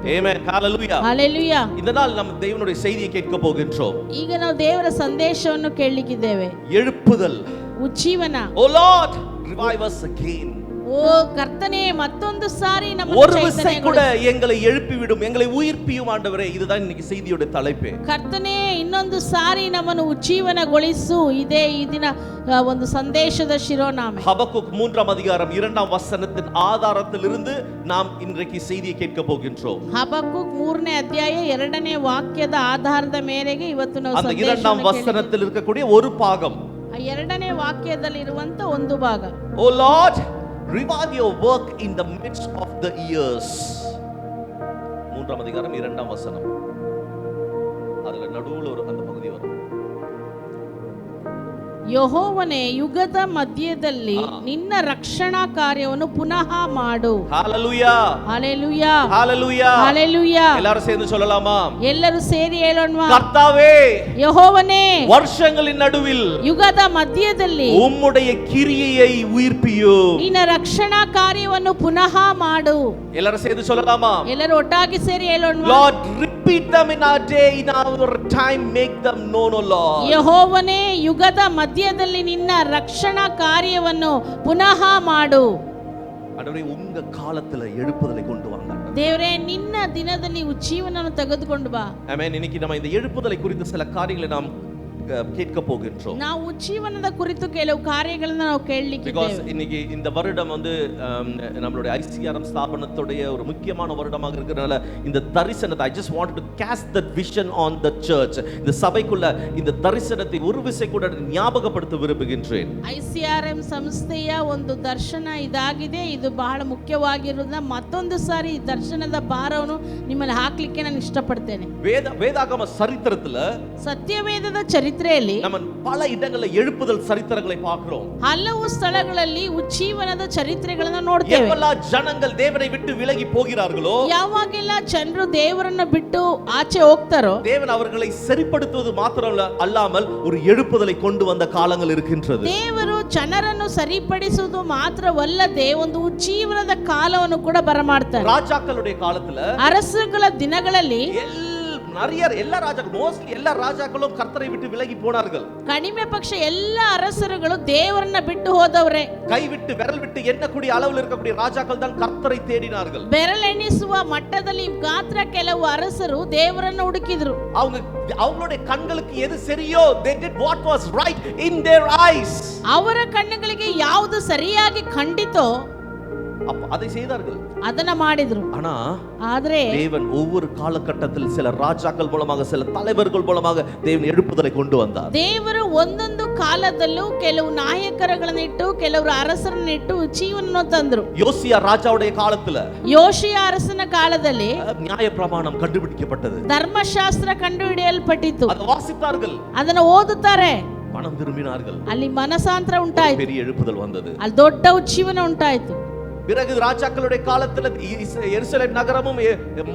Amen. Hallelujah. Hallelujah. இந்த நாள் நம்ம தேவனுடைய செய்தியை கேட்க போகின்றோம். ಈಗ ನಾವು ದೇವರ ಸಂದೇಶವನ್ನು ಕೇಳಲಿಕ್ಕಿದ್ದೇವೆ. எழுப்புதல். ಉಜ್ಜೀವನ. Oh Lord, revive us again. ಓ ಕರ್ತನೇ ಮತ್ತೊಂದು ಸಾರಿ ನಮ್ಮನ್ನು ஒரு விசை கூட ಚೈತನ್ಯಗೊಳಿಸು. எங்களை எழுப்பிவிடும், எங்களை உயிர்ப்பியும் ஆண்டவரே. இதுதான் இன்னைக்கு செய்தியோட தலைப்பு. ಕರ್ತನೇ ಇನ್ನೊಂದು ಸಾರಿ ನಮ್ಮನ್ನು ಉಜ್ಜೀವನಗೊಳಿಸು. ಇದೇ ಈ ದಿನ ಒಂದು ಸಂದೇಶದ ಶಿರೋನಾಮೆ. ஹபக்குக் 3ஆம் அதிகாரம் 2ஆம் வசனத்தின் ஆதாரத்திலிருந்து நாம் இன்றைக்கு செய்தியை கேட்க போகின்றோம். ಹಬಕ್ಕೂಕ್ 3ನೇ ಅಧ್ಯಾಯ 2ನೇ ವಾಕ್ಯದ ಆಧಾರದ ಮೇರೆಗೆ ಇವತ್ತು ನಾವು அந்த 2ஆம் வசனத்தில் இருக்கக்கூடிய ஒரு பாகம். ಆ 2ನೇ ವಾಕ್ಯದಲ್ಲಿ ಇರುವಂತ ಒಂದು ಭಾಗ. Oh Lord, revive your work in the midst of the years. 3ஆம் அதிகாரம் 2ஆம் வசனம். அதுல நடுவுல ஒரு அந்த பகுதி வரும். ಯೆಹೋವನೇ ಯುಗದ ಮಧ್ಯದಲ್ಲಿ ನಿನ್ನ ರಕ್ಷಣಾ ಕಾರ್ಯವನ್ನು ಪುನಃ ಮಾಡು. Hallelujah. Hallelujah. Hallelujah. Hallelujah. எல்லாரும் சேர்ந்து சொல்லலாமா? ಎಲ್ಲರೂ ಸೇರಿ ಹೇಳೋಣ. கர்த்தாவே, ಯೆಹೋವನೇ வருஷங்களின் நடுவில் ಯುಗದ ಮಧ್ಯದಲ್ಲಿ உம்முடைய கிரியையை உயிர்ப்பியும். ನಿನ್ನ ರಕ್ಷಣಾ ಕಾರ್ಯವನ್ನು ಪುನಃ ಮಾಡು. எல்லாரும் சேர்ந்து சொல்லலாமா? ಎಲ್ಲರೂ ಒಟ್ಟಾಗಿ ಸೇರಿ ಹೇಳೋಣ. Lord, repeat them in our day, in our time, make them known, O Lord. ಯೆಹೋವನೇ ಯುಗದ ಮಧ್ಯದಲ್ಲಿ ನಿನ್ನ ರಕ್ಷಣಾ ಕಾರ್ಯವನ್ನು ಪುನಃ ಮಾಡು. ஆண்டவரೇ, உங்க காலத்துல எழுப்புதலை கொண்டு வாங்க. ದೇವರೇ ನಿನ್ನ ದಿನದಲ್ಲಿ ಉಜ್ಜೀವನವನ್ನು ತೆಗೆದುಕೊಂಡು ಬಾ. ஆமென். இன்னைக்கு நம்ம இந்த எழுப்புதலை குறித்து சில காரியங்களை நாம் கேட்க போகின்றோம். ನಾವು ಉಜ್ಜೀವನದ ಕುರಿತು ಕೆಲವು ಕಾರ್ಯಗಳನ್ನು ನಾವು ಕೇಳಲಿಕ್ಕೆ because இன்னைக்கு இந்த வருடம் வந்து நம்மளுடைய ஐசிஆர்எம் ஸ்தாபனத்துடைய ஒரு முக்கியமான வருடமாக இருக்கிறனால இந்த தரிசனத்தை I just wanted to cast that vision on the church. இந்த சபைக்குள்ள இந்த தரிசனத்தை ஒரு விசை கூட ஞாபகப்படுத்த விரும்புகின்றேன். ಐಸಿಆರ್ಎಂ ಸಂಸ್ಥೆಯ ಒಂದು ದರ್ಶನ ಇದಾಗಿದೆ. ಇದು ಬಹಳ ಮುಖ್ಯವಾಗಿರುವುದನ್ನ ಮತ್ತೊಂದು ಸಾರಿ ಈ ದರ್ಶನದ ಭಾರವನ್ನು ನಿಮ್ಮಲ್ಲಿ ಹಾಕ್ಲಿಕ್ಕೆ ನಾನು ಇಷ್ಟಪಡ್ತೇನೆ. வேதாகம சரித்திரத்துல ಸತ್ಯವೇದದ ಚರಿತ್ರೆಯಲ್ಲಿ நம்ம பல இடங்கள்ல எழுப்புதல் சரித்திரங்களை பார்க்கிறோம். ಹಲವು ಸ್ಥಳಗಳಲ್ಲಿ ಉಜ್ಜೀವನದ ಚರಿತ್ರೆಗಳನ್ನು ನೋಡ್ತೇವೆ. எவ்வளவு ஜனங்கள் தேவனை விட்டு விலகி போகிறார்களோ, ಯಾವಾಗೆಲ್ಲ ಜನರು ದೇವರನ್ನು ಬಿಟ್ಟು ಆಚೆ ಹೋಗ್ತಾರೋ, தேவன் அவர்களை சரிப்படுத்துவது மாத்திரம் அல்லாமல் ஒரு எழுப்புதலை கொண்டு வந்த காலங்கள் இருக்கின்றது. ದೇವರು ಜನರನ್ನು ಸರಿಪಡಿಸುವುದು ಮಾತ್ರವಲ್ಲದೆ ಒಂದು ಉಜ್ಜೀವನದ ಕಾಲವನ್ನು ಕೂಡ ಬರಮಾಡ್ತಾರೆ. ராஜாக்களுடைய காலத்துல ಅರಸುಗಳ ದಿನಗಳಲ್ಲಿ நிறைய எல்லா ராஜாக்கள் மோஸ்ட்லி எல்லா ராஜாக்களும் கர்த்தரை விட்டு விலகி போனார்கள். ಕಡಿಮೆ ಪಕ್ಷ ಎಲ್ಲ ಅರಸರುಗಳು ದೇವರನ್ನ ಬಿಟ್ಟು ಹೋದವರೇ. கை விட்டு விரல் விட்டு எண்ணக்கூடிய அளவில் இருக்கக்கூடிய ராஜாக்கள் தான் கர்த்தரை தேடினார்கள். ಬೆರಳೆಣಿಸುವ ಮಟ್ಟದಲ್ಲಿ ಮಾತ್ರ ಕೆಲವು ಅರಸರು ದೇವರನ್ನು ಹುಡುಕಿದ್ರು. அவங்களுடைய கண்களுக்கு எது சரியோ they did what was right in their eyes. ಅವರ ಕಣ್ಣುಗಳಿಗೆ ಯಾವುದು ಸರಿಯಾಗಿ ಕಂಡಿತೋ அதை செய்தார்கள். ಅದನ್ನ ಮಾಡಿದ್ರು. ಆದ್ರೆ தேவன் ஒவ்வொரு காலகட்டத்தில் சில ராஜாக்கள் மூலமாக சில தலைவர்கள் மூலமாக தேவன் எழுப்புதலை கொண்டு வந்தார். ದೇವರು ಒಂದೊಂದು ಕಾಲದಲ್ಲೂ ಕೆಲವು ನಾಯಕರುಗಳನ್ನು ಇಟ್ಟು ಕೆಲವರು ಅರಸರನ್ನು ಇಟ್ಟು ಜೀವನವನ್ನು ತಂದ್ರು. யோசியா ராஜாவுடைய காலத்துல ಯೋಷಿಯ ಅರಸನ ಕಾಲದಲ್ಲಿ நியாயப்பிரமாணம் கண்டுபிடிக்கப்பட்டது. ಧರ್ಮಶಾಸ್ತ್ರ ಕಂಡುಹಿಡಿಯಲ್ಪಟ್ಟಿತು. அதை வாசித்தார்கள், ಅದನ್ನು ಓದುತ್ತಾರೆ, மனம் திரும்பினார்கள். ಅಲ್ಲಿ ಮನಸಾಂತರ ಉಂಟಾಯಿತು, பெரிய எழுப்புதல் வந்தது. ಅಲ್ಲಿ ದೊಡ್ಡ ಉಜ್ಜೀವನ ಉಂಟಾಯಿತು. பிறகு ராஜாக்களுடைய காலத்துல எருசலேம் நகரமும்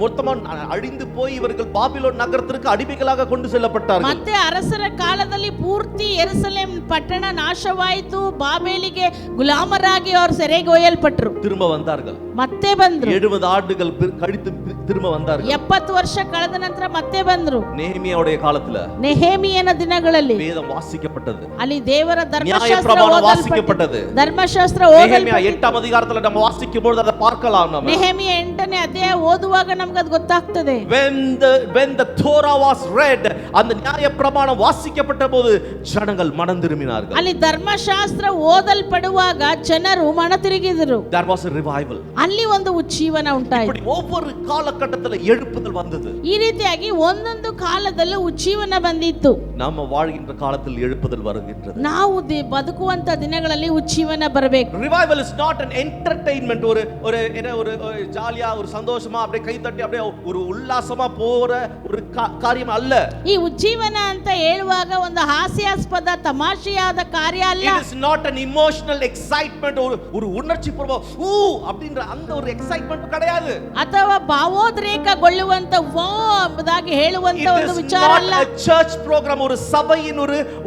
மொத்தமா அழிந்து போய் இவர்கள் பாபிலோன் நகரத்திற்கு அடிமைகளாக கொண்டு செல்லப்பட்டார்கள். ಮತ್ತೆ ಅರಸರ ಕಾಲದಲ್ಲಿ ಪೂರ್ತಿ ಯೆರೂಸಲೇಮ್ ಪಟ್ಟಣ ನಾಶವಾಯಿತು. ಬಾಬೇಲಿಗೆ ಗುಲಾಮರಾಗಿ ಅವರು ಸೆರೆಗೆ ಒಯ್ಯಲ್ಪಟ್ಟರು. திரும்ப வந்தார்கள், ಮತ್ತೆ ಬಂದ್ರು. 70 ஆண்டுகள் கழித்து திரும்ப வந்தார்கள். 70 ವರ್ಷ ಕಳೆದ ನಂತರ ಮತ್ತೆ ಬಂದ್ರು. ನೆಹೆಮಿಯಾவுடைய காலத்துல ನೆಹೆಮಿಯನ ದಿನಗಳಲ್ಲಿ வேதம் வாசிக்கப்பட்டது, ಅಲ್ಲಿ ದೇವರ ಧರ್ಮಶಾಸ್ತ್ರ வாசிக்கப்பட்டது. ಧರ್ಮಶಾಸ್ತ್ರ ನೆಹೆಮಿಯಾ 8ஆம் அதிகாரத்துல நம்ம வாசிக்கும்போது அதை பார்க்கலாம். நம்ம ನೆಹೆಮಿಯ 8ನೇ ಅಧ್ಯಾಯ ಓದುವಾಗ ನಮಗೆ ಅದು ಗೊತ್ತಾಗ್ತದೆ. when the Torah was read, அந்த நியாயப்பிரமாணம் வாசிக்கப்பட்டபோது ஜனங்கள் மனம் திரும்பினார்கள். ಅಲ್ಲಿ ಧರ್ಮಶಾಸ್ತ್ರ ಓದಲ್ಪಡುವಾಗ ಜನರು ಮನ ತಿರುಗಿದರು. there was a revival. ಅಲ್ಲಿ ಒಂದು ಉಜ್ಜೀವನ ಉಂಟಾಯಿತು. இப்படி ஒவ்வொரு காலகட்டத்துல எழுப்புதல் வந்தது. ಈ ರೀತಿಯಾಗಿ ಒಂದೊಂದು ಕಾಲದಲ್ಲೂ ಉಜ್ಜೀವನ ಬಂದಿತ್ತು. நம்ம வாழ்கின்ற காலத்தில் எழுப்புதல் வருகின்றது. ನಾವು ಬದುಕುವಂತ ದಿನಗಳಲ್ಲಿ ಉಜ್ಜೀವನ ಬರಬೇಕು. revival is not an entertainment, ஒரு ஜாலியா ஒரு சந்தோஷமா அப்படியே கை தட்டி அப்படியே ஒரு உல்லாசமா போற ஒரு காரியம் அல்ல. ಈ ಉಜ್ಜೀವನ ಅಂತ ಹೇಳುವಾಗ ಒಂದು ಹಾಸ್ಯಾಸ್ಪದ ತಮಾಷೆಯಾದ ಕಾರ್ಯ ಅಲ್ಲ. it is not an emotional excitement, ஒரு உணர்ச்சி பூர்வ அப்படின்ற அந்த ஒரு எக்ஸைட்மென்ட் கிடையாது. ಅಥವಾ ಭಾವೋದ್ರೇಕಗೊಳ್ಳುವಂತ ವಾ ಎಂಬುದಾಗಿ ಹೇಳುವಂತ ಒಂದು ವಿಚಾರ ಅಲ್ಲ. it is not a church program, ஒரு சபையின்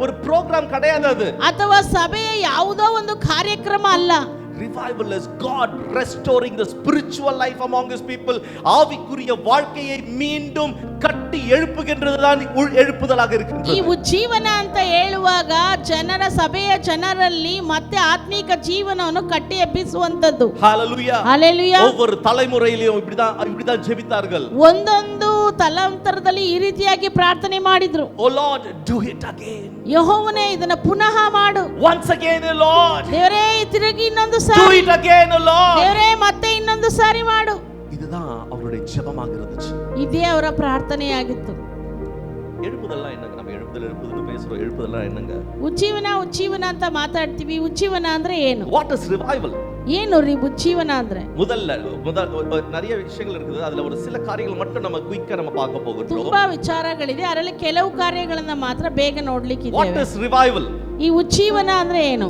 ஒரு program கிடையாது அது. ಅಥವಾ ಸಭೆಯ ಯಾವುದೋ ಒಂದು ಕಾರ್ಯಕ್ರಮ ಅಲ್ಲ. Revival is God restoring the spiritual life among his people. ஆவிக்குரிய வாழ்க்கையை மீண்டும் கட்டி எழுப்புகின்றதுதான் எழுப்புதலாக இருக்கிறது. ಈ ಉಜ್ಜೀವನ ಅಂತ ಹೇಳುವಾಗ ಜನರ ಸಭೆಯ ಜನರಲ್ಲಿ ಮತ್ತೆ ಆತ್ಮಿಕ ಜೀವನವನ್ನು ಕಟ್ಟಿ ಎಬ್ಬಿಸುವಂತದ್ದು. Hallelujah. Hallelujah. ஒவ்வொரு தலைமுறையிலும் இப்படிதான் ஜெபித்தார்கள். ಒಂದೊಂದು ತಲಾಂತರದಲ್ಲಿ ಈ ರೀತಿಯಾಗಿ ಪ್ರಾರ್ಥನೆ ಮಾಡಿದ್ರು. Oh Lord, do it again. ಯೆಹೋವನೇ ಇದನ್ನ ಪುನಃ ಮಾಡು. Once again, oh Lord. ದೇವರೇ ತಿರುಗಿ ಇನ್ನೊಂದು Do sorry. it again, oh Lord. ದೇವರೇ ಮತ್ತೆ ಇನ್ನೊಂದು ಸಾರಿ ಮಾಡು. இதுதான் அவருடைய ஜெபமாக இருந்துச்சு. ಇದೇ ಅವರ ಪ್ರಾರ್ಥನೆಯಾಗಿತ್ತು. எழுப்புதல்லாம் என்னங்க? நம்ம எழுப்புதல்னு பேசுறோம். எழுப்புதல்லாம் என்னங்க? ಉಜ್ಜೀವನ ಅಂತ ಮಾತಾಡ್ತೀವಿ. ಉಜ್ಜೀವನ ಅಂದ್ರೆ ಏನು? What is revival? ಏನು ರೀ ಉಜ್ಜೀವನ ಅಂದ್ರೆ? முதல் நிறைய விஷயங்கள் இருக்குது. அதுல ஒரு சில காரியங்கள் மட்டும் நம்ம குயிக்கா நம்ம பார்க்க போகிறோம். ತುಂಬಾ ವಿಚಾರಗಳಿದೆ, ಅದರಲ್ಲಿ ಕೆಲವು ಕಾರ್ಯಗಳನ್ನ ಮಾತ್ರ ಬೇಗ ನೋಡ್ಲಿಕ್ಕೆ What is revival? ಈ ಉಜ್ಜೀವನ ಅಂದ್ರೆ ಏನು?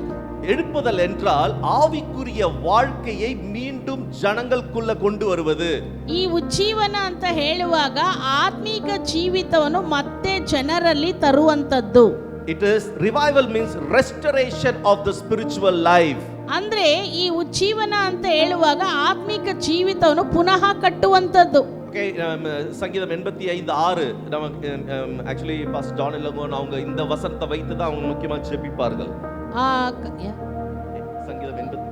எழுப்புதல் என்றால் ஆவிக்குரிய வாழ்க்கையை மீண்டும் ஜனங்களுக்குள்ள கொண்டு வருவது. ಈ ಉಜ್ಜೀವನ ಅಂತ ಹೇಳುವಾಗ ಆತ್ಮಿಕ ಜೀವಿತವನ್ನು ಮತ್ತೆ ಜನರಲ್ಲಿ ತರುವಂತದ್ದು. It is revival means restoration of the spiritual life. ಅಂದ್ರೆ ಈ ಉಜ್ಜೀವನ ಅಂತ ಹೇಳುವಾಗ ಆತ್ಮಿಕ ಜೀವಿತವನ್ನು ಪುನಃ ಕಟ್ಟುವಂತದ್ದು. Okay, சங்கீதம் 85:6 நமக்கு actually பாஸ்டர் ஜான் இல்லங்கோன் அவங்க இந்த வசனத்தை வைத்து தான் அவங்க முக்கியமா ஜெபிப்பார்கள். சங்கீதம் 86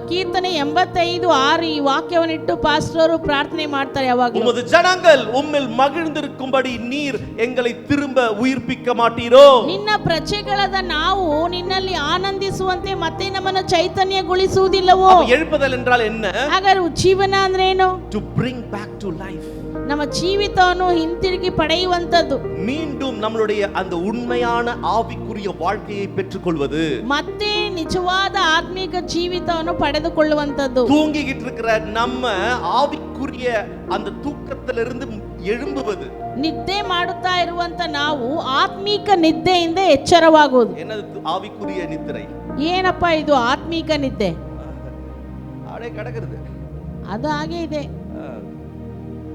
ಕೀರ್ತನೆ 85:6 ಈ ವಾಕ್ಯವನ್ನಿಟ್ಟು ಪಾಸ್ಟರ್ ಪ್ರಾರ್ಥನೆ ಮಾಡ್ತಾರೆ. ಯಾವಾಗ உமது ஜனங்கள் உம்மில் மகிழ்ந்திருக்கும்படி நீர் எங்களை திரும்ப உயிர்ப்பிக்க மாட்டீரோ? ನಿನ್ನ ಪ್ರಜೆಗಳಾದ ನಾವು ನಿನ್ನಲ್ಲಿ ಆನಂದಿಸುವಂತೆ ಮತ್ತೆ ನಮ್ಮನ್ನು ಚೈತನ್ಯಗೊಳಿಸುವುದಿಲ್ಲವೋ? எழுப்புதல் என்றால் என்ன? ಹಾಗಾದ್ರೆ ಉಜ್ಜೀವನ ಅಂದ್ರೆ ಏನು? To bring back to life. ನಮ್ಮ ಜೀವಿತವನ್ನು ಹಿಂತಿರುಗಿ ಪಡೆಯುವಂತದ್ದು. மீண்டும் நம்மளுடைய அந்த உண்மையான ஆவிக்குரிய வாழ்க்கையை பெற்றுக்கொள்வது. ಮತ್ತೆ ನಿಜವಾದ ಆತ್ಮಿಕ ಜೀವಿತವನ್ನು ಪಡೆದುಕೊಳ್ಳುವಂತದ್ದು. தூங்கிக்கிட்டு இருக்கிற நம்ம ஆவிக்குரிய அந்த தூக்கத்திலிருந்து எழும்புவது. ನಿದ್ದೆ ಮಾಡುತ್ತಾ ಇರುವಂತ ನಾವು ಆತ್ಮಿಕ ನಿದ್ದೆಯಿಂದ ಎಚ್ಚರವಾಗುವುದು. என்னது ஆவிக்குரிய நித்திரை? ಏನಪ್ಪ ಇದು ಆತ್ಮಿಕ ನಿದ್ದೆ? ஆளே கடக்குது. ಅದು ಹಾಗೆ ಇದೆ.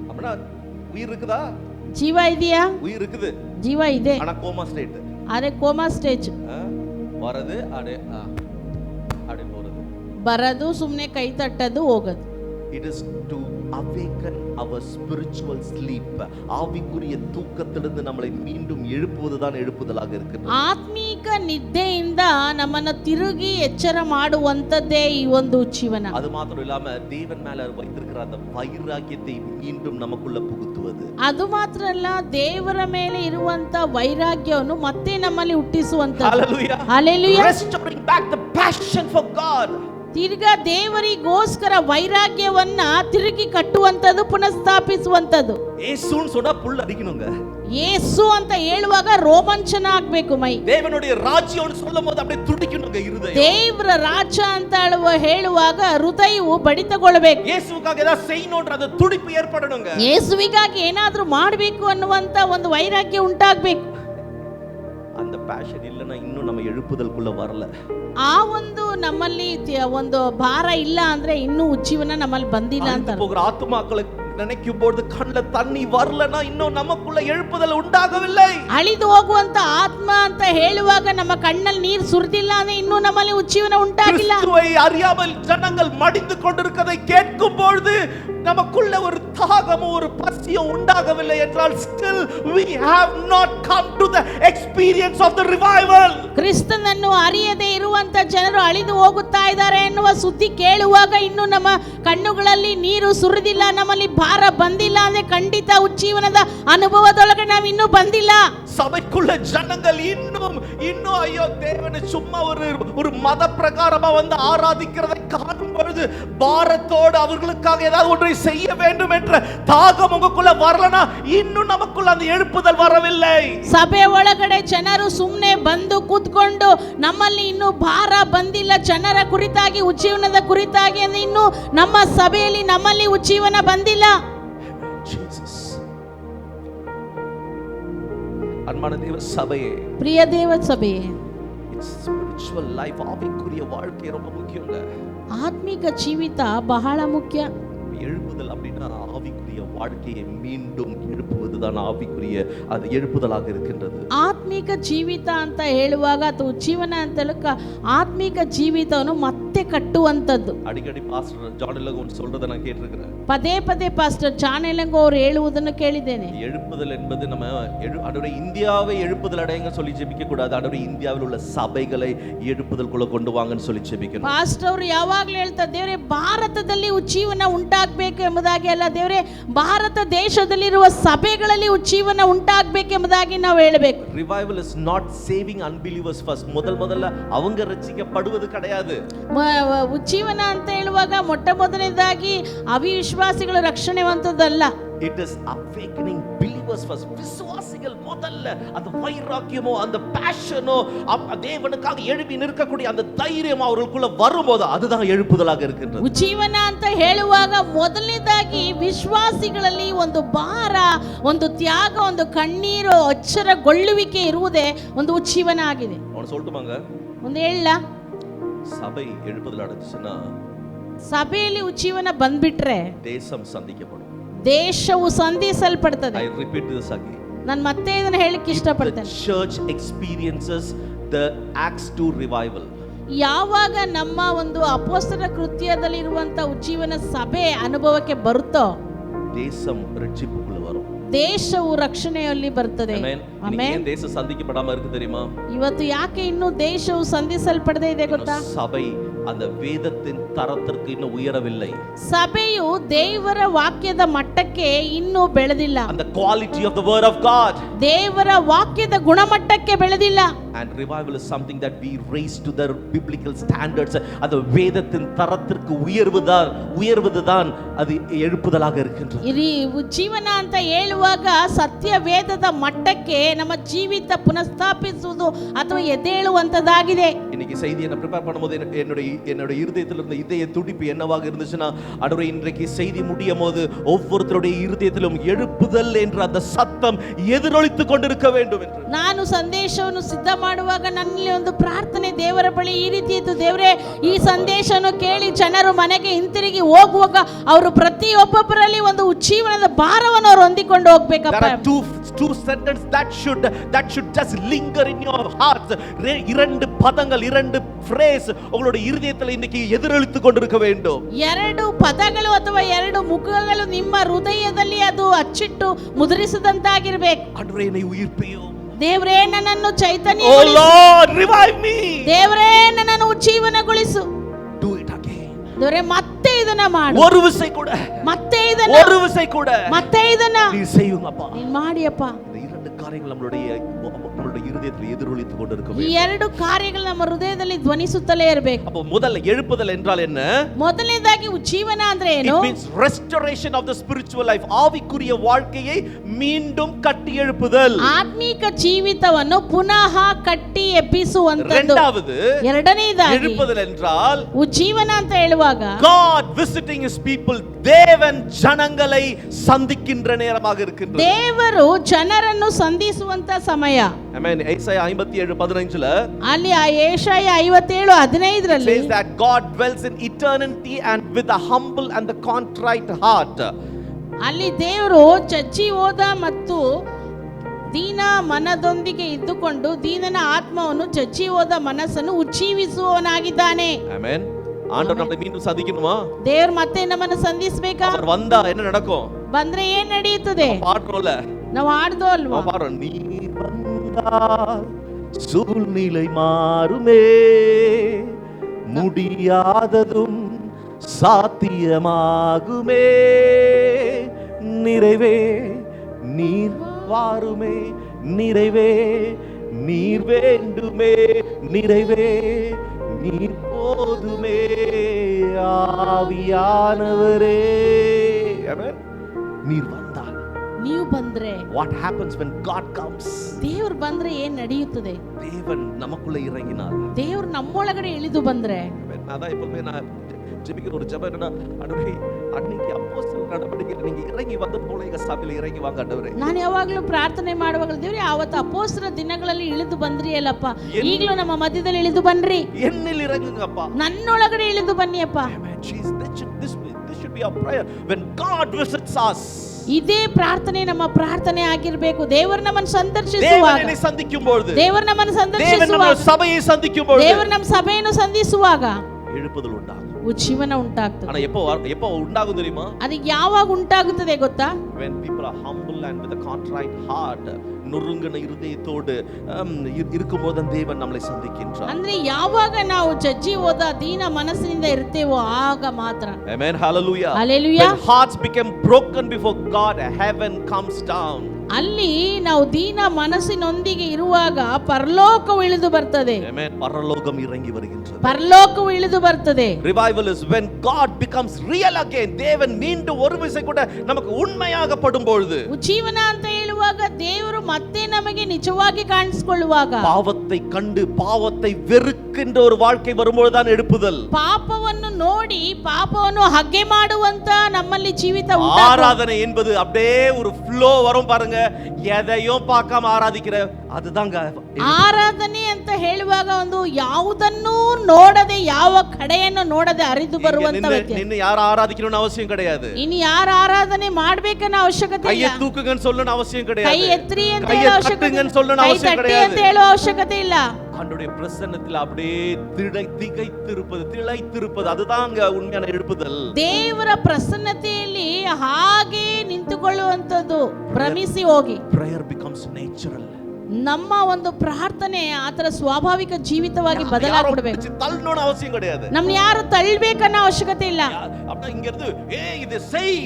அப்படினா உயிர் இருக்குதா? ಜೀವ ಇದೆಯಾ? உயிர் இருக்குது. ಜೀವ ಇದೆ. ஆனா கோமா ஸ்டேட். ಅರೆ ಕೋಮಾ ಸ್ಟೇಜ್. வரது அடே போறது. ಬರದು, ಸುಮ್ಮನೆ ಕೈ ತಟ್ಟದು, ಹೋಗೋದು. It is to awaken our spiritual sleep. ஆவிக்குரிய தூக்கத்திலிருந்து நம்மளை மீண்டும் எழுப்புவதுதான் எழுப்புதலாக இருக்கிறது. ಆತ್ಮಿಕ ನಿದ್ದೆಯಿಂದ ನಮ್ಮನ್ನು ತಿರುಗಿ ಎಚ್ಚರ ಮಾಡುವಂತದ್ದೇ ಈ ಒಂದು ಜೀವನ. அது மாத்திரம் இல்லாம தேவன் மேல வைத்திருக்கிற அந்த வைராக்கியத்தை மீண்டும் நமக்குள்ள புகுத்துவது. ಅದು ಮಾತ್ರ ಅಲ್ಲ, ದೇವರ ಮೇಲೆ ಇರುವಂತ ವೈರಾಗ್ಯವನ್ನು ಮತ್ತೆ ನಮ್ಮಲ್ಲಿ ಹುಟ್ಟಿಸುವಂತದ್ದು. Hallelujah. Hallelujah. Restoring back the passion for God. ತಿರ್ಗಾ ದೇವರಿಗೋಸ್ಕರ ವೈರಾಗ್ಯವನ್ನ ತಿರುಗಿ ಕಟ್ಟುವಂತದ್ದು, ಪುನಃಸ್ಥಾಪಿಸುವಂತದ್ದು. ಯೇಸುன்னு சொன்னா புல் அடிக்கணுங்க. ಯೇಸು ಅಂತ ಹೇಳುವಾಗ ರೋಮಾಂಚನ ಆಗ್ಬೇಕು ಮೈ. தேவனுடைய ராஜ்யம்னு சொல்லும்போது அப்படியே துடிக்கணுங்க இருதயம். ದೇವರ ರಾಜ್ಯ ಅಂತ ಹೇಳುವಾಗ ಹೃದಯವು ಬಡಿತಗೊಳ್ಳಬೇಕು. ಯೇಸುವಿಗಾಗಿ ಏನಾದರೂ செய்யணும்ன்ற அந்த துடிப்பு ஏற்படணுங்க. ಯೇಸುವಿಗಾಗಿ ಏನಾದರೂ ಮಾಡಬೇಕು ಅನ್ನುವಂತ ಒಂದು ವೈರಾಗ್ಯ ಉಂಟಾಗಬೇಕು. அந்த passion இல்லனா இன்னும் நம்ம எழுப்புதலுக்குள்ள வரல. ಆ ಒಂದು ನಮ್ಮಲ್ಲಿ ಒಂದು ಭಾರ ಇಲ್ಲ ಅಂದ್ರೆ ಇನ್ನೂ ಉಜ್ಜೀವನ ನಮ್ಮಲ್ಲಿ ಬಂದಿಲ್ಲ ಅಂತ. போகிற ஆத்துமாக்களை நினைக்கும் பொழுது கண்ணுல தண்ணி வரலனா இன்னும் நமக்குள்ள எழுப்புதல் உண்டாகவில்லை. ಅಳಿದು ಹೋಗುವಂತ ಆತ್ಮ ಅಂತ ಹೇಳುವಾಗ ನಮ್ಮ ಕಣ್ಣಲ್ಲಿ ನೀರು ಸುರಿದಿಲ್ಲ ಅಂದ್ರೆ ಇನ್ನೂ ನಮ್ಮಲ್ಲಿ ಉಜ್ಜೀವನ ಉಂಟಾಗಿಲ್ಲ. கிறிஸ்துவை அறியாமல் ஜனங்கள் மடிந்து கொண்டிருக்கிறதை கேட்கும் பொழுது நமக்குள்ள ஒரு தாகமும் ஒரு பசியும் உண்டாகவில்லை என்றால் still we have not come to the experience of the revival. ಕ್ರಿಸ್ತನನ್ನು ಅರಿಯದೇ ಇರುವಂತ ಜನರು ಅಳಿದು ಹೋಗುತ್ತಾ ಇದ್ದಾರೆ ಎನ್ನುವ ಸುದ್ದಿ ಕೇಳುವಾಗ ಇನ್ನೂ ನಮ್ಮ ಕಣ್ಣುಗಳಲ್ಲಿ ನೀರು ಸುರಿದಿಲ್ಲ, ನಮ್ಮಲ್ಲಿ ಭಾರ ಬಂದಿಲ್ಲ ಅಂದ್ರೆ ಖಂಡಿತ ಉಜ್ಜೀವನದ ಅನುಭವದೊಳಗೆ ನಾವು ಇನ್ನೂ ಬಂದಿಲ್ಲ. சபைக்குள்ள ஜனங்கள் இன்னும் ஐயோ தேவனை சும்மா ஒரு மத பிரகாரமா வந்து ஆராதிக்கிறதை காணும் பொழுது பாரத்தோடு அவர்களுக்காக ஏதாவது ஒன்றை செய்ய வேண்டும் என்ற தாகம் உங்களுக்குள்ள வரலனா இன்னும் நமக்குள்ள அந்த எழுப்புதல் வரவில்லை. ಸಭೆ ಒಳಗಡೆ ಜನರು ಸುಮ್ಮನೆ ಬಂದು ಕೂತ್ಕೊಂಡು ನಮ್ಮಲ್ಲಿ ಇನ್ನೂ ಭಾರ ಬಂದಿಲ್ಲ ಜನರ ಕುರಿತಾಗಿ, ಉಜ್ಜೀವನದ ಕುರಿತಾಗಿ ಅಂದ್ರೆ ಇನ್ನೂ ನಮ್ಮ ಸಭೆಯಲ್ಲಿ ನಮ್ಮಲ್ಲಿ ಉಜ್ಜೀವನ ಬಂದಿಲ್ಲ. அன்பான தேவ சபையே, ಪ್ರಿಯ ದೇವ ಸಭೆಯೇ, ஸ்பிரிச்சுவல் லைஃப் ஆவிக்குரிய வாழ்க்கை ரொம்ப முக்கியங்க. ಆತ್ಮಿಕ ಜೀವಿತ ಬಹಳ ಮುಖ್ಯ. எழுப்புதல் அப்படின்னா ஆவிக்குரிய வாழ்க்கையை மீண்டும் எழுப்புவதுதான் ஆவிக்குரிய அது எழுப்புதலாக இருக்கின்றது. ಆತ್ಮಿಕ ಜೀವಿತ ಅಂತ ಹೇಳುವಾಗ ಅಥವಾ ಜೀವನ ಅಂತ ಹೇಳಕ ಆತ್ಮಿಕ ಜೀವಿತವನ್ನು ಮತ್ತೆ ಕಟ್ಟುವಂತದ್ದು. அடிக்கடி பாஸ்டர் ஜான் எலங்கோன் சொல்றத நான் கேட்டிருக்கிறேன். ಪದೇ ಪದೇ ಪಾಸ್ಟರ್ ಜಾನ್ ಎಲಂಗೋ ಅವರು ಹೇಳುವುದನ್ನು ಕೇಳಿದ್ದೇನೆ. எழுப்புதல் என்பது நம்ம ஆண்டவரே இந்தியாவை எழுப்புதல் அடையுங்க சொல்லி ஜெபிக்க கூடாது. ஆண்டவரே இந்தியாவில் உள்ள சபைகளை எழுப்புதலுக்குள்ள கொண்டு வாங்கன்னு சொல்லி ஜெபிக்கணும். ಪಾಸ್ಟರ್ ಅವರು ಯಾವಾಗಲೂ ಹೇಳ್ತಾರೆ, ದೇವರೇ ಭಾರತದಲ್ಲಿ ಉಜ್ಜೀವನ ಉಂಟಾಗಬೇಕು ಎಂಬುದಾಗಿ ಅಲ್ಲ, ದೇವರೇ ಭಾರತ ದೇಶದಲ್ಲಿರುವ ಸಭೆಗಳಲ್ಲಿ ಉಜ್ಜೀವನ ಉಂಟಾಗಬೇಕು ಎಂಬುದಾಗಿ ನಾವು ಹೇಳಬೇಕು. Revival is not saving ಅನ್ಬಿಲೀವರ್ಸ್ first. ಮೊದಲ அவங்க ರಕ್ಷಿಸப்படுவது கிடையாது. ಉಜ್ಜೀವನ ಅಂತ ಹೇಳುವಾಗ ಮೊಟ್ಟಮೊದಲನೇದಾಗಿ ಅವಿಶ್ವಾಸಿಗಳ ರಕ್ಷಣೆ ಹೊಂದದಲ್ಲ. It is awakening believers first. விசுவாசிகள் முதல்ல அந்த வைராக்கியமோ அந்த பேஷனோ தேவனுக்காக எழுப்பி நிற்கக்கூடிய அந்த தைரியம் அவர்களுக்குள்ள வரும்போது அதுதான் எழுப்புதலாக இருக்கின்றது. ಉಜ್ಜೀವನ ಅಂತ ಹೇಳುವಾಗ ಮೊದಲನೇದಾಗಿ ವಿಶ್ವಾಸಿಗಳಲ್ಲಿ ಒಂದು ಭಾರ, ಒಂದು ತ್ಯಾಗ, ಒಂದು ಕಣ್ಣೀರು, ಅಚ್ಚರಗೊಳ್ಳುವಿಕೆ ಇರುವುದೇ ಒಂದು ಉಜ್ಜೀವನ ಆಗಿದೆ. ಅವನು சொல்லிட்டுமாங்க, ಒಂದು ಹೇಳ சபை எழுப்புதல் அடைஞ்சுச்சுன்னா ಸಭೆಯಲ್ಲಿ ಉಜ್ಜೀವನ ಬಂದ್ಬಿಟ್ರೆ தேசம் சந்திக்கப்படும். ದೇಶವು ಸಂಧಿಸಲ್ಪಡ್ತದೆ. I repeat this again. ನಾನು ಮತ್ತೆ ಇದನ್ನ ಹೇಳಕ್ಕೆ ಇಷ್ಟಪಡ್ತೇನೆ. The church experiences the Acts 2 revival. ಯಾವಾಗ ನಮ್ಮ ಒಂದು ಅಪೊಸ್ತಲರ ಕೃತ್ಯದಲ್ಲಿರುವಂತ ಉಜ್ಜೀವನ ಸಭೆ ಅನುಭವಕ್ಕೆ ಬರುತ್ತೋ தேசம் ரட்சிப்புக்குள்ள வரும். ದೇಶವು ರಕ್ಷಣೆಯಲ್ಲಿ ಬರ್ತದೆ. ಆಮೆನ್. ದೇಶ ಸಂಧಿಸಲ್ಪಡಾಮ ಇருக்கு தெரியுமா? ಇವತ್ತು ಯಾಕೆ ಇನ್ನೂ ದೇಶವು ಸಂಧಿಸಲ್ಪಡದೇ ಇದೆ ಗೊತ್ತಾ? ಸಭೆ அந்த வேதத்தின் தரத்திற்கு இன்னும் உயரவில்லை. ಸಭೆಯು ದೇವರ ವಾಕ್ಯದ ಮಟ್ಟಕ್ಕೆ ಇನ್ನೂ ಬೆಳೆದಿಲ್ಲ. அந்த quality of the word of God, ದೇವರ ವಾಕ್ಯದ ಗುಣಮಟ್ಟಕ್ಕೆ ಬೆಳೆದಿಲ್ಲ. and revival is something that we raise to the biblical standards. அந்த வேதத்தின் தரத்திற்கு உயர்வதுதான் அது எழுப்புதலாக இருக்கின்றது. ಈ ಜೀವನ ಅಂತ ಹೇಳುವಾಗ ಸತ್ಯ ವೇದದ ಮಟ್ಟಕ್ಕೆ ನಮ್ಮ ಜೀವಿತ ಪುನಃಸ್ಥಾಪಿಸುವುದು ಅಥವಾ ಎದ್ದೇಳುವಂತದಾಗಿದೆ. இன்னைக்கு செய்தியை நான் ப்ரிப்பேர் பண்ணும்போது என்னோட இருதயத்தில் இருந்த இதய துடிப்பு என்னவாக இருந்துச்சுன்னா, ஆண்டவரே இன்றைக்கு செய்தி முடியும் போது ஒவ்வொருத்தருடைய இருதயத்திலும் எழுப்புதல் என்ற அந்த சத்தம் எதிரொலித்துக் கொண்டிருக்க வேண்டும் என்று. ನಾನು ಸಂದೇಶವನ್ನು ಸಿದ್ಧ ಮಾಡುವಾಗ ನನ್ನಲ್ಲಿ ಒಂದು ಪ್ರಾರ್ಥನೆ ದೇವರ ಬಳಿ ಈ ರೀತಿ ಇತ್ತು, ದೇವರೇ ಈ ಸಂದೇಶವನ್ನು ಕೇಳಿ ಜನರು ಮನೆಗೆ ಹಿಂತಿರುಗಿ ಹೋಗುವಾಗ ಅವರು ಪ್ರತಿಯೊಬ್ಬೊಬ್ಬರಲ್ಲಿ ಒಂದು ಉಜ್ಜೀವನದ ಭಾರವನ್ನು ಅವರು ಹೊಂದಿಕೊಂಡು ಹೋಗ್ಬೇಕಪ್ಪ. Two sentences that should just linger in your hearts. இரண்டு பதங்கள், இரண்டு phrase உங்களுடைய இருதயத்தில் இன்னைக்கு எதிரொலித்துக் கொண்டிருக்க வேண்டும். ಎರಡು ಪದಗಳು ಅಥವಾ ಎರಡು ಮುಖಗಳು ನಿಮ್ಮ ಹೃದಯದಲ್ಲಿ ಅದು ಅಚ್ಚಿಟ್ಟು ಮುದ್ರಿಸಿದಂತಾಗಿರಬೇಕು. ಆಂಡವರೇ என்னை உயிர்ப்பியும். ದೇವರೇ ನನ್ನನ್ನು ಚೈತನ್ಯಗೊಳಿಸು. Oh Lord, revive me. ದೇವರೇ ನನ್ನನ್ನು ಉಜ್ಜೀವನಗೊಳಿಸು. Do it again. ದೇವರೇ ಮತ್ತೆ ಇದನ್ನ ಮಾಡು. ஒரு விசை கூட. ಮತ್ತೆ ಇದನ್ನ. ஒரு விசை கூட. ಮತ್ತೆ ಇದನ್ನ. நீ செய்யுங்கப்பா. ನೀ ಮಾಡಿಯಪ್ಪ. இந்த இரண்டு காரியங்கள் நம்மளுடைய இருதயத்தில் எதிரொலித்துக் கொண்டிருக்க ಈ வேண்டும். ಎರಡು ಕಾರ್ಯಗಳು ನಮ್ಮ ಹೃದಯದಲ್ಲಿ ಧ್ವನಿಸುತ್ತಲೇ ಇರಬೇಕು. அப்ப முதல்ல எழுப்புதல் என்றால் என்ன? ಮೊದಲನೇದಾಗಿ ಉಜ್ಜೀವನ ಅಂದ್ರೆ ಏನು? It means restoration of the spiritual life. ஆவிக்குரிய வாழ்க்கையை மீண்டும் கட்டி எழுப்புதல். ಆತ್ಮಿಕ ಜೀವಿತವನ್ನು ಪುನಃ ಕಟ್ಟಿ ಎಬ್ಬಿಸುವಂತದ್ದು. இரண்டாவது, ಎರಡನೇದಾಗಿ எழுப்புதல் என்றால் ಉಜ್ಜೀವನ ಅಂತ ಹೇಳುವಾಗ God visiting his people. தேவன் ஜனங்களை சந்திக்கின்ற நேரமாக இருக்கின்றது. ದೇವರು ಜನರನ್ನು ಸಂಧಿಸುವಂತ ಸಮಯ. Amen. ஏசாயா 57:15 ಅಲ್ಲಿ ಆ ಯೆಶಾಯ 57:15 says that God dwells in eternity and with the humble and the contrite heart. ಅಲ್ಲಿ ದೇವರು ಚಚ್ಚಿ ಹೋದ ಮತ್ತು ದೀನ ಮನದೊಂದಿಗೆ ಇದ್ದುಕೊಂಡು ದೀನನ ಆತ್ಮವನ್ನು ಚಚ್ಚಿ ಹೋದ ಮನಸ್ಸನ್ನು ಉಜ್ಜೀವಿಸುವವನಾಗಿದ್ದಾನೆ. Amen. ஆண்டவர் நம்மை மீண்டும் சந்திக்கணுமா? ದೇವರು ಮತ್ತೆ ನಮ್ಮನ್ನು ಸಂಧಿಸಬೇಕಾ? அவர் வந்தா என்ன நடக்கும்? ಬಂದ್ರೆ ಏನ್ ನಡೆಯುತ್ತದೆ? பாடுறோம்ல, ನಾವು ಆಡ್ದೋ ಅಲ್ವಾ? பாடுறோம். நீ வந்தால் சூழ்நிலை மாறுமே, முடியாததும் சாத்தியமாகுமே, நிறைவே நீர் வாருமே, நிறைவே நீர் வேண்டுமே, நிறைவே நீர் போதுமே, ஆவியானவரே. ஆமென். நீர் வந்தால், ನೀವು ಬಂದ್ರೆ, what happens when God comes? ದೇವರು ಬಂದ್ರೆ ಏನ್ ನಡೆಯುತ್ತದೆ? தேவன் நமக்குள்ள இறங்கினார். ದೇವರು ನಮ್ಮೊಳಗಡೆ ಇಳಿದು ಬಂದ್ರೆ, அதான் எப்பவுமே நான் ஜெபிக்கிற ஒரு ஜெபம் என்னன்னா, ஆண்டவரே அன்னைக்கு அப்போஸ்தலர் நடவடிக்கையில நீங்க இறங்கி வந்த போல எங்க சபையில இறங்கி வாங்க ஆண்டவரே. ನಾನು ಯಾವಾಗಲೂ ಪ್ರಾರ್ಥನೆ ಮಾಡುವಾಗ ದೇವರೇ ಅವತ್ತು ಅಪೊಸ್ತಲರ ದಿನಗಳಲ್ಲಿ ಇಳಿದು ಬಂದ್ರಿ ಅಲ್ಲಪ್ಪ, ಈಗಲೂ ನಮ್ಮ ಮಧ್ಯದಲ್ಲಿ ಇಳಿದು ಬನ್ರಿ, என்னில் இறங்குங்கப்பா. ನನ್ನೊಳಗಡೆ ಇಳಿದು ಬನ್ನಿಯಪ್ಪ. Amen. This should be our prayer when God visits us. ಇದೇ ಪ್ರಾರ್ಥನೆ ನಮ್ಮ ಪ್ರಾರ್ಥನೆ ಆಗಿರಬೇಕು. ದೇವರು ನಮ್ಮನ್ನು ಸಂದರ್ಶಿಸುವಾಗ, ದೇವರನ್ನು ಸಂಧಿಸುವಾಗ, ದೇವರು ನಮ್ಮನ್ನು ದೇವರು ನಮ್ಮ ಸಭೆಯನ್ನು ಸಂಧಿಸುವಾಗ, ದೇವರು ನಮ್ಮ ಸಭೆಯನ್ನು ಸಂಧಿಸುವಾಗ எழுப்புதல் உண்டாகும். ಉಜ್ಜೀವನ ಉಂಟಾಗ್ತದೆ. ஆனா எப்போ உண்டாகும் தெரியுமா? ಅದು ಯಾವಾಗ ಉಂಟಾಗುತ್ತದೆ ಗೊತ್ತಾ? when people are humble and with a contrite heart, ನುರುಂಗನ ಹೃದಯத்தோடு இருக்கும்போது தேவன் நம்மை சந்திக்கின்றார். ಅಂದ್ರೆ ಯಾವಾಗ ನಾವು ಜಜ್ಜಿ ಹೋದ ದೀನ ಮನಸ್ಸಿನಿಂದ ಇರ್ತೇವೋ ಆಗ ಮಾತ್ರ. amen, hallelujah, hallelujah. when hearts become broken before God, heaven comes down. ಅಲ್ಲಿ ನಾವು ದೀನ ಮನಸ್ಸಿನೊಂದಿಗೆ ಇರುವಾಗ ಪರಲೋಕವು ಇಳಿದು ಬರ್ತದೆ. amen, ಪರಲೋಕಂ ಇರಂಗಿ வருகின்றது. ಪರಲೋಕವು ಇಳಿದು ಬರ್ತದೆ. revival is when God becomes real again. தேவன் மீண்டும் ஒரு விசை கூட நமக்கு உண்மையாக படும் பொழுது, ಉಜ್ಜೀವನ ಅಂತ ಹೇಳುವಾಗ ದೇವರು ಮತ್ತೆ ನಮಗೆ ನಿಜವಾಗಿ ಕಾಣಿಸಿಕೊಳ್ಳುವಾಗ, பாவத்தை கண்டு பாவத்தை வெறுக்கின்ற ஒரு வாழ்க்கை வரும்போது தான் எழுப்புதல். ಪಾಪವನ್ನು ನೋಡಿ ಪಾಪವನ್ನು ಹಗ್ಗೆ ಮಾಡುವಂತ ನಮ್ಮಲ್ಲಿ ಜೀವಿತ ಉಂಟಾಗುವ ஆராதனை என்பது அப்படியே ஒரு ஃப்ளோ வரும் பாருங்க. எதையும் பார்க்காம ஆராதிக்கிற அதுதாங்க ಆರಾಧನೆ ಅಂತ ಹೇಳುವಾಗ ಒಂದು ಯಾವುದನ್ನೂ ನೋಡದೆ, ಯಾವ ಕಡೆಯನ್ನು ನೋಡದೆ ಹರಿದು ಬರುವಂತ ವ್ಯಕ್ತಿ. ನಿನ್ನ ಯಾರು ಆರಾಧಿக்கணும்னு அவசியம் கிடையாது. ಇನ್ನು ಯಾರು ಆರಾಧನೆ ಮಾಡ್ಬೇಕನ್ನ ಅವಶ್ಯಕತೆ ಇಲ್ಲ. கையை தூக்குங்கன்னு சொல்லணும் அவசியம் கிடையாது. ಕೈ ಎತ್ರಿ ಅಂತ கையை ಹೇಳೋ ಅವಶ್ಯಕತೆ தட்டுங்கன்னு சொல்லணும் ಕೈ அவசியம் ತಟ್ಟಿ கிடையாது. ಅಂತ ಹೇಳೋ ಅವಶ್ಯಕತೆ ಇಲ್ಲ. ஆண்டவருடைய பிரசன்னத்தில் அப்படியே திளைத்திருப்பது அதுதாங்க உண்மையான எழுப்புதல். ದೇವರ ಪ್ರಸನ್ನತೆಯಲ್ಲಿ ಹಾಗೆ ನಿಂತುಕೊಳ್ಳುವಂತದ್ದು, ಭ್ರಮಿಸಿ ಹೋಗಿ. prayer becomes natural. ನಮ್ಮ ಒಂದು ಪ್ರಾರ್ಥನೆ ಆತರ ಸ್ವಾಭಾವಿಕ ಜೀವಿತವಾಗಿ ಬದಲಾಗ್ಬಿಡ್ಬೇಕು. ತಳ್ಳೋಣ ಅವಶ್ಯ கிடையாது. ನಮ್ನ ಯಾರು ತಳ್ಳಬೇಕನ್ನೋ ಅವಶ್ಯಕತೆ ಇಲ್ಲ. அப்ப இங்க இருந்து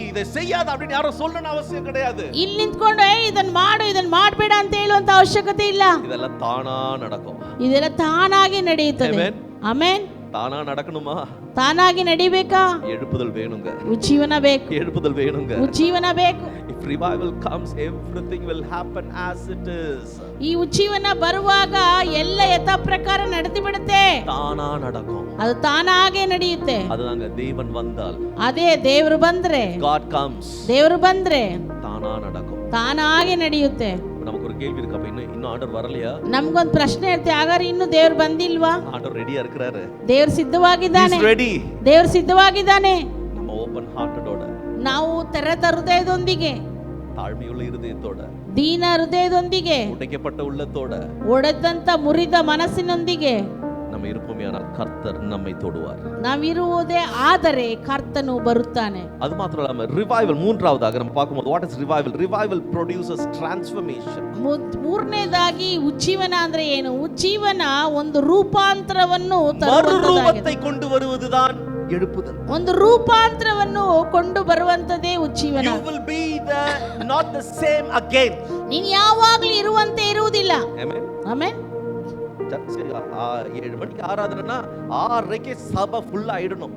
இதை செய்யாத அப்படி யாரும் சொல்லணும் அவசியம் கிடையாது. ಇಲ್ಲಿ ನಿಂತ್ಕೊಂಡು ಇದನ್ನ ಮಾಡು ಇದನ್ನ ಮಾಡಬೇಡ ಅಂತ ಹೇಳುವಂತ ಅವಶ್ಯಕತೆ ಇಲ್ಲ. இதெல்லாம் தானா நடக்கும். ಇದೆಲ್ಲ ತಾನಾಗಿ ನಡೆಯುತ್ತದೆ. ಆಮೆನ್. தானா நடக்கணுமா? ತಾನಾಗಿ ನಡಿಬೇಕಾ? எழுப்புதல் வேணுங்க. ಉಜ್ಜೀವನ ಬೇಕು. எழுப்புதல் வேணுங்க. ಉಜ್ಜೀವನ ಬೇಕು. if revival comes, everything will happen as it is. ಈ ಉಜ್ಜೀವನ ಬರುವಾಗ ಎಲ್ಲ ಯಥಾ ಪ್ರಕಾರ ನಡೆದು ಬಿಡುತ್ತೆ. தானா நடக்கும். ಅದು ತಾನಾಗೆ ನಡೆಯುತ್ತೆ. அதுதாங்க தேவன் வந்தால், ಅದೇ ದೇವರು ಬಂದ್ರೆ, God comes, ದೇವರು ಬಂದ್ರೆ தானா நடக்கும். ತಾನಾಗೆ ನಡೆಯುತ್ತೆ. நமக்கு ஒரு கேள்வி இருக்கு. அப்ப இன்னும் ஆர்டர் வரலையா? ನಮಗೊಂದು ಪ್ರಶ್ನೆ ಇರುತ್ತೆ, ಹಾಗಾದ್ರೆ ಇನ್ನು ದೇವರು ಬಂದಿಲ್ವಾ? ஆர்டர் ரெடியா இருக்கிறாரு. ದೇವರು ಸಿದ್ಧವಾಗಿದ್ದಾನೆ. He is ready. ದೇವರು ಸಿದ್ಧವಾಗಿದ್ದಾನೆ. நம்ம ஓபன் ஹார்ட்டடோட, ನಾವು ತೆರೆದ ಹೃದಯದೊಂದಿಗೆ, தாழ்மையுள்ள இதயத்தோட, ದೀನ ಹೃದಯದೊಂದಿಗೆ, உடைக்கப்பட்ட உள்ளத்தோட, ಒಡೆದಂತ ಮುರಿದ ಮನಸ್ಸಿನೊಂದಿಗೆ நம்ம இருப்போமேயானால் கர்த்தர் நம்மை தொடுவார். ನಾವಿರುವುದೇ ಆದರೆ ಕರ್ತನು ಬರುತ್ತಾನೆ. அது மாத்திரம் இல்லாம ரிவைவல், மூன்றாவதாக நம்ம பார்க்கும்போது what is revival? Revival produces transformation. ಮೂರನೇದಾಗಿ ಉಜ್ಜೀವನ ಅಂದ್ರೆ ಏನು? ಉಜ್ಜೀವನ ಒಂದು ರೂಪಾಂತರವನ್ನು மறுரூபத்தை கொண்டு வருவதுதான் எழுப்புதல். ಒಂದು ರೂಪಾಂತರವನ್ನು ಕೊಂಡು ಬರುವಂತದೇ ಉಜ್ಜೀವನ. You will be not the same again. ನೀನು ಯಾವಾಗಲೂ ಇರುವಂತೆ ಇರುವುದಿಲ್ಲ. Amen. ಆಮೆನ್. 7 மணிக்கு ஆராதனைனா 6:30ಕ್ಕೆ ಸಭೆ ಫುಲ್ ಆಯಿಡணும்.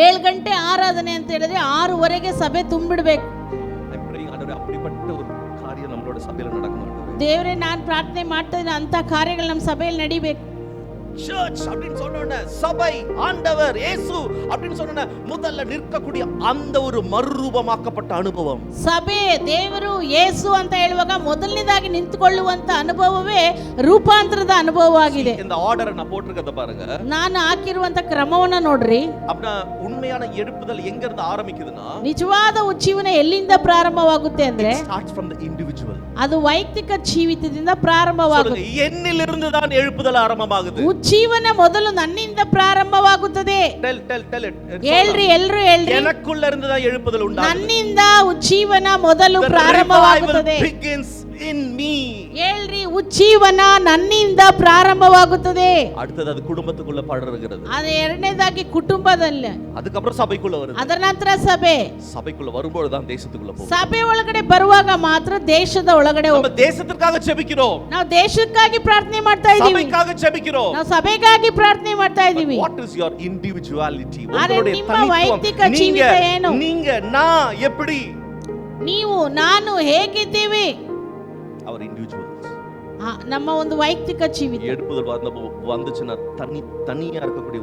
7 ಗಂಟೆ ಆರಾಧನೆ ಅಂತ ಹೇಳಿದ್ರೆ 6:30ಗೆ ಸಭೆ ತುಂಬಿಡಬೇಕು. அப்படிப்பட்ட ஒரு காரியம் நம்மளோட சபையில நடக்கணும். ದೇವರೇ, ನಾನು ಪ್ರಾರ್ಥನೆ ಮಾಡ್ತಾ ಇದ್ದೀನಿ ಅಂತ ಕಾರ್ಯಗಳು ನಮ್ಮ ಸಭೆಯಲ್ಲಿ ನಡಿಬೇಕು. சர்ச் அப்படினு சொன்னோனே, சபை, ஆண்டவர், இயேசு அப்படினு சொன்னோனே முதல்ல நிற்கக்கூடிய அந்த ஒரு மறுரூபமாக்கப்பட்ட அனுபவம். ಸಭೆ, ದೇವರು, ಯೇಸು ಅಂತ ಹೇಳುವಾಗ ಮೊದಲನೇದಾಗಿ ನಿಂತುಕೊಳ್ಳುವಂತ ಅನುಭವವೇ ರೂಪಾಂತರದ ಅನುಭವವಾಗಿದೆ. இந்த ஆர்டரை நான் போட்டுருக்கத பாருங்க. ನಾನು ಹಾಕಿರುವಂತ ಕ್ರಮವನ್ನ ನೋಡ್ರಿ. அப்பனா உண்மையான எழுப்புதல் எங்க இருந்து ஆரம்பிக்குதுன்னா, ನಿಜವಾದ ಉಜ್ಜೀವನ ಎಲ್ಲಿಂದ ಪ್ರಾರಂಭವಾಗುತ್ತೆ ಅಂದ್ರೆ, starts from the individual. ಅದು ವೈಯಕ್ತಿಕ ಜೀವಿತದಿಂದ ಪ್ರಾರಂಭವಾಗುತ್ತೆ. என்னிலிருந்து தான் எழுப்புதல் ஆரம்பமாகுது. ಉಜ್ಜೀವನ ಮೊದಲು ನನ್ನಿಂದ ಪ್ರಾರಂಭವಾಗುತ್ತದೆ. tell it. ಹೇಳ್ರಿ, ಎಲ್ರು ಹೇಳ್ರಿ. எனக்குள்ள இருந்து தான் எழுப்புதல் உண்டாகுது. ನನ್ನಿಂದ ಉಜ್ಜೀವನ ಮೊದಲು ಪ್ರಾರಂಭವಾಗುತ್ತದೆ. begins in me. ಹೇಳ್ರಿ, ಉಜ್ಜೀವನ ನನ್ನಿಂದ ಪ್ರಾರಂಭವಾಗುತ್ತದೆ. அடுத்தது அது குடும்பத்துக்குள்ள படர்கிறது. ಅದು ಎರಡನೇದಾಗಿ ಕುಟುಂಬದಲ್ಲಿ, அதுக்கப்புறம் சபைக்குள்ள வருது. ಅದರ ನಂತರ ಸಭೆ. சபைக்குள்ள வரும்போது தான் தேசத்துக்குள்ள போகும். ಸಭೆ ಒಳಗಡೆ ಬರುವಾಗ ಮಾತ್ರ ದೇಶದ ಒಳಗಡೆ நம்ம தேசத்திற்காக ஜெபிக்கிறோம். ನಾವು ದೇಶಕ್ಕಾಗಿ ಪ್ರಾರ್ಥನೆ ಮಾಡ್ತಾ ಇದೀವಿ. சபைக்காக ஜெபிக்கிறோம். ನಾವು ಸಭೆಗಾಗಿ ಪ್ರಾರ್ಥನೆ ಮಾಡ್ತಾ ಇದೀವಿ. What is your individuality? ಉங்களுடைய ನಿಮ್ಮ ವೈಯಕ್ತಿಕ ಜೀವಿತ ಏನು? நீங்க நான் எப்படி? ನೀವು ನಾನು ಹೇಗಿದ್ದೀವಿ? our individuals. ನಮ್ಮ ಒಂದು ವೈಯಕ್ತಿಕ ಜೀವಿತ. எழுப்புதல் வந்துச்சுன்னா தனியா இருக்கக்கூடிய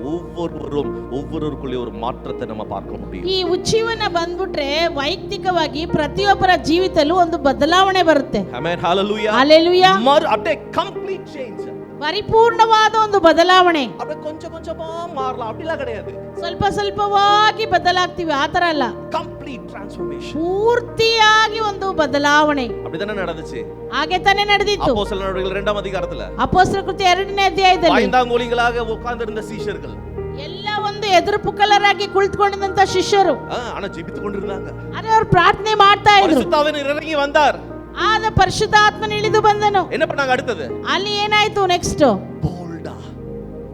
ஒவ்வொருவருக்குள்ளே ஒரு மாற்றத்தை நம்ம பார்க்க முடியும். ಈ ಉಜ್ಜೀವನ ಬಂದ್ಬಿಟ್ರೆ ವೈಯಕ್ತಿಕವಾಗಿ ಪ್ರತಿಯೊಬ್ಬರ ಜೀವಿತಲ್ಲೂ ಒಂದು ಬದಲಾವಣೆ ಬರುತ್ತೆ. Amen, hallelujah, hallelujah. ಅದೇ ಕಂಪ್ಲೀಟ್ ಚೇಂಜ್. ಪರಿಪೂರ್ಣವಾದ ಒಂದು ಬದಲಾವಣೆ. அப்படியே கொஞ்சம் கொஞ்சமா மாறலாம், அப்படிலாம் கிடையாது. ಸ್ವಲ್ಪ ಸ್ವಲ್ಪವಾಗಿ ಬದಲಾಗ್ತೀವಿ, ಆತರ ಅಲ್ಲ. ಕಂಪ್ಲೀಟ್ ಟ್ರಾನ್ಸ್ಫಾರ್ಮೇಷನ್, ಪೂರ್ತಿಯಾಗಿ ಒಂದು ಬದಲಾವಣೆ. அப்படிதானே நடந்துச்சு. ಹಾಗೆ ತಾನೇ ನಡೆದಿತ್ತು. அப்போஸ்தலர் நடவடிக்கைகள் 2ஆம் அதிகாரத்துல ಅಪೊಸ್ತಲರ ಕೃತ್ಯ 2ನೇ ಅಧ್ಯಾಯದಲ್ಲಿ பயந்தாங்கோலிகளாக உட்கார்ந்திருந்த சீஷர்கள் ಎಲ್ಲ ಒಂದು ಎದುರುಪುಕ್ಕಲರಾಗಿ ಕುಳಿತುಕೊಂಡಿದ್ದಂತ ಶಿಷ್ಯರು ஆனா ஜெபித்துக் கொண்டிருந்தாங்க. ಅರೆ ಅವರು ಪ್ರಾರ್ಥನೆ ಮಾಡ್ತಾ ಇದ್ರು. பரிசுத்தாவியானவர் இறங்கி வந்தார். ಆದ ಪರಿಶುದ್ಧಾತ್ಮನ ಇಳಿದು ಬಂದನು. என்ன பண்ணாங்க அடுத்தது? ಅಲ್ಲಿ ಏನಾಯ್ತು ನೆಕ್ಸ್ಟ್? போல்டா,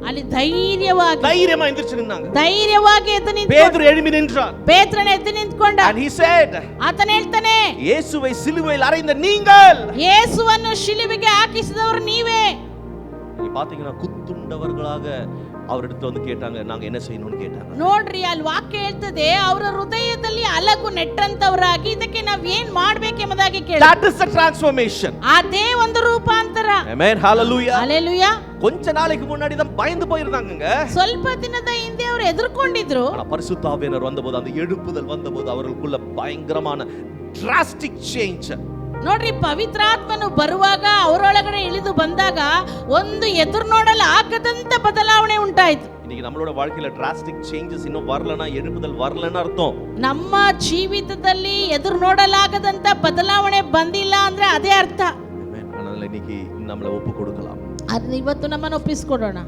ಅಲ್ಲಿ ಧೈರ್ಯமா எந்திரிச்சு நின்னாங்க. ಧೈರ್ಯವಾಗಿ ಎದ್ದು ನಿಂತು பேதுரு எழும்பி நின்றான். ಪೇತ್ರನ ಎದ್ದು ನಿಂತ್ಕೊಂಡ. And he said, ಆತನ ಹೇಳ್ತಾನೆ, இயேசுவை சிலுவையில் அறைந்த நீங்கள், ಯೇಸುವನ್ನು ಶಿಲುಬೆಗೆ ಹಾಕಿಸಿದವರು ನೀವೇ. நீ பாத்தீங்கன்னா குத்துண்டவர்களாக ಅವರಿடத்துல வந்து கேட்டாங்க, நாங்க என்ன செய்யணும்னு கேட்டாங்க. ನೋಡ್ರಿ, ಅಲ್ಲಿ ವಾಕ್ಯ ಹೇಳ್ತದೆ, ಅವರ ಹೃದಯದಲ್ಲಿ ಅಲಗು ನೆಟ್ಟಂತವರಾಗಿ ಇದಕ್ಕೆ ನಾವ್ ಏನ್ ಮಾಡ್ಬೇಕೆಂಬುದಾಗಿ ಕೇಳಿದ್ರು. That is the transformation. ಅದೇ ಒಂದು ರೂಪಾಂತರ. Amen, hallelujah. Hallelujah. கொஞ்ச நாளைக்கு முன்னாடி தான் பயந்து போயிருந்தாங்கங்க. ಸ್ವಲ್ಪ ದಿನದ ಹಿಂದೆ ಅವರು ಎದುರ್ಕೊಂಡಿದ್ರು. ஆனா பரிசுத்த ஆவியானவர் வந்தபோது, அந்த எழுப்புதல் வந்தபோது அவர்களுக்குள்ள பயங்கரமான drastic change. ನೋಡ್ರಿ, ಪವಿತ್ರಾತ್ಮನು ಬರುವಾಗ ಅವರೊಳಗಡೆ ಇಳಿದು ಬಂದಾಗ ಒಂದು ಎದುರು ನೋಡಲು ಆಗದಂತ ಬದಲಾವಣೆ ಉಂಟಾಯ್ತು. இன்னைக்கு நம்மளோட வாழ்க்கையில drastic changes இன்னும் வரலனா, எழுப்புதல் வரலன்னு ಅರ್ಥ. ನಮ್ಮ ಜೀವಿತದಲ್ಲಿ ಎದುರು ನೋಡಲಾಗದಂತ ಬದಲಾವಣೆ ಬಂದಿಲ್ಲ ಅಂದ್ರೆ ಅದೇ ಅರ್ಥ. அதனால இன்னைக்கு நம்மள ஒப்பு கொடுக்கலாம். ಅದನ್ನ ಇವತ್ತು ನಮ್ಮನ್ನು ಒಪ್ಪಿಸಿಕೊಡೋಣ.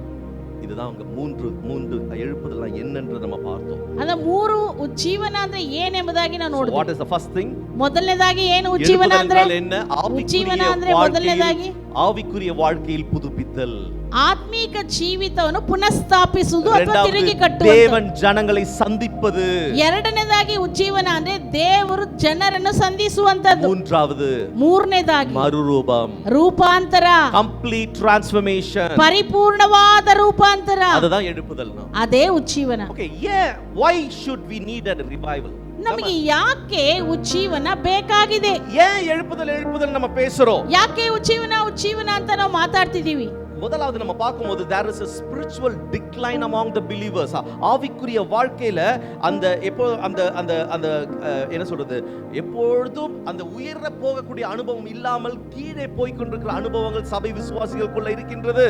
இதுதான் அவங்க மூன்று எழுப்புதல் என்னன்னு நம்ம பார்த்தோம். ಅದ ಮೂರು ಉಜ್ಜೀವನ ಅಂದ್ರೆ ಏನೆಂಬುದಾಗಿ ನಾವು ನೋಡಿದ್ವಿ. What is the first thing? ಮೊದಲನೇದಾಗಿ ಏನು ಉಜ್ಜೀವನ ಅಂದ್ರೆ? என்ன? ಉಜ್ಜೀವನ ಅಂದ್ರೆ ಮೊದಲನೇದಾಗಿ ಆವಿಕುರಿಯ வாழ்க்கையில் புதுப்பித்தல், ಆತ್ಮೀಕ ಜೀವಿತವನ್ನು ಪುನಃಸ್ಥಾಪಿಸುವುದು ಅಥವಾ ತಿರುಗಿ ಕಟ್ಟುವುದು. தேவன் ஜனங்களை சந்திப்பது. ಎರಡನೇದಾಗಿ ಉಜ್ಜೀವನ ಅಂದ್ರೆ ದೇವರು ಜನರನ್ನು ಸಂಧಿಸುವಂತದ್ದು. ಮೂರನೇದಾಗಿ ಮರುರೂಪಂ, ರೂಪಾಂತರ, ಕಂಪ್ಲೀಟ್ ಟ್ರಾನ್ಸ್ಫಾರ್ಮೇಷನ್, ಪರಿಪೂರ್ಣವಾದ ರೂಪಾಂತರ. அதுதான் எழுப்புதல். ಅದೇ ಉಜ್ಜೀವನ. Okay, yeah, why should we need a revival? ನಮಗೆ ಯಾಕೆ ಉಜ್ಜೀವನ ಬೇಕಾಗಿದೆ? ஏன் எழுப்புதல் நம்ம பேசுறோம்? ಯಾಕೆ ಉಜ್ಜೀವನ ಅಂತ ನಾವು ಮಾತಾಡ್ತಿದೀವಿ? முதலாவது நம்ம பார்க்கும்போது there is a spiritual decline among the believers. ஆவிக்குரிய வாழ்க்கையில அந்த அந்த என்ன சொல்றது, எப்பொழுதும் அந்த உயர போகக்கூடிய அனுபவம் இல்லாமல் கீழே போய் கொண்டிருக்கிற அனுபவங்கள் சபை விசுவாசிகளுக்குள்ள இருக்கின்றது.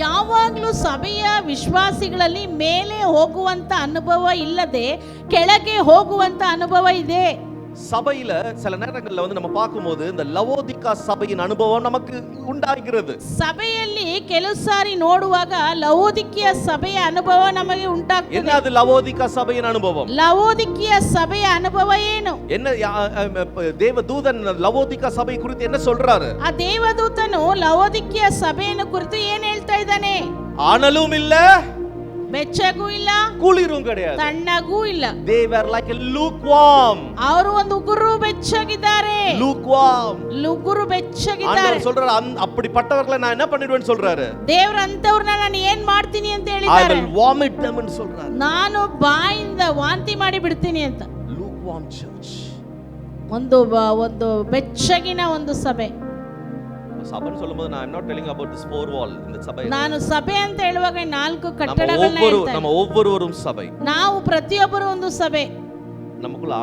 ಯಾವಾಗಲೂ ಸಭೆಯ ವಿಶ್ವಾಸಿಗಳಲ್ಲಿ ಮೇಲೆ ಹೋಗುವಂತ ಅನುಭವ ಇಲ್ಲದೆ ಕೆಳಗೆ ಹೋಗುವಂತ ಅನುಭವ ಇದೆ. சபையில சில நேரங்கள்ல வந்து நம்ம பார்க்கும்போது இந்த லவோதிகா சபையின் அனுபவம் நமக்கு உண்டாகிறது. ಸಭೆಯಲ್ಲಿ ಕೆಲವು ಸಾರಿ ನೋಡುವಾಗ ಲವೋದಿಕೀಯ ಸಭೆಯ ಅನುಭವ ನಮಗೆ ಉಂಟಾಗ್ತದೆ. என்ன அது லவோதிகா சபையின் அனுபவம்? ಲವೋದಿಕೀಯ ಸಭೆಯ ಅನುಭವ ಏನು? என்ன தேவதூதன் லவோதிகா சபை குறித்து என்ன சொல்றாரு? ಆ ದೇವದೂತನು ಲವೋದಿಕೀಯ ಸಭೆಯನ್ನು ಕುರಿತು ಏನು ಹೇಳ್ತಾ ಇದ್ದಾನೆ? ಅನಲುம் இல்ல, ಬೆಚ್ಚಗೂ ಇಲ್ಲ, ಕುಳಿರೂ கிடையாது, ತಣ್ಣಗೂ ಇಲ್ಲ. they were like a lukewarm. ಅವರು ಒಂದು ಉಗುರು ಬೆಚ್ಚಗಿದ್ದಾರೆ. lukewarm, ಉಗುರು ಬೆಚ್ಚಗಿದ್ದಾರೆ. ಆಂಡவர் சொல்றாரு, அப்படிப்பட்டவர்களை நான் என்ன பண்ணிடுவேன்னு சொல்றாரு. ದೇವರು ಅಂತವರನ್ನ ನಾನು ಏನ್ ಮಾಡ್ತೀನಿ ಅಂತ I ಹೇಳಿದ್ದಾರೆ. will vomit them ಅಂತ சொல்றாரு. ನಾನು ಬಾಯಿಂದ ವಾಂತಿ ಮಾಡಿ ಬಿಡ್ತೀನಿ ಅಂತ. lukewarm church, ಒಂದು ಬೆಚ್ಚಗಿನ ಒಂದು ಸಭೆ. சபைன்னு சொல்லும்போது நான் not telling about this four wall, இந்த சபை. ನಾನು ಸಭೆ ಅಂತ ಹೇಳುವಾಗ ನಾಲ್ಕು ಕಟ್ಟಡಗಳನ್ನ ಹೇಳ್ತಾ நம்ம ஒவ்வொருவரும் சபை. ನಾವು ಪ್ರತಿಯೊಬ್ಬರು ಒಂದು ಸಭೆ. நமக்குள்ள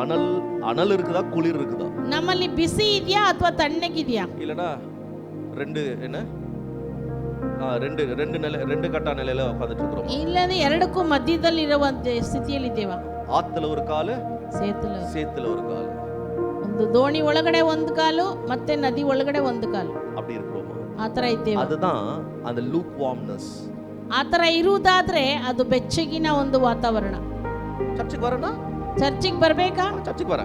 அனல் இருக்குதா, குளிர் இருக்குதா? ನಮ್ಮಲ್ಲಿ ಬಿಸಿ ಇದೆಯಾ ಅಥವಾ ತಣ್ಣಗಿದೆಯಾ? இல்லனா ரெண்டு கட்டா நிலையில உட்கார்ந்துட்டு இருக்கோம். ಇಲ್ಲದೆ ಎರಡಕ್ಕೂ ಮಧ್ಯದಲ್ಲಿ ಇರುವಂತ ಸ್ಥಿತಿಯಲ್ಲಿ ಇದ್ದೇವಾ? ஆத்துல ஒரு காಲು, சேத்துல ஒரு காಲು. ಒಂದು ದೋಣಿ ಒಳಗಡೆ ಒಂದು ಕಾಲು ಮತ್ತೆ ನದಿ ಒಳಗಡೆ ಒಂದು ಕಾಲು. அப்படி இருக்கிறோம். ಆ ತರ ಇದ್ದೇವೆ. அதுதான் அந்த lukewarmness. ಆ ತರ ಇರುವುದಾದ್ರೆ ಅದು ಬೆಚ್ಚಗಿನ ಒಂದು ವಾತಾವರಣ. ಚರ್ಚಿಗೆ ಬರೋಣ? ಚರ್ಚಿಗೆ ಬರ್ಬೇಕಾ? ಚರ್ಚಿಗೆ ಬರ.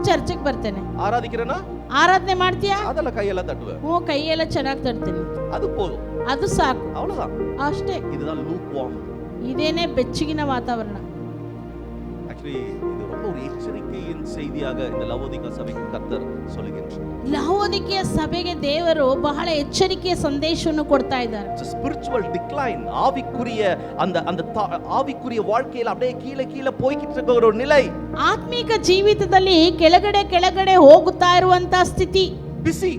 ಚರ್ಚಿಗೆ ಬರ್ತೇನೆ. ಆರಾಧಿக்கிறೇನಾ? ಆರಾಧನೆ ಮಾಡ್ತೀಯಾ? ಅದೆಲ್ಲ ಕೈಯೆಲ್ಲ ತಟ್ಟುವೆ. ಕೈಯೆಲ್ಲ ಚೆನ್ನಾಗಿ ತಡ್ತೀನಿ. ಅದು போதும். ಅದು ಸಾಕು. அவ்வளவுதான். ಅಷ್ಟೇ. இதுதான் lukewarm. ಇದೇನೇ ಬೆಚ್ಚಗಿನ ವಾತಾವರಣ. Actually இது ரொம்ப ஒரு எச்சரிக்கையின் செய்தியாக இந்த லவோதிகா சபைக்கு கர்த்தர் சொல்லுகிறார். ಲವೋದಿಕೀಯ ಸಭೆಗೆ ದೇವರು ಬಹಳ ಎಚ್ಚರಿಕೆಯ ಸಂದೇಶವನ್ನು ಕೊಡ್ತಾ ಇದ್ದಾರೆ. ಸ್ಪಿರಿಚುವಲ್ ಡಿಕ್ಲೈನ್, ஆவிக்குரிய அந்த ஆவிக்குரிய வாழ்க்கையில அப்படியே கீழே போய்க்கிட்டு இருக்க ஒரு நிலை. ಆತ್ಮಿಕ ಜೀವಿತದಲ್ಲಿ ಕೆಳಗಡೆ ಹೋಗುತ್ತಾ ಇರುವಂತ ಸ್ಥಿತಿ. ಬಿಸಿ,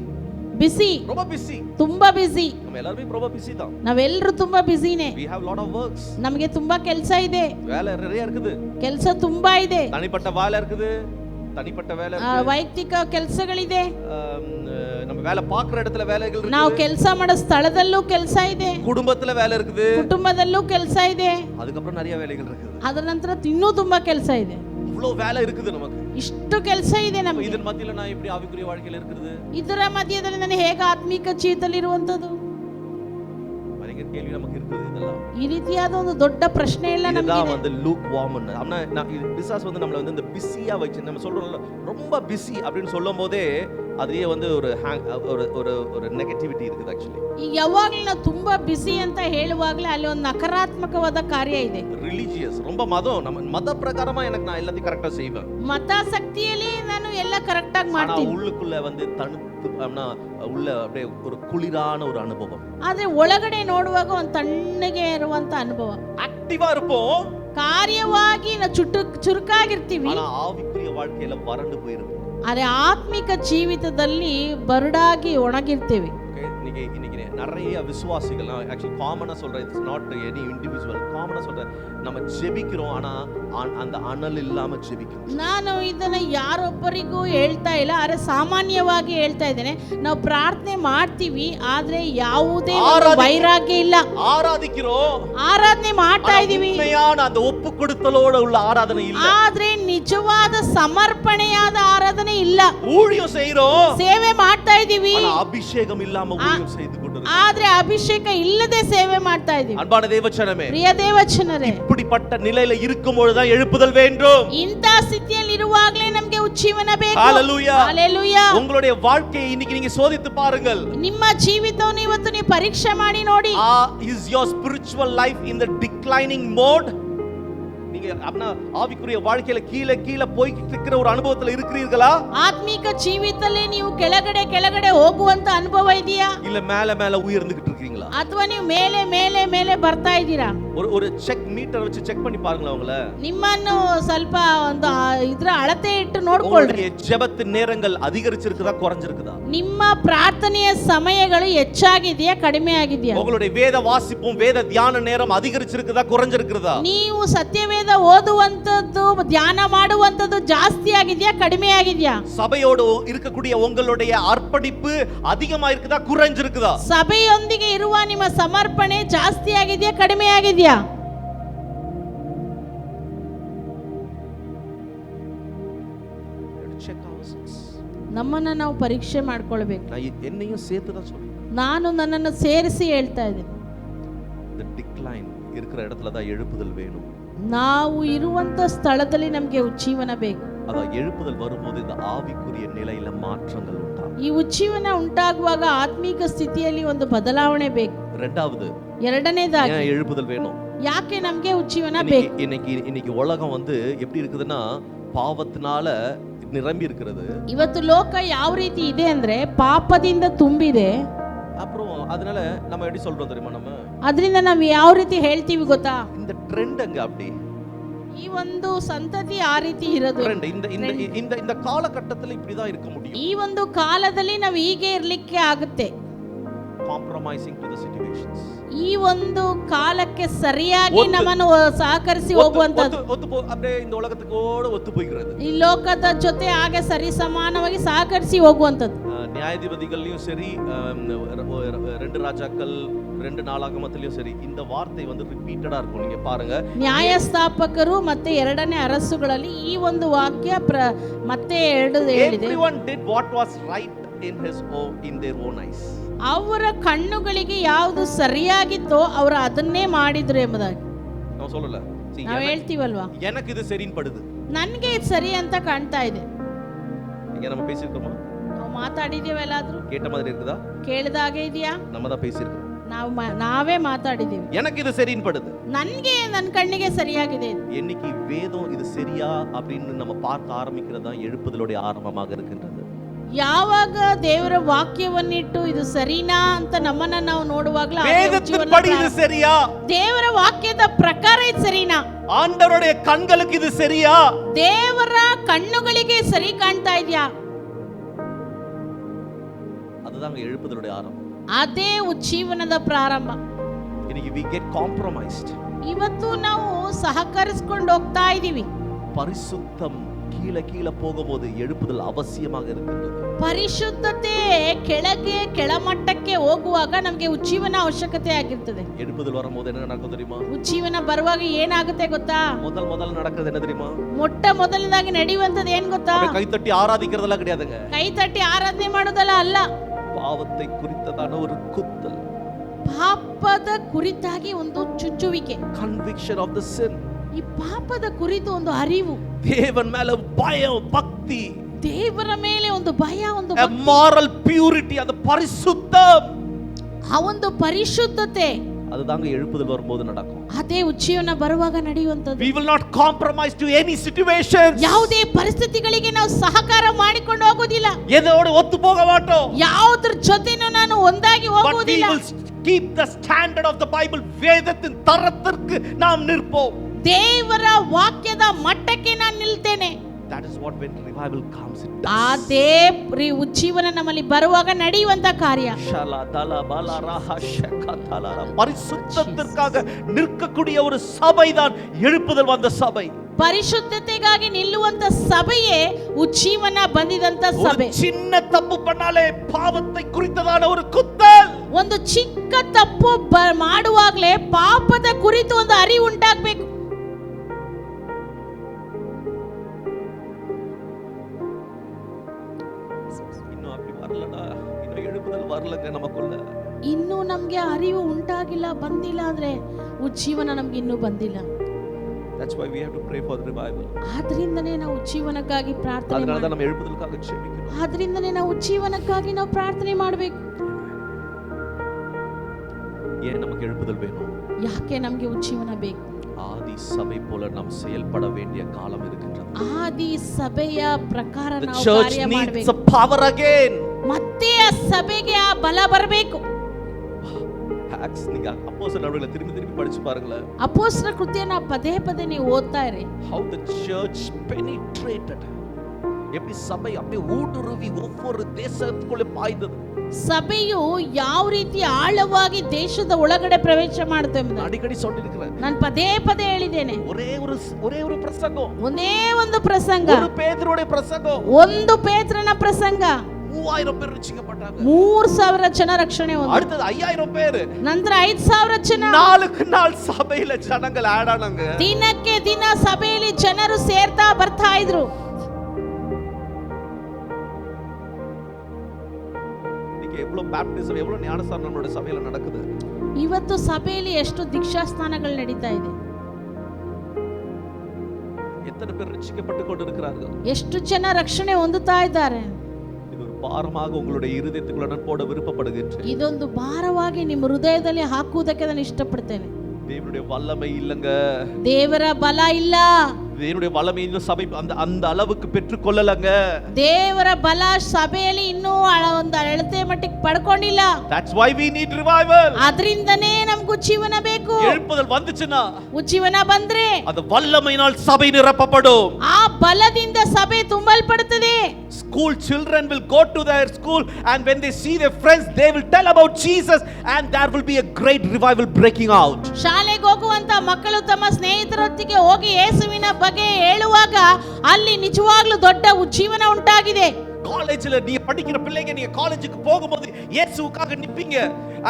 ரொம்ப ಬಿಸಿ, ತುಂಬಾ ಬಿಸಿ. ನಾವೆಲ್ಲರೂ ரொம்ப ಬಿಸಿ தான். ನಾವೆಲ್ಲರೂ ತುಂಬಾ ಬಿಸಿನೇ. we have lot of works. ನಮಗೆ ತುಂಬಾ ಕೆಲಸ ಇದೆ. வேலை நிறைய இருக்குது. ಕೆಲಸ ತುಂಬಾ ಇದೆ. தனிப்பட்ட வேலை இருக்குது, தனிப்பட்ட வேலை இருக்குது. ವೈಯಕ್ತಿಕ ಕೆಲಸಗಳಿದೆ. நம்ம வேலை பார்க்குற இடத்துல வேலைகள் இருக்கு, ನಾವು ಕೆಲಸ ಮಾಡೋ ಸ್ಥಳದಲ್ಲೂ ಕೆಲಸ ಇದೆ, குடும்பத்துல வேலை இருக்குது, ಕುಟುಂಬದಲ್ಲೂ ಕೆಲಸ ಇದೆ, அதுக்கப்புறம் நிறைய வேலைகள் இருக்குது. ಅದರ ನಂತರ ಇನ್ನೂ ತುಂಬಾ ಕೆಲಸ ಇದೆ. இவ்வளவு வேலை இருக்குது நமக்கு. ಇಷ್ಟು ಕೆಲಸ ಇದೆ ನಮಗೆ. இதன் மத்தியில நான் எப்படி ஆவிக்குரிய வாழ்க்கையில இருக்குது? ಇದರ ಮಧ್ಯದಲ್ಲಿ ನಾನು ಹೇಗೆ ಆತ್ಮಿಕ ಜೀವಿತದಲ್ಲಿ ಇರುವಂತದ್ದು? பயங்கர கேள்வி நமக்கு இருக்குது இதெல்லாம். ಈ ರೀತಿಯಾದ ಒಂದು ದೊಡ್ಡ ಪ್ರಶ್ನೆ ಇಲ್ಲ ನಮಗೆ. இதுதான் வந்து லூக் வார்ம்னு. பிசாஸ் வந்து நம்மள வந்து இந்த பிஸியா வச்சு நம்ம சொல்றோம்ல ரொம்ப பிஸி அப்படினு சொல்லும்போதே அதுலயே வந்து ஒரு ஒரு ஒரு நெகட்டிவிட்டி இருக்குது ஆக்சுவலி. ಈಗ ಯಾವಾಗಲೂ ನಾವು ತುಂಬಾ ಬಿಸಿ ಅಂತ ಹೇಳುವಾಗಲೇ ಅಲ್ಲಿ ಒಂದು ನಕಾರಾತ್ಮಕವಾದ ಕಾರ್ಯ ಇದೆ. ರಿಲಿಜಿಯಸ್ ரொம்ப மதம் நம்ம மத பிரகாரமா எனக்கு நான் எல்லாத்தையும் கரெக்ட்டா செய்வேன். மதாசக்தியிலே ನಾನು ಎಲ್ಲ ಕರೆಕ್ಟ್ ಆಗಿ ಮಾಡ್ತೀನಿ. ஆனா உள்ளுக்குள்ள வந்து தணுத்து உள்ள அப்படியே ஒரு குளிரான ஒரு அனுபவம். ಆದ್ರೆ ಒಳಗಡೆ ನೋಡುವಾಗ ಒಂದು ತಣ್ಣಗೆ ಇರುವಂತ ಅನುಭವ. ಆಕ್ಟಿವಾ இருப்போம். ಕಾರ್ಯವಾಗಿ ನಾವು ಚುರುಕಾಗಿರ್ತೀವಿ. ஆனா ஆவிக்குரிய வாழ்க்கையில வறண்டு போயிருப்போம். ಆದರೆ ಆತ್ಮಿಕ ಜೀವಿತದಲ್ಲಿ ಬರಡಾಗಿ ಒಣಗಿರ್ತೀವಿ. இன்னைக்கு நிறைய விசுவாசிகள் ஆக்சுவலி காமனா சொல்றேன், இட்ஸ் நாட் எனி இண்டிவிஜுவல், காமனா சொல்றேன், நம்ம ஜெபிக்கிறோம் ஆனா அந்த அனல் இல்லாம ஜெபிக்கிறோம். ನಾನು ಇದನ್ನ ಯಾರೊಬ್ಬರಿಗೂ ಹೇಳ್ತಾ ಇಲ್ಲ, ಆದರೆ ಸಾಮಾನ್ಯವಾಗಿ ಹೇಳ್ತಾ ಇದ್ದೇನೆ. ನಾವು ಪ್ರಾರ್ಥನೆ ಮಾಡ್ತೀವಿ ಆದ್ರೆ ಯಾವುದೇ ವೈರಾಗ್ಯ ಇಲ್ಲ. ಆರಾಧನೆ ಮಾಡ್ತಾ ಇದೀವಿ, ಉண்மையான அந்த ஒப்பு கொடுத்தலோட உள்ள ஆராதனை இல்ல. ಆದ್ರೆ ನಿಜವಾದ ಸಮರ್ಪಣೆಯಾದ ಆರಾಧನೆ ಇಲ್ಲ. ஊழியம் செய்றோம், ಸೇವೆ ಮಾಡ್ತಾ ಇದೀವಿ, ஆனா அபிஷேகம் இல்லாம ஊழியம் செய்து கொண்டிருக்கிறோம். ಆದ್ರೆ ಅಭಿಷೇಕ ಇಲ್ಲದೆ ಸೇವೆ ಮಾಡ್ತಾ ಇದೀವಿ. அன்பான தேவச்சனமே, ಪ್ರಿಯ ದೇವಚನರೇ, இப்படிப்பட்ட நிலையில இருக்கும்போது தான் எழுப்புதல் வேண்டும். ಇಂತ ಸ್ಥಿತಿಯಲ್ಲಿ ಇರುವಾಗಲೇ ನಮಗೆ ಉಜ್ಜೀವನ ಬೇಕು. ஹalleluya, ஹalleluya. உங்களுடைய வாழ்க்கையை இன்னைக்கு நீங்க சோதித்து பாருங்கள். ನಿಮ್ಮ ಜೀವಿತವನ್ನು ಇವತ್ತು ನೀವು ಪರೀಕ್ಷೆ ಮಾಡಿ ನೋಡಿ. Is your spiritual life in the declining mode? நீங்க அப்பனா ஆவிக்குரிய வாழ்க்கையில கீழ கீழ போயிட்டு இருக்கிற ஒரு அனுபவத்துல இருக்கிறீர்களா? ಆತ್ಮಿಕ ಜೀವಿತದಲ್ಲಿ ನೀವು ಕೆಳಗಡೆ ಕೆಳಗಡೆ ಹೋಗುವಂತ ಅನುಭವ ಇದೆಯಾ? இல்ல மேல மேல உயர்ந்துகிட்டு இருக்கீங்களா? ಅಥವಾ ನೀವು ಮೇಲೆ ಮೇಲೆ ಮೇಲೆ ಬರ್ತಾ ಇದ್ದೀರಾ? ஒரு ಚೆಕ್ மீட்டர் வச்சு ಚೆಕ್ பண்ணி பாருங்களா உங்கள. ನಿಮ್ಮನ್ನು ಸ್ವಲ್ಪ ಒಂದು ಇದರ ಅಳತೆ ಇಟ್ಟು ನೋಡ್ಕೊಳ್ಳಿ. ஜெபத்தின் நேரங்கள் அதிகரிச்சிருக்குதா குறைஞ்சிருக்குதா? ನಿಮ್ಮ ಪ್ರಾರ್ಥನೆಯ ಸಮಯಗಳು ಹೆಚ್ಚಾಗಿದೆಯಾ ಕಡಿಮೆ ಆಗಿದೆಯಾ? உங்களுடைய வேத வாசிப்பும் வேத தியான நேரம் அதிகரிச்சிருக்குதா குறைஞ்சிருக்குதா? ನೀವು ಸತ್ಯವೇದ ಓದುವಂತದ್ದು ಧ್ಯಾನ ಮಾಡುವಂತದ್ದು ಜಾಸ್ತಿ ಆಗಿದೆಯಾ ಕಡಿಮೆ ಆಗಿದೆಯಾ? சபையோடு இருக்கக்கூடிய உங்களுடைய அர்ப்பணிப்பு அதிகமா இருக்குதா குறைஞ்சிருக்குதா? ಸಭೆಯೊಂದಿಗೆ ಇರುವ ನಿಮ್ಮ ಸಮರ್ಪಣೆ ಜಾಸ್ತಿ ಆಗಿದೆಯಾ ಕಡಿಮೆ ಆಗಿದೆಯಾ? ನಮ್ಮನ್ನ ನಾವು ಪರೀಕ್ಷೆ ಮಾಡ್ಕೊಳ್ಬೇಕು. என்னையும் சேர்த்து தான் சொல்றேன். ನಾನು ನನ್ನನ್ನು ಸೇರಿಸಿ ಹೇಳ್ತಾ ಇದ್ದೀನಿ. the decline இருக்கிற இடத்துல தான் எழுப்புதல் வேணும். ನಾವು ಇರುವಂತ ಸ್ಥಳದಲ್ಲಿ ನಮಗೆ ಉಜ್ಜೀವನ ಬೇಕು. ಅದ எழுப்புதல் வரும்போது இந்த ஆவிக்குரிய நிலையில மாற்றங்கள் உண்டாகும். ಈ ಉಜ್ಜೀವನ ಉಂಟಾಗುವಾಗ ಆತ್ಮಿಕ ಸ್ಥಿತಿಯಲ್ಲಿ ಒಂದು ಬದಲಾವಣೆ ಬೇಕು. ಎರಡನೇದಾಗಿ எழுப்புதல் வேணும். ಯಾಕೆ ನಮಗೆ ಉಜ್ಜೀವನ ಬೇಕು? இன்னைக்கு உலகம் வந்து எப்படி இருக்குதுன்னா பாவத்தினால நிரம்பி இருக்கிறது. ಇವತ್ತು ಲೋಕ ಯಾವ ರೀತಿ ಇದೆ ಅಂದ್ರೆ ಪಾಪದಿಂದ ತುಂಬಿದೆ. அப்புறம் அதனால நம்ம எப்படி சொல்றோம் தெரியுமா? நம்ம ಅದರಿಂದ ನಾವು ಯಾವ ರೀತಿ ಹೇಳ್ತೀವಿ ಗೊತ್ತಾ? இந்த ட்ரெண்ட் அங்க அப்படி ಈ ಒಂದು ಸಂತತಿ ಆ ರೀತಿ ಇರೋದು. இந்த ಕಾಲಘಟ್ಟದಲ್ಲಿ இப்படி தான் இருக்க முடியும். ಈ ಒಂದು ಕಾಲದಲ್ಲಿ ನಾವು ಹೀಗೆ ಇರಲಿಕ್ಕೆ ಆಗುತ್ತೆ. compromising to the situations. ಈ ಒಂದು ಕಾಲಕ್ಕೆ ಸರಿಯಾಗಿ ನಮ್ಮನ್ನು ಸಹಕರಿಸಿ ಹೋಗುವಂತದ್ದು. அப்படியே இந்த உலகத்துக்கோட ஒத்து போகிறது. ಈ ಲೋಕದ ಜೊತೆ ಹಾಗೆ ಸರಿ ಸಮಾನವಾಗಿ ಸಹಕರಿಸಿ ಹೋಗುವಂತದ್ದು. நியாயாதிபதிகள்லயும் சரி, ரெண்டு ராஜாக்கள், ரெண்டு நாளாகமத்திலயும் சரி, இந்த வார்த்தை வந்து ரிப்பீட்டடா இருக்கும். நீங்க பாருங்க, ನ್ಯಾಯಸ್ಥಾಪಕರು ಮತ್ತೆ ಎರಡನೇ ಅರಸುಗಳಲ್ಲಿ ಈ ಒಂದು ವಾಕ್ಯ ಮತ್ತೆ ಎರಡು ಹೇಳಿದೆ. everyone did what was right in their own eyes. ಅವರ ಕಣ್ಣುಗಳಿಗೆ ಯಾವುದು ಸರಿಯಾಗಿತ್ತೋ ಅವರು ಅದನ್ನೇ ಮಾಡಿದ್ರು ಎಂಬುದಾಗಿ ನಾವು சொல்லல. ನಾವು ಹೇಳ್ತೀವಲ್ವಾ, எனக்கு இது சரின்னு படுது, ನನಗೆ ಇದು ಸರಿ ಅಂತ ಕಾಣ್ತಾ ಇದೆ. இங்க நம்ம பேசிருக்கோமா? ನಾವು ಮಾತಾಡಿದೀವಿ ಎಲ್ಲಾದ್ರೂ? கேட்ட மாதிரி இருக்குதா? ಕೇಳಿದಾಗೆ ಇದೆಯಾ? நம்ம தான் பேசிருக்கோம். ನಾವೇ ಮಾತಾಡಿದೀವಿ. எனக்கு இது சரின்னு படுது, ನನಗೆ ನನ್ನ ಕಣ್ಣಿಗೆ ಸರಿಯಾಗಿದೆ. என்னைக்கு வேதம் இது சரியா அப்படின்னு நம்ம பார்க்க ஆரம்பிக்கிறதா எழுப்புதலுடைய ஆரம்பமாக இருக்கின்றது. ಯಾವಾಗ ದೇವರ ವಾಕ್ಯವನ್ನಿಟ್ಟು ಇದು ಸರಿನಾ ಅಂತ ನಮ್ಮನ್ನ ನಾವು ನೋಡುವಾಗಲೂ ವೇದத்தின்படி இது சரியா, ದೇವರ ವಾಕ್ಯದ ಪ್ರಕಾರ ಇದು ಸರಿನಾ, ஆண்டவருடைய கண்களுக்கு இது சரியா, ದೇವರ ಕಣ್ಣುಗಳಿಗೆ ಸರಿ ಕಾಣ್ತಾ ಇದೆಯಾ, அதுதான் எழுப்புதலுடைய ஆரம்பம். ಅದೇ ಉಜ್ಜೀವನದ ಪ್ರಾರಂಭ. இன்னைக்கு we get compromised. ಇವತ್ತು ನಾವು ಸಹಕರಿಸಿಕೊಂಡು ಹೋಗ್ತಾ ಇದೀವಿ. பரிசுத்தம் கீழே கீழே போகும்போது எழுப்புதல் அவசியமாக இருக்கின்றது. ಪರಿಶುದ್ಧತೆ ಕೆಳಗೆ ಕೆಳಮಟ್ಟಕ್ಕೆ ಹೋಗುವಾಗ ನಮಗೆ ಉಜ್ಜೀವನ ಅವಶ್ಯಕತೆ ಆಗಿರ್ತದೆ. எழுப்புதல் வரும்போது என்ன நடக்கும் தெரியுமா? ಉಜ್ಜೀವನ ಬರುವಾಗ ಏನಾಗುತ್ತೆ ಗೊತ್ತಾ? முதல் நடக்கிறது என்ன தெரியுமா? ಮೊದಲನೇದಾಗಿ ನಡೆಯುವಂತದ್ದು ಏನ್ ಗೊತ್ತಾ? கை தட்டி ஆராதிக்கிறதெல்லாம் கிடையாதுங்க. ಕೈ ತಟ್ಟಿ ಆರಾಧನೆ ಮಾಡೋದಲ್ಲ ಅಲ್ಲ, பாவத்தை குறித்ததான ஒரு குத்தல், ಪಾಪದ ಕುರಿತಾಗಿ ಒಂದು ಚುಚ್ಚುವಿಕೆ, ಕನ್ವಿಕ್ಷನ್ ಆಫ್ ದ ಸಿನ್. ಈ ಪಾಪದ ಕುರಿತು ಒಂದು ಅರಿವು, தேவன் மேல பயம், பக்தி, ದೇವರ ಮೇಲೆ ಒಂದು ಭಯ, ಒಂದು ಮಾರಲ್ ಪ್ಯೂರಿಟಿ, ಅದು ಪರಿಶುದ್ಧம், ಆ ಒಂದು ಪರಿಶುದ್ಧತೆ, அதுதாங்க எழுப்புதல் வரும்போது நடக்கும். ಅದೇ ಉಜ್ಜೀವನ ಬರುವಾಗ ನಡೆಯುವಂತದ್ದು. We will not compromise to any situations. ಯಾವುದೇ ಪರಿಸ್ಥಿತಿಗಳಿಗೆ ನಾವು ಸಹಕಾರ ಮಾಡಿಕೊಂಡು ಹೋಗೋದಿಲ್ಲ, ಎದೋಡು ಒತ್ತು ಹೋಗ ಮಾಟೋ, ಯಾವುದ್ರ ಜೊತೆನೂ ನಾನು ಒಂದಾಗಿ ಹೋಗುವುದಿಲ್ಲ. But we will keep the standard of the Bible. ವೇದத்தின் தரத்திற்கு நாம் நிற்போம். ದೇವರ ವಾಕ್ಯದ ಮಟ್ಟಕ್ಕೆ ನಾನು ನಿಲ್ತೇನೆ. That is what when revival comes it does. ಅದೇ ಉಜ್ಜೀವನ ನಮ್ಮಲ್ಲಿ ಬರುವಾಗ ನಡೆಯುವಂತ ಕಾರ್ಯ. பரிசுத்தத்திற்காக நிற்கக்கூடிய ஒரு சபைதான் எழுப்புதல் வந்த சபை. ಪರಿಶುದ್ಧತೆಗಾಗಿ ನಿಲ್ಲುವಂತ ಸಭೆಯೇ ಉಜ್ಜೀವನ ಬಂದಿದಂತ ಸಭೆ. சின்ன தப்பு பண்ணாலே பாவத்தை குறித்ததான ஒரு குத்தல், ಒಂದು ಚಿಕ್ಕ ತಪ್ಪು ಮಾಡುವಾಗಲೇ ಪಾಪದ ಕುರಿತು ಒಂದು ಅರಿವು ಉಂಟಾಗಬೇಕು. ಇನ್ನೂ ನಮ್ಗೆ ಅರಿವು ಉಂಟಾಗಿಲ್ಲ, ಬಂದಿಲ್ಲ ಅಂದ್ರೆ ಉಜ್ಜೀವನ ನಮ್ಗೆ ಇನ್ನೂ ಬಂದಿಲ್ಲ. That's why we have to pray for the revival. ಆದ್ರಿಂದನೇ ನಾವು ಉಜ್ಜೀವನಕ್ಕಾಗಿ ಪ್ರಾರ್ಥನೆ ಮಾಡಬೇಕು. ನಾವು எழுப்புதலுக்காக ஜெபிக்கணும். ಆದ್ರಿಂದನೇ ನಾವು ಉಜ್ಜೀವನಕ್ಕಾಗಿ ನಾವು ಪ್ರಾರ್ಥನೆ ಮಾಡಬೇಕು. ஏன் நமக்கு எழுப்புதல் வேணும்? ಯಾಕೆ ನಮಗೆ ಉಜ್ಜೀವನ ಬೇಕು? ஆதி சபை போல நாம் செயல்பட வேண்டிய காலம் இருக்கின்றது. ಆದಿ ಸಭೆಯ ಪ್ರಕಾರ ನಾವು ಕಾರ್ಯ ಮಾಡಬೇಕು. The church needs a power again. ಮತ್ತೆ ಆ ಸಭೆಗೆ ಆ ಬಲ ಬರಬೇಕು. Acts நீங்க அப்போஸ்தலர் நடவடிக்கைகளை திரும்பி படிச்சு பாருங்களேன். ಅಪೊಸ್ತಲರ ಕೃತ್ಯನ ಪದೇ ಪದೇ ನೀವು ಓದ್ತಾ ಇರಿ. How the church penetrated. எப்படி சபை அப்படியே ஊடுருவி ஒவ்வொரு தேசத்துக்குள்ளே பாய்ந்தது. ಸಭೆಯು ಯಾವ ರೀತಿ ಆಳವಾಗಿ ದೇಶದ ಒಳಗಡೆ ಪ್ರವೇಶ ಮಾಡುತ್ತೆ ಎಂಬುದನ್ನು ಅಡಿಕಡಿ சொல்லிருக்கிறேன். ನಾನು ಪದೇ ಪದೇ ಹೇಳಿದ್ದೇನೆ. ஒரே ஒரு பிரசங்கம், ಒಂದೇ ಒಂದು ಪ್ರಸಂಗ, ஒரு பேதுருடைய பிரசங்கம், ಒಂದು ಪೇತ್ರನ ಪ್ರಸಂಗ, 3000 பேர் ರಕ್ಷಿಸಲ್ಪಟ್ಟಾங்க. 3000 ಜನ ರಕ್ಷಣೆ ಹೊಂದಿದ್ರು. அடுத்து 5000 பேர், ನಂತರ 5000 ಜನ. ನಾಲ್ಕು ನಾள் ಸಭೆಯಲ್ಲಿ ಜನಗಳು ಆಡ್ ಆಡಂಗ. ದಿನಕ್ಕೆ ದಿನ ಸಭೆಯಲ್ಲಿ ಜನರು ಸೇರ್ತಾ ಬರ್ತಾ ಇದ್ರು. எவ்வளவு பேப்டிசம், எவ்வளவு ஞானஸ்நானம் நம்மளுடைய சபையில நடக்குது. ಇವತ್ತು ಸಭೆಯಲ್ಲಿ ಎಷ್ಟು ದೀಕ್ಷಾ ಸ್ನಾನಗಳು ನಡೀತಾ ಇದೆ. எத்தனை பேர் ரட்சிக்கப்பட்டு கொண்டிருக்கிறார்கள். ಎಷ್ಟು ಜನ ರಕ್ಷಣೆ ಹೊಂದುತ್ತಾ ಇದ್ದಾರೆ. இது ஒரு பாரமாக உங்களுடைய இதயத்துக்குள்ள நான் போட விருப்பப்படுகிறேன். ಇದೊಂದು ಭಾರವಾಗಿ ನಿಮ್ಮ ಹೃದಯದಲ್ಲಿ ಹಾಕುವುದಕ್ಕೆ ನಾನು ಇಷ್ಟಪಡ್ತೇನೆ. தேவனுடைய வல்லமை இல்லங்க, ದೇವರ ಬಲ ಇಲ್ಲ. தேவனுடைய வல்லமை இன்னும் சபை அந்த அளவுக்கு பெற்றுக் கொள்ளலங்க. ದೇವರ ಬಲ ಸಭೆಯಲ್ಲಿ ಇನ್ನೂ ಒಂದು ಅಳತೆ ಮಟ್ಟಿಗೆ ಪಡ್ಕೊಂಡಿಲ್ಲ. That's why we need revival. ಅದರಿಂದನೇ ನಮಗೂ ಉಜ್ಜೀವನ ಬೇಕು. எழுப்புதல் வந்துச்சுனா, ಉಜ್ಜೀವನ ಬಂದ್ರೆ ಅದು வல்லமையினால் சபை நிரப்பப்படும். ಆ ಬಲದಿಂದ ಸಭೆ ತುಂಬಲ್ಪಡುತ್ತದೆ. School children will go to their school and when they see their friends they will tell about Jesus and there will be a great revival breaking out. ಶಾಲೆಗೆ ಹೋಗುವಂತ ಮಕ್ಕಳು ತಮ್ಮ ಸ್ನೇಹಿತರೊಟ್ಟಿಗೆ ಹೋಗಿ ಯೇಸುವಿನ ಬಗ್ಗೆ ಹೇಳುವಾಗ ಅಲ್ಲಿ ನಿಜವಾಗ್ಲೂ ದೊಡ್ಡ ಉಜ್ಜೀವನ ಉಂಟಾಗಿದೆ. காலேஜ்ல நீங்க படிக்கிற பிள்ளைங்க நீங்க காலேஜுக்கு போகும்போது இயேசுவுக்காக நிப்பீங்க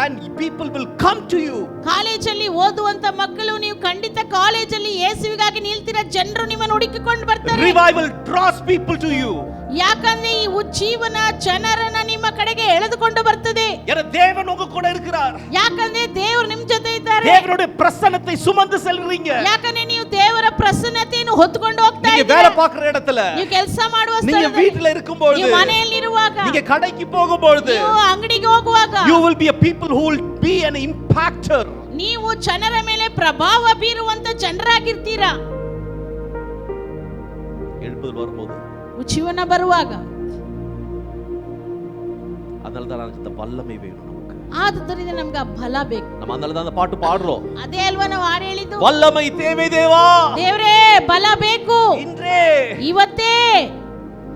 and people will come to you. ಕಾಲೇಜಲ್ಲಿ ಓದುವಂತ ಮಕ್ಕಳು ನೀವು ಖಂಡಿತ ಕಾಲೇಜಲ್ಲಿ ಯೇಸುವಿಗಾಗಿ ನಿಲ್ತಿರ, ಜನರು ನಿಮ್ಮನ್ನು ಹುಡುಕಿಕೊಂಡು ಬರ್ತಾರೆ. Revival draws people to you. ಯಾಕಂದ್ರೆ ಈ ಉಜ್ಜೀವನ ಜನರನ್ನ ನಿಮ್ಮ ಕಡೆಗೆ ಎಳೆದುಕೊಂಡು ಬರ್ತದೆ. ஏன்னா தேவன் உங்க கூட இருக்கிறார். ಯಾಕಂದ್ರೆ ದೇವರು ನಿಮ್ಮ ಜೊತೆ ಇದ್ದಾರೆ. தேவனுடைய பிரசன்னத்தை சுமந்து செல்றீங்க. ಯಾಕಂದ್ರೆ ನೀವು ದೇವರ ಪ್ರಸನ್ನತೆಯನ್ನು ಹೊತ್ತುಕೊಂಡು ಹೋಗ್ತಾ ಇದ್ದೀರಾ. நீங்க வேலை பார்க்குற இடத்துல, ನೀವು ಕೆಲಸ ಮಾಡುವ நீங்க ಸ್ಥಳದಲ್ಲಿ, வீட்ல இருக்கும்போது, ನೀವು ಮನೆಯಲ್ಲಿ ಇರುವಾಗ, நீங்க கடைக்கு போகும்போது, ನೀವು ಅಂಗಡಿಗೆ ಹೋಗುವಾಗ, you will be a people who will be an impactor. ನೀವು ಜನರ ಮೇಲೆ ಪ್ರಭಾವ ಬೀರುವಂತ ಜನರಾಗಿರ್ತೀರಾ. எழுப்புதல் வரும்போது, ಉಜ್ಜೀವನ ಬರುವಾಗ, அதனால தான் அந்த வல்லமை வேணும் நமக்கு. ಆದ್ದರಿಂದ ನಮಗೆ ಆ ಬಲ ಬೇಕು. நம்ம அதனால தான் அந்த பாட்டு பாடுறோம். ಅದೇ ಅಲ್ವಾ ನಾವು ಹಾಡು ಹೇಳಿದ್ದು, வல்லமை தேவை தேவா, ದೇವರೇ ಬಲ ಬೇಕು இன்றே ಇವತ್ತೇ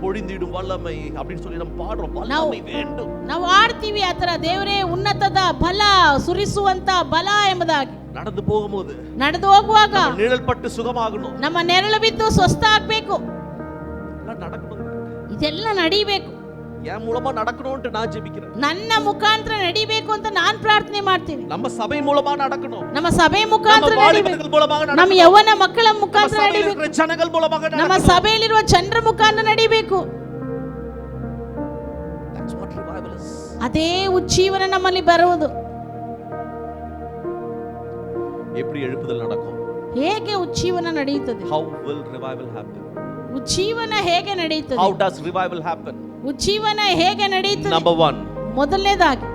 பொழிந்திடும் வல்லமை அப்படின்னு சொல்லி நம்ம பாடுறோம். வல்லமை வேண்டும். ನಾವು ಆಡ್ತೀವಿ ಆ ತರ, ದೇವರೇ ಉನ್ನತದ ಬಲ ಸುರಿಸುವಂತ ಬಲ ಎಂಬುದಾಗಿ. நடந்து போகும்போது, ನಡೆದು ಹೋಗುವಾಗ நிழல் பட்டு சுகமாகணும். ನಮ್ಮ ನೆರಳು ಬಿದ್ದು ಸ್ವಸ್ಥ ಆಗ್ಬೇಕು. இதெல்லாம் நடக்கணும், ಇದೆಲ್ಲ ನಡಿಬೇಕು, என் மூலமா நடக்கணும்னு நான் ஜெபிக்கிறேன். ನನ್ನ ಮುಖಾಂತರ ನಡಿಬೇಕು ಅಂತ ನಾನು ಪ್ರಾರ್ಥನೆ ಮಾಡ್ತೀನಿ. நம்ம சபை மூலமா நடக்கணும், ನಮ್ಮ ಸಭೆ ಮುಖಾಂತರ நம்ம ನಡಿಬೇಕು, வாலிபர்கள் மூலமாக நடக்கணும், ನಮ್ಮ ಯೌವನ ಮಕ್ಕಳ ಮುಖಾಂತರ நம்ம ನಡಿಬೇಕು, சபையிலிருக்கிற ஜனங்கள் மூலமாக ನಮ್ಮ நடக்கணும். ಸಭೆಯಲ್ಲಿರುವ ಜನರ ಮುಖಾಂತರ ನಡಿಬೇಕು. That's what revival is. ಅದೇ ಉಜ್ಜೀವನ ನಮ್ಮಲ್ಲಿ ಬರುವುದು. எப்படி எழுப்புதல் நடக்கும்? ಹೇಗೆ ಉಜ್ಜೀವನ ನಡೆಯುತ್ತದೆ? How will revival happen? ಉಜ್ಜೀವನ ಹೇಗೆ ನಡೆಯುತ್ತದೆ? How does revival happen? ಉಜ್ಜೀವನ ಹೇಗೆ ನಡೆಯುತ್ತದೆ? Number 1, ಮೊದಲನೇದಾಗಿ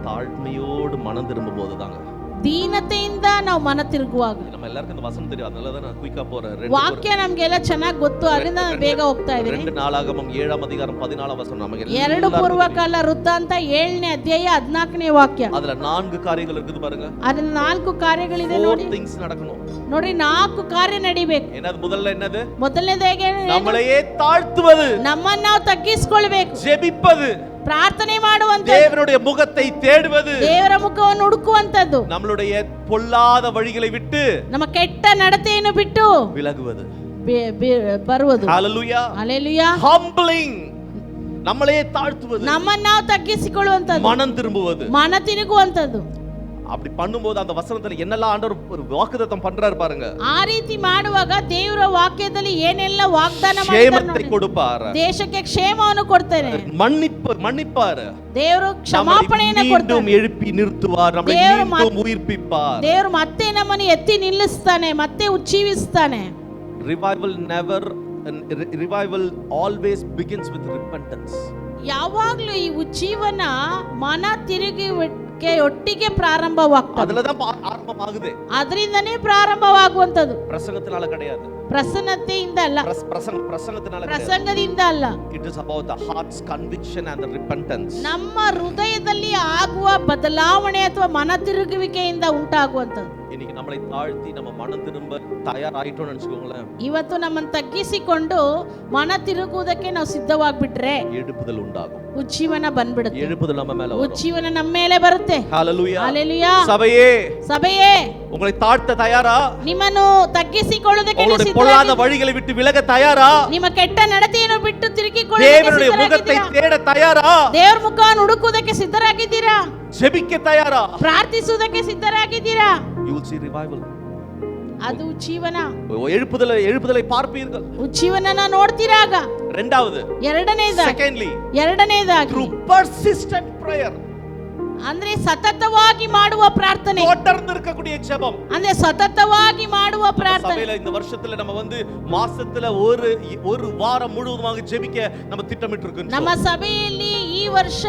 தாழ்மையோடு மனம் திரும்பும் போதுதாங்க. ದೀನತೆಯಿಂದ ನಾವು ಮನ ತಿರುಗುವಾಗ. நம்ம எல்லாருக்கும் இந்த வசனம் தெரியும், அதனால தான் நான் குயிக்கா போறேன். ವಾಕ್ಯ ನಮಗೆಲ್ಲ ಚೆನ್ನಾಗಿ ಗೊತ್ತು, ಅದರಿಂದ ನಾನು ಬೇಗ ಹೋಗ್ತಾ ಇದ್ದೀನಿ. 2 ನಾளாகಮಂ 7 அதிகாரம் 14 ವಚನ ನಮಗೆ 2 ಪೂರ್ವಕಾಲ ವೃತ್ತಾಂತ 7ನೇ ಅಧ್ಯಾಯ 14ನೇ ವಾಕ್ಯ. அதுல 4 காரியங்கள் இருக்குது பாருங்க. ಅದನ್ನ 4 ಕಾರ್ಯಗಳಿದೆ ನೋಡಿ. 4 things நடக்கணும். ನೋಡಿ 4 ಕಾರ್ಯ ನಡಿಬೇಕು. என்னது முதல்ல என்னது? ಮೊದಲನೇದಾಗಿ நம்மளையே தாழ்த்துவது, ನಮ್ಮನ್ನ ನಾವು ತಗ್ಗಿಸಿಕೊಳ್ಳಬೇಕು, ஜெபிப்பது, ಪ್ರಾರ್ಥನೆ ಮಾಡುವಂತದ್ದು, தேவனுடைய முகத்தை தேடுவது, ದೇವರ ಮುಖವನ್ನು ಹುಡುಕುವಂತದ್ದು, நம்மளுடைய பொல்லாத வழிகளை விட்டு ನಮ್ಮ ಕೆಟ್ಟ ನಡತೆಯನ್ನು ಬಿಟ್ಟು விலகுவது, ಬರುವುದು. ஹalleluya, ಹಲ್ಲೆಲೂಯಾ. humbling, நம்மளையே தாழ்த்துவது, ನಮ್ಮನ್ನ ನಾವು ತಗ್ಗಿಸಿಕೊಳ್ಳುವಂತದ್ದು, மனம் திரும்புவது. ಮನ ತಿರುಗುವಂತದ್ದು. அப்படி பண்ணும்போது அந்த வசனத்துல என்னெல்லாம் ஆண்டவர் ஒரு வாக்குத்தத்தம் பண்றாரு பாருங்க. ಆ ರೀತಿ ಮಾಡುವಾಗ ದೇವರ ವಾಕ್ಯದಲ್ಲಿ ಏನೆಲ್ಲ ವಾಗ್ದಾನ ಮಾಡಿದ್ದಾರೆ ಕ್ಷೇಮத்தை ನೋಡಿ. கொடுப்பார், ದೇಶಕ್ಕೆ ಕ್ಷೇಮವನ್ನು ಕೊಡ್ತಾನೆ, மன்னிப்பார், ದೇವರು ಕ್ಷಮಾಪಣೆಯನ್ನು மீண்டும் ಕೊಡ್ತಾನೆ, எழுப்பி நிறுத்துவார், நம்மை தேவரு மீண்டும் உயிர்ப்பிப்பார். ದೇವರು ಮತ್ತೆ ನಮ್ಮನ್ನು ಎತ್ತಿ ನಿಲ್ಲಿಸ್ತಾನೆ, ಮತ್ತೆ ಉಜ್ಜೀವಿಸ್ತಾನೆ. Revival always begins with repentance. ಯಾವಾಗ್ಲೂ ಈ ಉಜ್ಜೀವನ ಮನ ತಿರುಗುವಿಕೆ ಒಟ್ಟಿಗೆ ಪ್ರಾರಂಭವಾಗ್ತದೆ, அதுலதான் ஆரம்பமாகுது. ಅದರಿಂದನೇ ಪ್ರಾರಂಭವಾಗುವಂತದ್ದು, பிரசங்கத்தினால கிடையாது, ಪ್ರಸನ್ನತೆಯಿಂದ ಅಲ್ಲ, பிரசங்கத்தினால கிடையாது. ಪ್ರಸಂಗದಿಂದ ಅಲ್ಲ. It is about the heart's conviction and the repentance. ನಮ್ಮ ಹೃದಯದಲ್ಲಿ ಆಗುವ ಬದಲಾವಣೆ ಅಥವಾ ಮನ ತಿರುಗುವಿಕೆಯಿಂದ ಉಂಟಾಗುವಂತದ್ದು. இன்னைக்கு நம்மளை தாழ்த்தி நம்ம மனம் திரும்ப தயாராயிட்டோம்னு நினைச்சுக்கோங்களேன், ಇವತ್ತು ನಮ್ಮನ್ನು ತಗ್ಗಿಸಿಕೊಂಡು ಮನ ತಿರುಗುವುದಕ್ಕೆ ನಾವು ಸಿದ್ಧವಾಗ್ಬಿಟ್ರೆ எழுப்புதல் உண்டாகும், ಉಜ್ಜೀವನ ಬಂದ್ಬಿಡುತ್ತೆ, எழுப்புதல் நம்ம மேல வரும். ಉಜ್ಜೀವನ ನಮ್ಮ ಮೇಲೆ ಬರುತ್ತೆ. ஹalleluya, ಹಲ್ಲೆಲೂಯಾ. சபையே, ಸಭೆಯೇ, உங்களை தாழ்த்த தயாரா? ನಿಮ್ಮನ್ನು ತಗ್ಗಿಸಿಕೊಳ್ಳುವುದಕ್ಕೆ ನೀವು உங்களுடைய பொல்லாத வழிகளை விட்டு விலக தயாரா? ನಿಮ್ಮ ಕೆಟ್ಟ ನಡತೆಯನ್ನು ಬಿಟ್ಟು ತಿರುಗಿಕೊಳ್ಳಲು தேவனுடைய முகத்தை தேட தயாரா? ದೇವರ ಮುಖವನ್ನು ಹುಡುಕುವುದಕ್ಕೆ ಸಿದ್ಧರಾಗಿದ್ದೀರಾ? ஜெபிக்க தயாரா? ಪ್ರಾರ್ಥಿಸುವುದಕ್ಕೆ ಸಿದ್ಧರಾಗಿದ್ದೀರಾ? You will see revival. ಅದು ಉಜ್ಜೀವನ. எழுப்புதலை பார்ப்பீர்கள். ಉಜ್ಜೀವನನ ನೋಡ್ತೀರಾಗ. இரண்டாவது, ಎರಡನೇದಾಗಿ through persistent prayer. ಅಂದ್ರೆ ಸತತವಾಗಿ ಮಾಡುವ ಪ್ರಾರ್ಥನೆ, தொடர்ந்து இருக்கக்கூடிய ஜெபம். ಅಂದ್ರೆ ಸತತವಾಗಿ ಮಾಡುವ ಪ್ರಾರ್ಥನೆ. சபையில இந்த வருஷத்துல நம்ம வந்து மாசத்துல ஒரு வாரம் முழுவதுமாக ஜெபிக்க நம்ம திட்டமிட்டு இருக்கோம். ನಮ್ಮ ಸಭೆಯಲ್ಲಿ ಈ ವರ್ಷ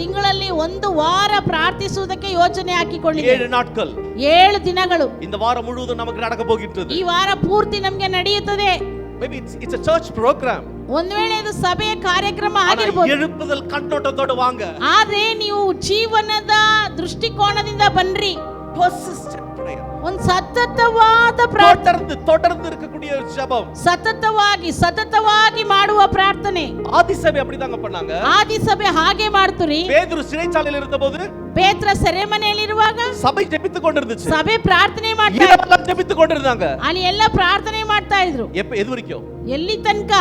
ತಿಂಗಳಲ್ಲಿ 1 ವಾರ ಪ್ರಾರ್ಥಿಸುವುದಕ್ಕೆ ಯೋಜನೆ ಹಾಕಿಕೊಂಡಿದ್ದೇವೆ. 7 நாட்கள், 7 ದಿನಗಳು. இந்த வாரம் முழுவதும் நமக்கு நடக்க போகிறது. ಈ ವಾರ ಪೂರ್ತಿ ನಮಗೆ ನಡೆಯುತ್ತದೆ. Maybe it's a church program. ಒಂದು ವೇಳೆ ಇದು ಸಭೆಯ ಕಾರ್ಯಕ್ರಮ ಆಗಿರಬಹುದು. எழுப்புதல் கண்ணோட்டத்தோட வாங்க. ಆದ್ರೆ ನೀವು ಜೀವನದ ದೃಷ್ಟಿಕೋನದಿಂದ ಬನ್ರಿ. persistent prayer. ಒಂದು ಸತತವಾದ ಪ್ರಾರ್ಥನೆ, தொடர்ந்து இருக்கக்கூடிய ஜெபம், ಸತತವಾಗಿ ಮಾಡುವ ಪ್ರಾರ್ಥನೆ. ஆதிசபை அப்படிதாங்க பண்ணாங்க. ಆದಿಸಭೆ ಹಾಗೆ ಮಾಡ್ತುರಿ. பேதுரு சிறைச்சாலையில் இருந்தபோது ಪೇತ್ರ ಸೆರೆಮನೆಯಲ್ಲಿರುವಾಗ சபை ஜெபித்துக் கொண்டிருந்துச்சு. ಸಭೆ ಪ್ರಾರ್ಥನೆ ಮಾಡ್ತಾ இரவெல்லாம் ஜெபித்துக் கொண்டிருந்தாங்க. ಅಲ್ಲಿ ಎಲ್ಲ ಪ್ರಾರ್ಥನೆ ಮಾಡ್ತಾ ಇದ್ರು. எது வரைக்கும்? ಎಲ್ಲಿ ತನಕ?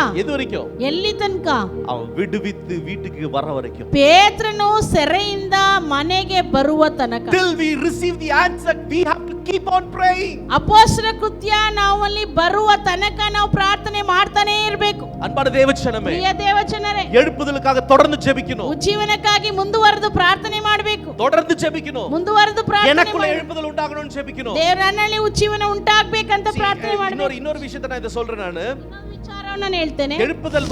ಎಲ್ಲಿ ತನಕ? அவன் விடுவித்து வீட்டுக்கு வர வரைக்கும். ಪೇತ್ರನು ಸೆರೆಯಿಂದ ಮನೆಗೆ ಬರುವ ತನಕ. Till we receive the answer, we have to keep on praying. ಅಪೊಸ್ತಲ ಕೃತ್ಯ ನಾವಲ್ಲಿ ಬರುವ ತನಕ ನಾವು ಪ್ರಾರ್ಥನೆ ಮಾಡ್ತಾನೆ ಇರಬೇಕು. அன்பான தேவஜனமே, ಪ್ರಿಯ ದೇವಜನರೇ, எழுப்புதலுக்காக தொடர்ந்து ஜெபிக்கணும். ಉಜ್ಜೀವನಕ್ಕಾಗಿ ಮುಂದುವರೆದು ಪ್ರಾರ್ಥನೆ ಮಾಡಬೇಕು. தொடர்ந்து ஜெபிக்கணும். ಮುಂದುವರೆದು ಪ್ರಾರ್ಥನೆ எனக்குள்ள எழுப்புதல் உண்டாகணும்னு ஜெபிக்கணும். ದೇವರ ನನ್ನಲ್ಲಿ ಉಜ್ಜೀವನ ಉಂಟಾಗಬೇಕಂತ ಪ್ರಾರ್ಥನೆ ಮಾಡಬೇಕು. இன்னொரு விஷயத்தை நான் இத சொல்றேன். ನಾನು ವಿಚಾರವನ್ನು ಹೇಳ್ತೇನೆ. எழுப்புதல்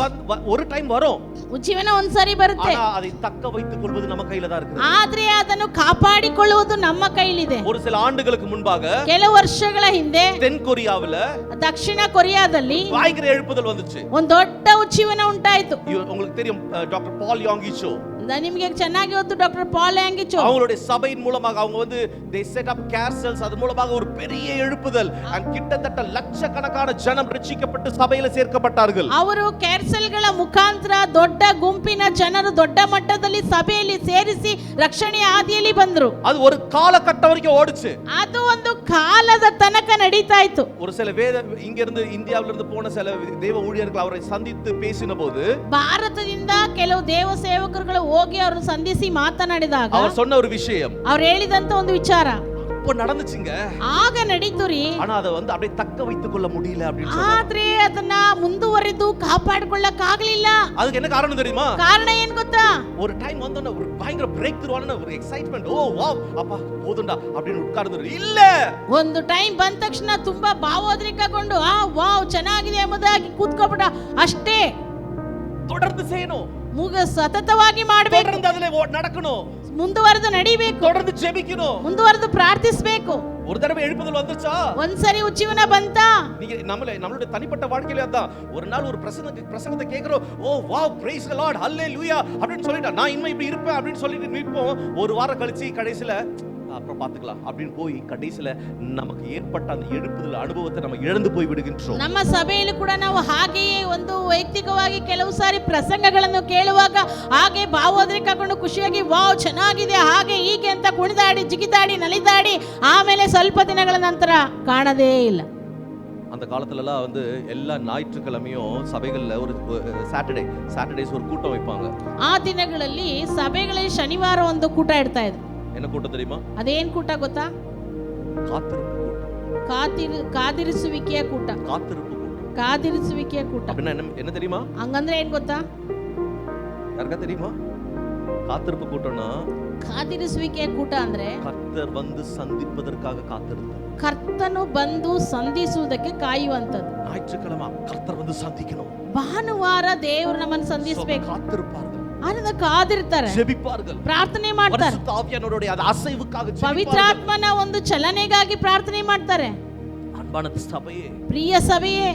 ஒரு டைம் வரும். ಉಜ್ಜೀವನ ಒಂದ್ಸರಿ ಬರುತ್ತೆ. ஆனா அதை தக்க வைத்துக் கொள்வது நம்ம கையில தான் இருக்கு. ಆದ್ರೆ ಅದನ್ನು ಕಾಪಾಡಿಕೊಳ್ಳುವುದು ನಮ್ಮ ಕೈಲಿದೆ. ஒரு சில ஆண்டுகளுக்கு முன்பாக ಕೆಲವು ವರ್ಷಗಳ ಹಿಂದೆ தென் கொரியாவுல, ದಕ್ಷಿಣ ಕೊರಿಯಾದಲ್ಲಿ பயங்கர எழுப்புதல் வந்துச்சு. ಒಂದು ದೊಡ್ಡ ಉಜ್ಜೀವನ ಉಂಟಾಯಿತು. உங்களுக்கு தெரியும் டாக்டர் பால் யாங்கி சோ. ನಿಮಗೆ ಚೆನ್ನಾಗಿ ಗೊತ್ತು ಡಾಕ್ಟರ್ ಪಾಲ್ ಯಾಂಗಿಚೋ. அவங்களுடைய சபையின் மூலமாக அவங்க வந்து they set up care cells, அது மூலமாக ஒரு பெரிய எழுப்புதல், கிட்டத்தட்ட லட்சக்கணக்கான ஜனம் ரட்சிக்கப்பட்டு சபையில சேர்க்கப்பட்டார்கள். ಅವರು ಕೇರ್ಸೆಲ್ಗಳ ಮುಖಾಂತರ ದೊಡ್ಡ ಗುಂಪಿನ ಜನರು ದೊಡ್ಡ ಮಟ್ಟದಲ್ಲಿ ಸಭೆಯಲ್ಲಿ ಸೇರಿಸಿ ರಕ್ಷಣೆಯ ಹಾದಿಯಲ್ಲಿ ಬಂದರು. அது ஒரு காலகட்டம் வரைக்கும் ஓடுச்சு. ಅದು ಒಂದು ಕಾಲದ ತನಕ ನಡೀತಾ ಇತ್ತು. ஒரு சில இங்க இருந்து இந்தியாவில இருந்து போன சில தேவ ஊழியர்கள் அவரை சந்தித்து பேசின போது ಭಾರತದಿಂದ ಕೆಲವು ದೇವ ಸೇವಕರುಗಳು ಹೋಗಿ ಅವರನ್ನು ಸಂಧಿಸಿ ಮಾತನಾಡಿದಾಗ அவர் சொன்ன ஒரு விஷயம், ಅವ್ರು ಹೇಳಿದಂತ ಒಂದು ವಿಚಾರ அப்ப நடந்துச்சுங்க, ಆಗ ನಡೀತು ರೀ. ஆனா அதை வந்து அப்படியே தக்க வைத்துக் கொள்ள முடியல அப்படின்னு சொன்னாங்க. ಆದ್ರೆ ಅದನ್ನ ಮುಂದುವರೆದು ಕಾಪಾಡಿಕೊಳ್ಳಕ್ ಆಗ್ಲಿಲ್ಲ. அதுக்கு என்ன காரணம் தெரியுமா? ಕಾರಣ ಏನ್ ಗೊತ್ತಾ? ஒரு டைம் வந்தோன ஒரு பயங்கர பிரேக் த்ரூ ஆன ஒரு எக்ஸைட்மென்ட், ஓ வாவ் அப்பா போதும்டா அப்படின்னு உட்கார்ந்து இல்ல, ಒಂದು ಟೈಮ್ ಬಂದ ತಕ್ಷಣ ತುಂಬಾ ಭಾವೋದ್ರೇಕಗೊಂಡು ಆ ವಾವ್ ಚೆನ್ನಾಗಿದೆ ಎಂಬುದಾಗಿ ಕೂತ್ಕೊಬಿಡ ಅಷ್ಟೇ. தொடர்ந்து செய்யணும், ಸತತವಾಗಿ ಮಾಡಬೇಕು, தொடர்ந்து அதிலே நடக்கணும், ಮುಂದುವರೆದು ನಡಿಬೇಕು, தொடர்ந்து ஜெபிக்கணும், ಮುಂದುವರೆದು ಪ್ರಾರ್ಥಿಸಬೇಕು. ஒரு தடவை எழுப்புதல் வந்துச்சா, ಒಂದ್ಸರಿ ಉಜ್ಜೀವನ ಬಂತಾ, நீங்க நம்மளுடைய தனிப்பட்ட வாழ்க்கையில அதான் ஒரு நாள் ஒரு பிரசங்கத்தை கேக்குறோம், oh wow praise the Lord hallelujah அப்படின்னு சொல்லிட்டா நான் இனிமே இப்படி இருப்பேன் அப்படின்னு சொல்லிட்டு நிற்போம். ஒரு வாரம் கழிச்சு கடைசில அப்புறம் பாத்துக்கலாம் அப்படின்னு போய் கடைசில நமக்கு ஏற்பட்ட அந்த எழுப்புதல் அனுபவத்தை நம்ம இழந்து போய் விடுகின்றோம். ನಮ್ಮ ಸಭೆಯಲ್ಲಿ ಕೂಡ ನಾವು ಹಾಗೆಯೇ ಒಂದು ವೈಯಕ್ತಿಕವಾಗಿ ಕೆಲವು ಸಾರಿ ಪ್ರಸಂಗಗಳನ್ನು ಕೇಳುವಾಗ ಹಾಗೆ ಭಾವೋದ್ರೇಕಗೊಂಡು ಖುಷಿಯಾಗಿ ವಾವ್ ಚೆನ್ನಾಗಿದೆ ಹಾಗೆ ಹೀಗೆ ಅಂತ ಕುಣಿದಾಡಿ ಜಿಗಿದಾಡಿ ನಲಿದಾಡಿ ಆಮೇಲೆ ಸ್ವಲ್ಪ ದಿನಗಳ ನಂತರ ಕಾಣದೇ ಇಲ್ಲ. அந்த காலத்துல எல்லாம் வந்து எல்லா ஞாயிற்றுக்கிழமையும் சபைகள்ல ஒரு சாட்டர்டேஸ் ஒரு கூட்டம் வைப்பாங்க. ಆ ದಿನಗಳಲ್ಲಿ ಸಭೆಗಳಲ್ಲಿ ಶನಿವಾರ ಒಂದು ಕೂಟ ಇಡ್ತಾ ಇದ್ರು. என்ன கூட்டம் தெரியுமா? ಅದೇನ್ ಕೂಟ ಗೊತ್ತಾ? காத்திருப்பு கூட்டம். ಕಾದಿರಿಸುವಿಕೆಯ ಕೂಟ. காத்திருப்பு கூட்டம். ಕಾದಿರಿಸುವಿಕೆಯ ಕೂಟ அப்படின்னா என்ன தெரியுமா? ಹಂಗಂದ್ರೆ ಏನ್ ಗೊತ್ತಾ? யாருக்கா தெரியுமா? காத்திருப்பு கூட்டம்னா ಕಾದಿರಿಸುವಿಕೆಯ ಕೂಟ ಅಂದ್ರೆ கர்த்தர் வந்து சந்திப்பதற்காக காத்திருந்தார். ಕರ್ತನು ಬಂದು ಸಂಧಿಸುವುದಕ್ಕೆ ಕಾಯುವಂತದ್ದು. ஞாயிற்றுக்கிழமை கர்த்தர் வந்து சந்திக்கணும், ಭಾನುವಾರ ದೇವರು ನಮ್ಮನ್ನು ಸಂಧಿಸಬೇಕು. காத்திருப்பார்கள், ಅದನ್ನ ಕಾದಿರ್ತಾರೆ, ஜெபிப்பார்கள், ಪ್ರಾರ್ಥನೆ ಮಾಡ್ತಾರೆ, பரிசுத்த ஆவியானவருடைய அந்த அசைவுக்காக ஜெபிப்பார்கள், ಪವಿತ್ರಾತ್ಮನ ಒಂದು ಚಲನೆಗಾಗಿ ಪ್ರಾರ್ಥನೆ ಮಾಡ್ತಾರೆ. அன்பான சபையே, ಪ್ರಿಯ ಸಭೆಯೇ,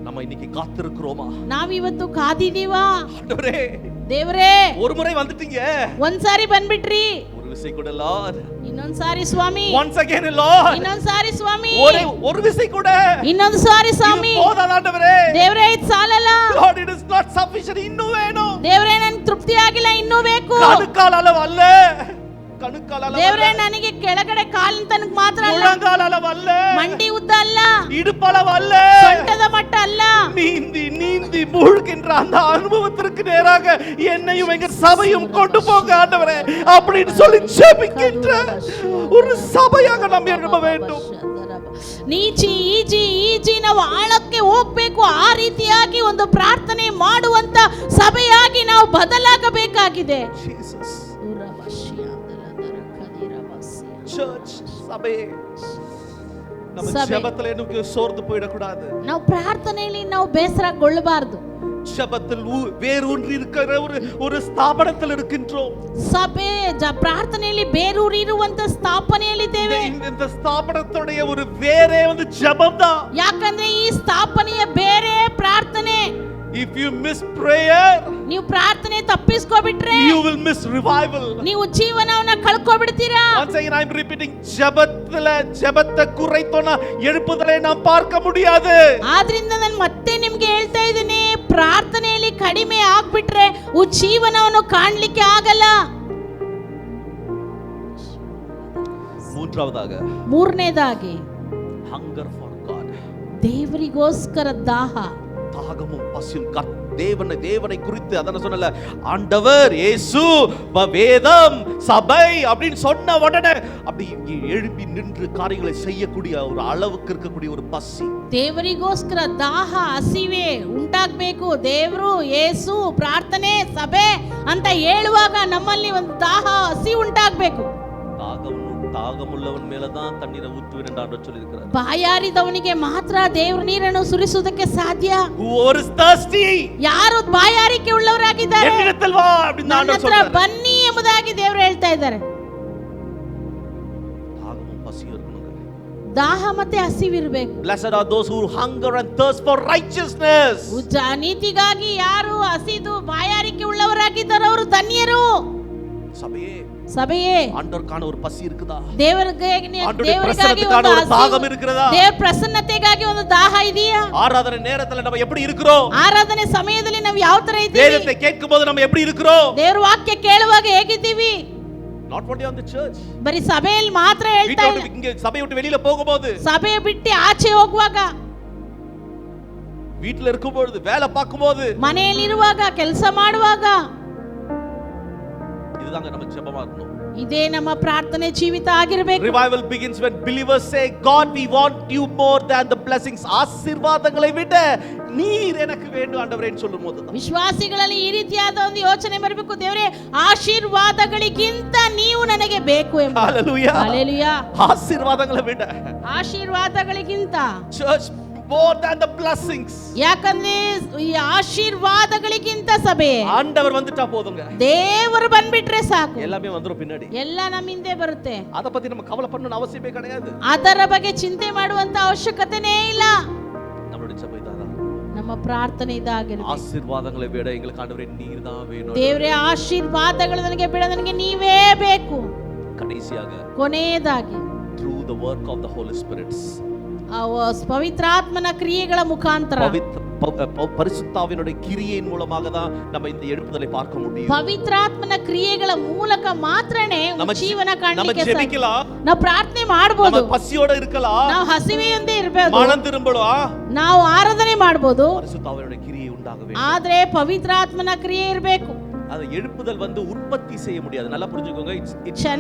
நம்ம இன்னைக்கு காத்திருக்கிறோமா? ನಾವಿವತ್ತು ಕಾದಿದೀವಾ? ஆண்டவரே, ದೇವರೇ, ஒரு முறை வந்துட்டீங்க, ಒಂದ್ಸಾರಿ ಬಂದ್ಬಿಟ್ರಿ, ஒரு விசை கூட லார்ட், ಇನ್ನೊಂದ್ಸಾರಿ ಸ್ವಾಮಿ, once again லார்ட், ಇನ್ನೊಂದ್ಸಾರಿ ಸ್ವಾಮಿ, ஒரு விசை கூட, ಇನ್ನೊಂದು ಸಾರಿ ಸ್ವಾಮಿ, போதாதா ஆண்டவரே? ದೇವರೇ ಇದು ಸಾಲಲ್ಲ, Lord, it is not sufficient, ಇನ್ನೂ வேணும், ದೇವರೇ ನನಗೆ ತೃಪ್ತಿ ಆಗಿಲ್ಲ, ಇನ್ನೂ ಬೇಕು, கணுக்கால் அளவு அல்ல, கணுக்கால் அளவு ದೇವರೇ ನನಗೆ ಕೆಳಗಡೆ ಕಾಲಿನ ತನಕ ಮಾತ್ರ ಅಲ್ಲ, முழங்கால் அளவு அல்ல, ಮಂಡಿ ಉದ್ದ ಅಲ್ಲ, இடுப்பளவு அல்ல, ಸೊಂಟದ ಮಟ್ಟ ಅಲ್ಲ, நீந்தி நீந்தி மூழ்கின்ற அந்த அனுபவத்திற்கு நேராக என்னையும் எங்க சபையும் கொண்டு போங்க ஆண்டவரே அப்படின்னு சொல்லி ஜெபிக்கின்ற ஒரு சபையாக நாம் எழும்ப வேண்டும். ನೀಚಿ ಈಜಿ ನಾವು ಆಳಕ್ಕೆ ಹೋಗ್ಬೇಕು. ಆ ರೀತಿಯಾಗಿ ಒಂದು ಪ್ರಾರ್ಥನೆ ಮಾಡುವಂತ ಸಭೆಯಾಗಿ ನಾವು ಬದಲಾಗಬೇಕಾಗಿದೆ. Church, சபை, நம்ம ஜெபத்துல நமக்கு சோர்ந்து போயிட கூடாது. ನಾವು ಪ್ರಾರ್ಥನೆಯಲ್ಲಿ ನಾವು ಬೇಸರಗೊಳ್ಳಬಾರದು. ஜெபத்தில் வேரூன்றி இருக்கிற ஒரு ஸ்தாபனத்தில் இருக்கின்றோம். ಸಭೆ ಪ್ರಾರ್ಥನೆಯಲ್ಲಿ ಬೇರೂರಿರುವಂತ ಸ್ಥಾಪನೆಯಲ್ಲಿದ್ದೇವೆ. இந்த ஸ்தாபனத்துடைய ஒரு வேரே வந்து ஜெபம் தான். ಯಾಕಂದ್ರೆ ಈ ಸ್ಥಾಪನೆಯ ಬೇರೆ ಪ್ರಾರ್ಥನೆ. If you miss prayer, ನೀವು ಪ್ರಾರ್ಥನೆ ತಪ್ಪಿಸ್ಕೋಬಿಟ್ರೆ you will miss revival. ನೀವು ಜೀವನವನ್ನ ಕಳ್ಕೊಬಿಡ್ತೀರಾ. Once again I am repeating, ஜெபத்தை குறைத்தோனா எழுப்புதலை நாம் பார்க்க முடியாது. ಆದ್ರಿಂದ ನಾನು ಮತ್ತೆ ನಿಮಗೆ ಹೇಳ್ತಾ ಇದ್ದೀನಿ, ಪ್ರಾರ್ಥನೆಯಲ್ಲಿ ಕಡಿಮೆ ಆಗ್ಬಿಟ್ರೆ ಜೀವನವನ್ನು ಕಾಣಲಿಕ್ಕೆ ಆಗಲ್ಲ. ಮೂರನೇದಾಗಿ hunger for God, ದೇವರಿಗೋಸ್ಕರ ದಾಹ, தாகமும் பசியும் தேவனை குறித்து அதான சொன்னல, ஆண்டவர் இயேசு வேதம் சபை அப்படின்னு சொன்ன உடனே அப்படி எழுப்பி நின்று காரியங்களை செய்யக்கூடிய ஒரு அளவுக்கு இருக்கக்கூடிய ஒரு பசி. ದೇವರಿಗೋಸ್ಕರ ದಾಹ ಹಸಿವೆ ಉಂಟಾಗಬೇಕು. ದೇವರು ಯೇಸು ಪ್ರಾರ್ಥನೆ ಸಭೆ ಅಂತ ಹೇಳುವಾಗ ನಮ್ಮಲ್ಲಿ ಒಂದು ದಾಹ ಹಸಿ ಉಂಟಾಗಬೇಕು. தாகமுள்ளவன் மேலதான் தண்ணீரை ஊற்றுவேன் என்று ஆண்டவர் சொல்லியிருக்கிறார். ಬಾಯಾರಿದವನಿಗೆ ಮಾತ್ರ ದೇವರು ನೀರನ್ನು ಸುರಿಸುವುದಕ್ಕೆ ಸಾಧ್ಯ. Who is thirsty? ಯಾರು ಬಾಯಾರಿಕೆ ಉಳ್ಳವರಾಗಿದ್ದಾರೆ என்னிடத்தில் வா அப்படின்னு ஆண்டவர் சொல்றார். ಬನ್ನಿ ಎಂಬುದಾಗಿ ದೇವರು ಹೇಳ್ತಾ ಇದ್ದಾರೆ. தாகமும் பசியும் இருக்கணும். ದಾಹ ಮತ್ತೆ ಹಸಿವಿರಬೇಕು. Blessed are those who hunger and thirst for righteousness. ನೀತಿಗಾಗಿ ಯಾರು ಹಸಿದು ಬಾಯಾರಿಕೆ ಉಳ್ಳವರಾಗಿದ್ದಾರೋ ಅವರು ಧನ್ಯರು. சபையே ஆண்டவருக்கான ஒரு பசி இருக்குதா? ದೇವರಿಗಾಗಿ ஒரு தாகம் இருக்குதா? ದೇವರ ಪ್ರಸನ್ನತೆಗಾಗಿ ಒಂದು ದಾಹ ಇದೆಯಾ? ஆராதனை நேரத்துல நம்ம எப்படி இருக்கிறோம்? ಆರಾಧನೆ ಸಮಯದಲ್ಲಿ ನಾವು ಯಾವ ತರ ಇದ್ದೀವಿ? வேதத்தை கேட்கும்போது நம்ம எப்படி இருக்கிறோம்? ದೇವರ ವಾಕ್ಯ ಕೇಳುವಾಗ ಹೇಗಿದ್ದೀವಿ? Not only on the church. ಬರಿ ಸಭೆಯಲ್ಲಿ ಮಾತ್ರ ಹೇಳ್ತಾ ಇಲ್ಲ. இங்க சபையை விட்டு வெளியில போகும்போது, ಸಭೆ ಬಿಟ್ಟು ಆಚೆ ಹೋಗುವಾಗ, வீட்ல இருக்கும்போது, வேலை பார்க்கும்போது, ಮನೆಯಲ್ಲಿ ಇರುವಾಗ, ಕೆಲಸ ಮಾಡುವಾಗ, இதுதாங்க நம்ம ஜெபமா இருக்கணும். ಇದೇ ನಮ್ಮ ಪ್ರಾರ್ಥನೆ ಜೀವಿತ ಆಗಿರಬೇಕು. Revival begins when believers say, God, we want you more than the blessings. ஆசீர்வாதங்களை விட நீர் எனக்கு வேண்டும் ஆண்டவரே என்று சொல்லும்போது தான் ವಿಶ್ವಾಸಿಗಳಲ್ಲಿ ಈ ರೀತಿಯಾದ ಒಂದು ಯೋಚನೆ ಬರಬೇಕು. ದೇವರೇ, ಆಶೀರ್ವಾದಗಳಿಗಿಂತ ನೀವು ನನಗೆ ಬೇಕು ಎಂಬ. Hallelujah. Hallelujah. ஆசீர்வாதங்களை விட, ಆಶೀರ್ವಾದಗಳಿಗಿಂತ, church more than the blessings. ಯಾಕಂದ್ರೆ ಈ ಆಶೀರ್ವಾದಗಳಿಗಿಂತ ಸಭೆ ஆண்டவர் வந்துட்டா போதுங்க. ದೇವರು ಬಂದ್ಬಿಟ್ರೆ ಸಾಕು, எல்லாமே வந்துரும் பின்னாடி. ಎಲ್ಲ ನಮ್ಮ ಹಿಂದೆ ಬರುತ್ತೆ. அத பத்தி நம்ம கவலை பண்ணணும் அவசியமே கிடையாது. ಅದರ ಬಗ್ಗೆ ಚಿಂತೆ ಮಾಡುವಂತ ಅವಶ್ಯಕತೆನೇ ಇಲ್ಲ. நம்மளுடைய ஜெபம் இதான். ನಮ್ಮ ಪ್ರಾರ್ಥನೆ ಇದಾಗಿರಬೇಕು. ಆಶೀರ್ವಾದங்களை ಬೇಡ, எங்களுக்கு ಆண்டವರೇ ನೀರ್ தான் வேணும். ದೇವರೇ, ಆಶೀರ್ವಾದಗಳು ನನಗೆ ಬೇಡ, ನನಗೆ ನೀವೇ ಬೇಕು. ಕಡೆಸಿಯಾಗ, ಕೊನೆಯದಾಗಿ, through the work of the Holy Spirits, ಪವಿತ್ರಾತ್ಮನ ಕ್ರಿಯೆಗಳ ಮುಖಾಂತರ, பரிசுத்தாவினுடைய கிரியையின் மூலமாக தான் நம்ம இந்த எழுப்புதலை பார்க்க முடியும். ಪವಿತ್ರಾತ್ಮನ ಕ್ರಿಯೆಗಳ ಮೂಲಕ ಮಾತ್ರನೇ ಜೀವನ ಕಾಣಲಿಕ್ಕೆ ಸಾಧ್ಯ. ನಾವು ಪ್ರಾರ್ಥನೆ ಮಾಡಬಹುದು, நம்ம பசியோட இருக்கலாம், ನಾವು ಹಸಿವೆಯಿಂದೇ ಇರಬಹುದು, மனம் திரும்பலாம், ನಾವು ಆರಾಧನೆ ಮಾಡಬಹುದು, பரிசுத்தாவினுடைய கிரியை உண்டாக வேண்டும். ಆದ್ರೆ ಪವಿತ್ರಾತ್ಮನ ಕ್ರಿಯೆ ಇರಬೇಕು. அது எழுப்புதல் வந்து உற்பத்தி செய்ய முடியாது. நல்லா புரிஞ்சுக்கோங்க.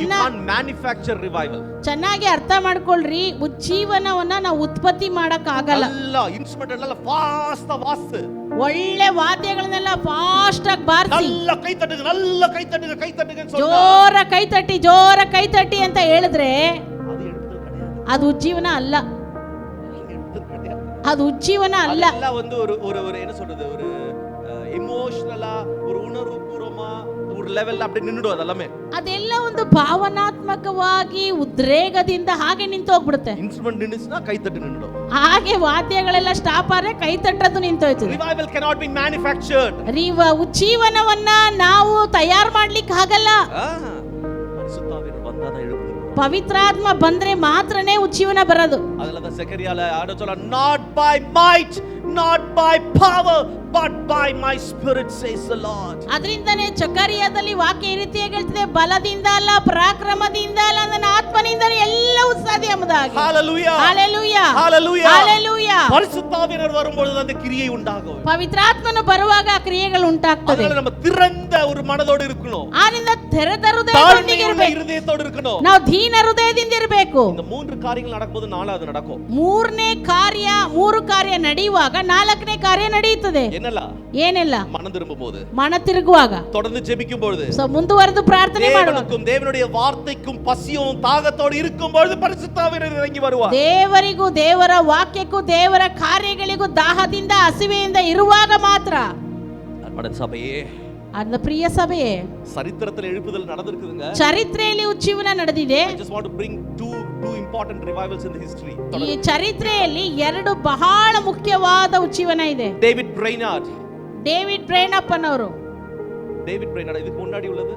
You can't manufacture revival. ಚೆನ್ನಾಗಿ ಅರ್ಥ ಮಾಡ್ಕೊಳ್ಳ್ರಿ, ಉಜ್ಜೀವನವನ್ನ ನಾವು ಉತ್ಪತ್ತಿ ಮಾಡಕ ಆಗಲ್ಲ. ಎಲ್ಲ ಇನ್ಸ್ಟ್ರುಮೆಂಟ್ ಎಲ್ಲ ಫಾಸ್ಟ್ ವಾಸ್, ಒಳ್ಳೆ ವಾದ್ಯಗಳನ್ನೆಲ್ಲ ಫಾಸ್ಟ್ ಆಗಿ ಬಾರಿಸಿ, ಎಲ್ಲ ಕೈ ತಟ್ಟಿಗೆ, ಎಲ್ಲ ಕೈ ತಟ್ಟಿಗೆ, ಕೈ ತಟ್ಟಿಗೆ ಅಂತ ಜೋರ ಕೈ ತಟ್ಟಿ, ಜೋರ ಕೈ ತಟ್ಟಿ ಅಂತ ಹೇಳಿದ್ರೆ ಅದು எழுப்புதல் கிடையாது. ಅದು ಉಜ್ಜೀವನ ಅಲ್ಲ. ಅದು ಉಜ್ಜೀವನ ಅಲ್ಲ. ಎಲ್ಲ ಒಂದು ஒரு என்ன சொல்றது, ஒரு ಎಮೋಷನಲ್, ஒரு ಉಣರ್ವು ಪೂರ್ವமா ஒரு ಲೆವೆಲ್ அப்படி ನಿನ್ನುಡು ಅದೆಲ್ಲமே. ಅದೆಲ್ಲ ಒಂದು ಭಾವನಾತ್ಮಕವಾಗಿ ಉದ್ರೇಕದಿಂದ ಹಾಗೆ ನಿಂತು ಹೋಗ್ಬಿಡುತ್ತೆ. ಇನ್ಸ್ಟ್ರುಮೆಂಟ್ ನಿಲ್ಲಿಸಿனா ಕೈ ತಟ್ಟಿ ನಿನ್ನುಡು, ಹಾಗೆ ವಾದ್ಯಗಳೆಲ್ಲ ಸ್ಟಾಪ್ ಆದ್ರೆ ಕೈ ತಟ್ಟದು ನಿಂತೋಯ್ತು. Revival cannot be manufactured. ಉಜ್ಜೀವನವನ್ನ ನಾವು ತಯಾರು ಮಾಡ್ಲಿಕ್ಕೆ ಆಗಲ್ಲ. ಪರಿಶುದ್ಧಾತ್ಮನು ಬಂದಾಗ எழுப்புதல், ಪವಿತ್ರಾತ್ಮ ಬಂದ್ರೆ ಮಾತ್ರನೇ ಉಜ್ಜೀವನ ಬರೋದು. ಅದಲ್ಲದ ಜಕರಿಯಾಲ ಆಡೋ ಚಲ, not by might, not by power, but by my spirit says the Lord. ಅದರಿಂದನೇ ಜಕರಿಯಾದಲ್ಲಿ ವಾಕ್ಯ ಈ ರೀತಿಯಾಗಿ ಹೇಳ್ತಿದೆ, ಬಲದಿಂದ ಅಲ್ಲ, ಪರಾಕ್ರಮದಿಂದ ಅಲ್ಲ, ನನ್ನ ಆತ್ಮನಿಂದಲೇ ಎಲ್ಲವೂ ಸಾಧ್ಯ ಎಂಬುದಾಗಿ. Hallelujah. Hallelujah. Hallelujah. Hallelujah. பரிசுத்தாவினர் வரும்போது அந்த கிரியை உண்டாகும். ಪವಿತ್ರಾತ್ಮನು ಬರುವಾಗ ಆ ಕ್ರಿಯೆಗಳು ಉಂಟಾಗ್ತದೆ. ಅದನ್ನ நம்ம திறந்த ஒரு ಮನದோடு இருக்கணும். ಆನಿಂದ ತೆರೆದ ಹೃದಯದೊಂದಿಗೆ ಇರಬೇಕು. ಹೃದಯத்தோடு இருக்கணும். ನಾವು ದೀನ ಹೃದಯದಿಂದ ಇರಬೇಕು. இந்த மூன்று காரியங்கள் நடக்கும்போது நாலாவது நடக்கும். ಮೂರು ಕಾರ್ಯ ನಡೆಯುವಾಗ ನಾಲ್ಕನೇ ಕಾರ್ಯ ನಡೆಯುತ್ತದೆ. ಏನೆಲ್ಲ? மனம் திரும்பும்போது, ಮನ ತಿರುಗುವಾಗ, தொடர்ந்து ஜெபிக்கும் பொழுது, ಮುಂದುವರೆದು ಪ್ರಾರ್ಥನೆ ಮಾಡುವಾಗ, தேவனுடைய வார்த்தைக்கும் பசியும் தாகத்தோடு இருக்கும் பொழுது பரிசுத்தாவினர் இறங்கி வருவார். ದೇವರಿಗೂ ದೇವರ ವಾಕ್ಯಕ್ಕೂ ದೇವರ ಕಾರ್ಯಗಳಿಗೂ ದಾಹದಿಂದ ಹಸಿವೆಯಿಂದ ಇರುವಾಗ ಮಾತ್ರ. சபையே, அந்த ಪ್ರಿಯ ಸಭೆಯೇ, சரித்திரத்தில் எழுப்புதல் நடந்திருக்குதுங்க. ಚರಿತ್ರೆಯಲ್ಲಿ ಉಜ್ಜೀವನ ನಡೆದಿದೆ. I just want to bring two important revivals in the history. ಈ ಚರಿತ್ರೆಯಲ್ಲಿ ಎರಡು ಬಹಳ ಮುಖ್ಯವಾದ ಉಜ್ಜೀವನ ಇದೆ. ಡೇವಿಡ್ ಬ್ರೈನಾರ್ಡ್ ಅನ್ನೋರು. ಡೇವಿಡ್ ಬ್ರೈನಾರ್ಡ್ ಇದಕ್ಕೆ ಮುன்னாடி உள்ளது,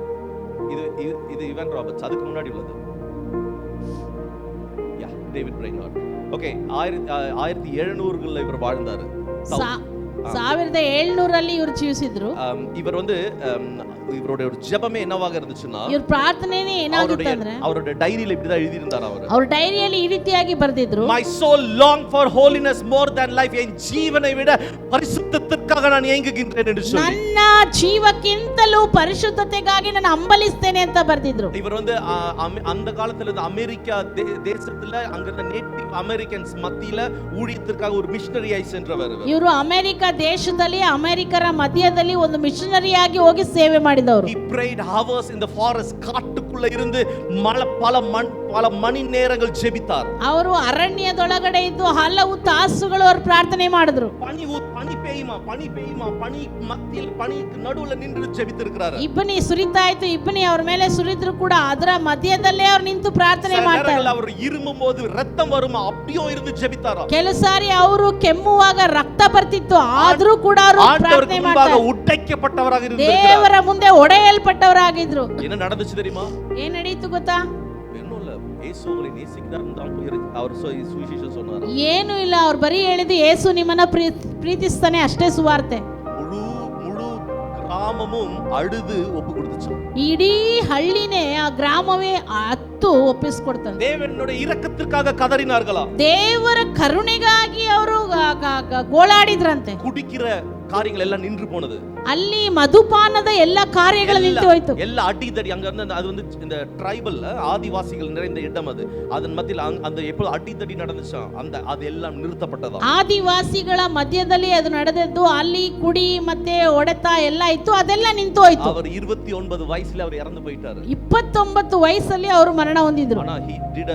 இது இவன் ராபர்ட்ஸ், அதுக்கு முன்னாடி உள்ளது. யா, ಡೇವಿಡ್ ಬ್ರೈನಾರ್ಡ್. ಓಕೆ, 1700களில் ಇವರು வாழ்ந்தாரு. 1700ರಲ್ಲಿ ಇವರು ಜೀವಿಸಿದ್ರು. இவர் வந்து இவருடைய ஒரு ஜெபமே என்னவாக இருந்துச்சுன்னா, ಇವ್ರ ಪ್ರಾರ್ಥನೆನೇ ಏನಾಗಿತ್ತು ಅಂದ್ರೆ, அவருடைய டைரியில இப்படி தான் எழுதி இருந்தார். அவர் டைரிಯಲ್ಲಿ ಈ ರೀತಿಯಾಗಿ ಬರೆದಿದ್ರು, my soul long for holiness more than life, என் ஜீவனை விட பரிசுத்தத்திற்காக நான் ஏங்குகின்றேன் என்று சொல்லி, ನನ್ನ ಜೀವಕ್ಕಿಂತಲೂ ಪರಿಶುದ್ಧತೆಗಾಗಿ ನಾನು ಹಂಬಲಿಸ್ತೇನೆ ಅಂತ ಬರೆದಿದ್ರು. இவர் வந்து அந்த காலத்துல இருந்து அமெரிக்கா தேசத்துல அங்கிருந்த நேட்டிவ் அமெரிக்கன்ஸ் மத்தியில ஊழியத்திற்காக ஒரு மிஷனரியாய் சென்றவர். ಇವರು ಅಮೆರಿಕ ದೇಶದಲ್ಲಿ ಅಮೆರಿಕರ ಮಧ್ಯದಲ್ಲಿ ಒಂದು ಮಿಷನರಿಯಾಗಿ ಹೋಗಿ ಸೇವೆ ಮಾಡಿದವರು. He prayed hours in the forest, காட்டுக்குள்ள இருந்து பல மணி நேரங்கள் ஜெபித்தார். ಅವರು ಅರಣ್ಯದೊಳಗಡೆ ಇದ್ದು ಹಲವು ತಾಸುಗಳು ಅವರು ಪ್ರಾರ್ಥನೆ ಮಾಡಿದ್ರು. பனி பெய்யுமா பனி மத்தியில் பனிக்கு நடுவுல நின்று ஜெபித்திருக்கிறாரு. ಇಬ್ಬನಿ ಸುರಿತಾ ಇತ್ತು, ಇಬ್ಬನಿ ಅವ್ರ ಮೇಲೆ ಸುರಿದ್ರು ಕೂಡ ಅದರ ಮಧ್ಯದಲ್ಲೇ ಅವ್ರು ನಿಂತು ಪ್ರಾರ್ಥನೆ ಮಾಡ್ತಾರೆ. ಅವರು ಇರುಮುம்போது ரத்தம் வருமா அப்படியும் இருந்து ஜெபித்தாரா. ಕೆಲವು ಸಾರಿ ಅವರು ಕೆಮ್ಮುವಾಗ ರಕ್ತ ಬರ್ತಿತ್ತು, ಆದ್ರೂ ಕೂಡ ಅವರು ಪ್ರಾರ್ಥನೆ ಮಾಡ್ತಾರೆ. ಉಡ್ಡೈக்கப்பಟ್ಟವರಾಗಿ ಇರುತ್ತಿದ್ದಾರೆ, ದೇವರ ಮುಂದೆ ಒಡೆಯಲ್ಪಟ್ಟವರಾಗಿದ್ರು. என்ன நடந்துச்சு தெரியுமா? ಏನ್ ನಡೀತು ಗೊತ್ತಾ? ಯೇಸು ಅವரை நேசிக்கிறார் அவர் சுவிசேஷம் சொன்னார். ಏನು ಇಲ್ಲ, ಅವ್ರು ಬರೀ ಹೇಳಿದ್ದು ಯೇಸು ನಿಮ್ಮನ್ನ ಪ್ರೀತಿಸ್ತಾನೆ ಅಷ್ಟೇ ಸುವಾರ್ತೆ. முழு கிராமமும் அழுது ஒப்பு கொடுத்துச்சு. ಇಡೀ ಹಳ್ಳಿನೇ ಆ ಗ್ರಾಮವೇ ಅತ್ತು ಒಪ್ಪಿಸ್ಕೊಡ್ತಾರೆ. ದೇವರ இரக்கத்திற்காக கதறினார்களா? ದೇವರ ಕರುಣೆಗಾಗಿ ಅವರು ಗೋಳಾಡಿದ್ರಂತೆ. குடிக்கிற காரியங்கள் எல்லாம் நின்று போனது. ಅಲ್ಲಿ ಮಧುಪಾನದ ಎಲ್ಲ ಕಾರ್ಯಗಳು ನಿಂತು ಹೋಯಿತು. ಎಲ್ಲ ಅಡ್ಡಿದಡಿ அங்க இருந்து அது வந்து இந்த ட்ரைபல் ஆதிவாசிகள் நிறைந்த இடம் அது. அதன் மத்தியில் அந்த எப்போ அடிதடி நடந்துச்சா அந்த ಅದೆல்லாம் நிறுத்தப்பட்டதா. ಆದಿವಾಸಿಗಳ ಮಧ್ಯದಲ್ಲಿ ಅದು ನಡೆದದ್ದು. ಅಲ್ಲಿ ಕುಡಿ ಮತ್ತೆ ಹೊಡೆತ ಎಲ್ಲ ಇತ್ತು, ಅದೆಲ್ಲ ನಿಂತು ಹೋಯಿತು. அவர் 29 ವಯಸ್ಸಿல அவர் இறந்து போயிட்டாரு. 29 ವಯಸ್ಸಲ್ಲಿ ಅವರು ಮರಣ ಹೊಂದಿದ್ರು. ஆனா he did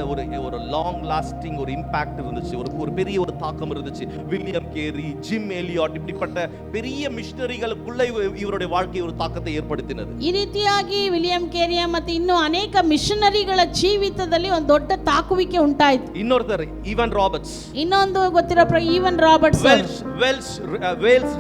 ஒரு long lasting ஒரு இம்பாக்ட் இருந்துச்சு, ஒரு பெரிய ஒரு தாக்கம் இருந்துச்சு. வில்லியம் கேரி, ஜிம் எலியாட் இப்படிப்பட்ட பெரிய மிஷனரிகளுக்குள்ள ಇವರುடைய வாழ்க்கை ஒரு தாக்கத்தை ஏற்படுத்தினது. ಈ ರೀತಿಯಾಗಿ ವಿಲಿಯಂ ಕೇರಿಯ ಮತ್ತೆ ಇನ್ನೂ ಅನೇಕ ಮಿಷನರಿಗಳ ಜೀವಿತದಲ್ಲಿ ಒಂದು ದೊಡ್ಡ ತಾಕುವಿಕೆ ಉಂಟಾಯಿತು. ಇನ್ನೊಂದು ಈವನ್ ರಾಬರ್ಟ್ಸ್, ಇನ್ನೊಂದು ಗೊತ್ತಿರೋ ಈವನ್ ರಾಬರ್ಟ್ಸ್. ವೇಲ್ಸ್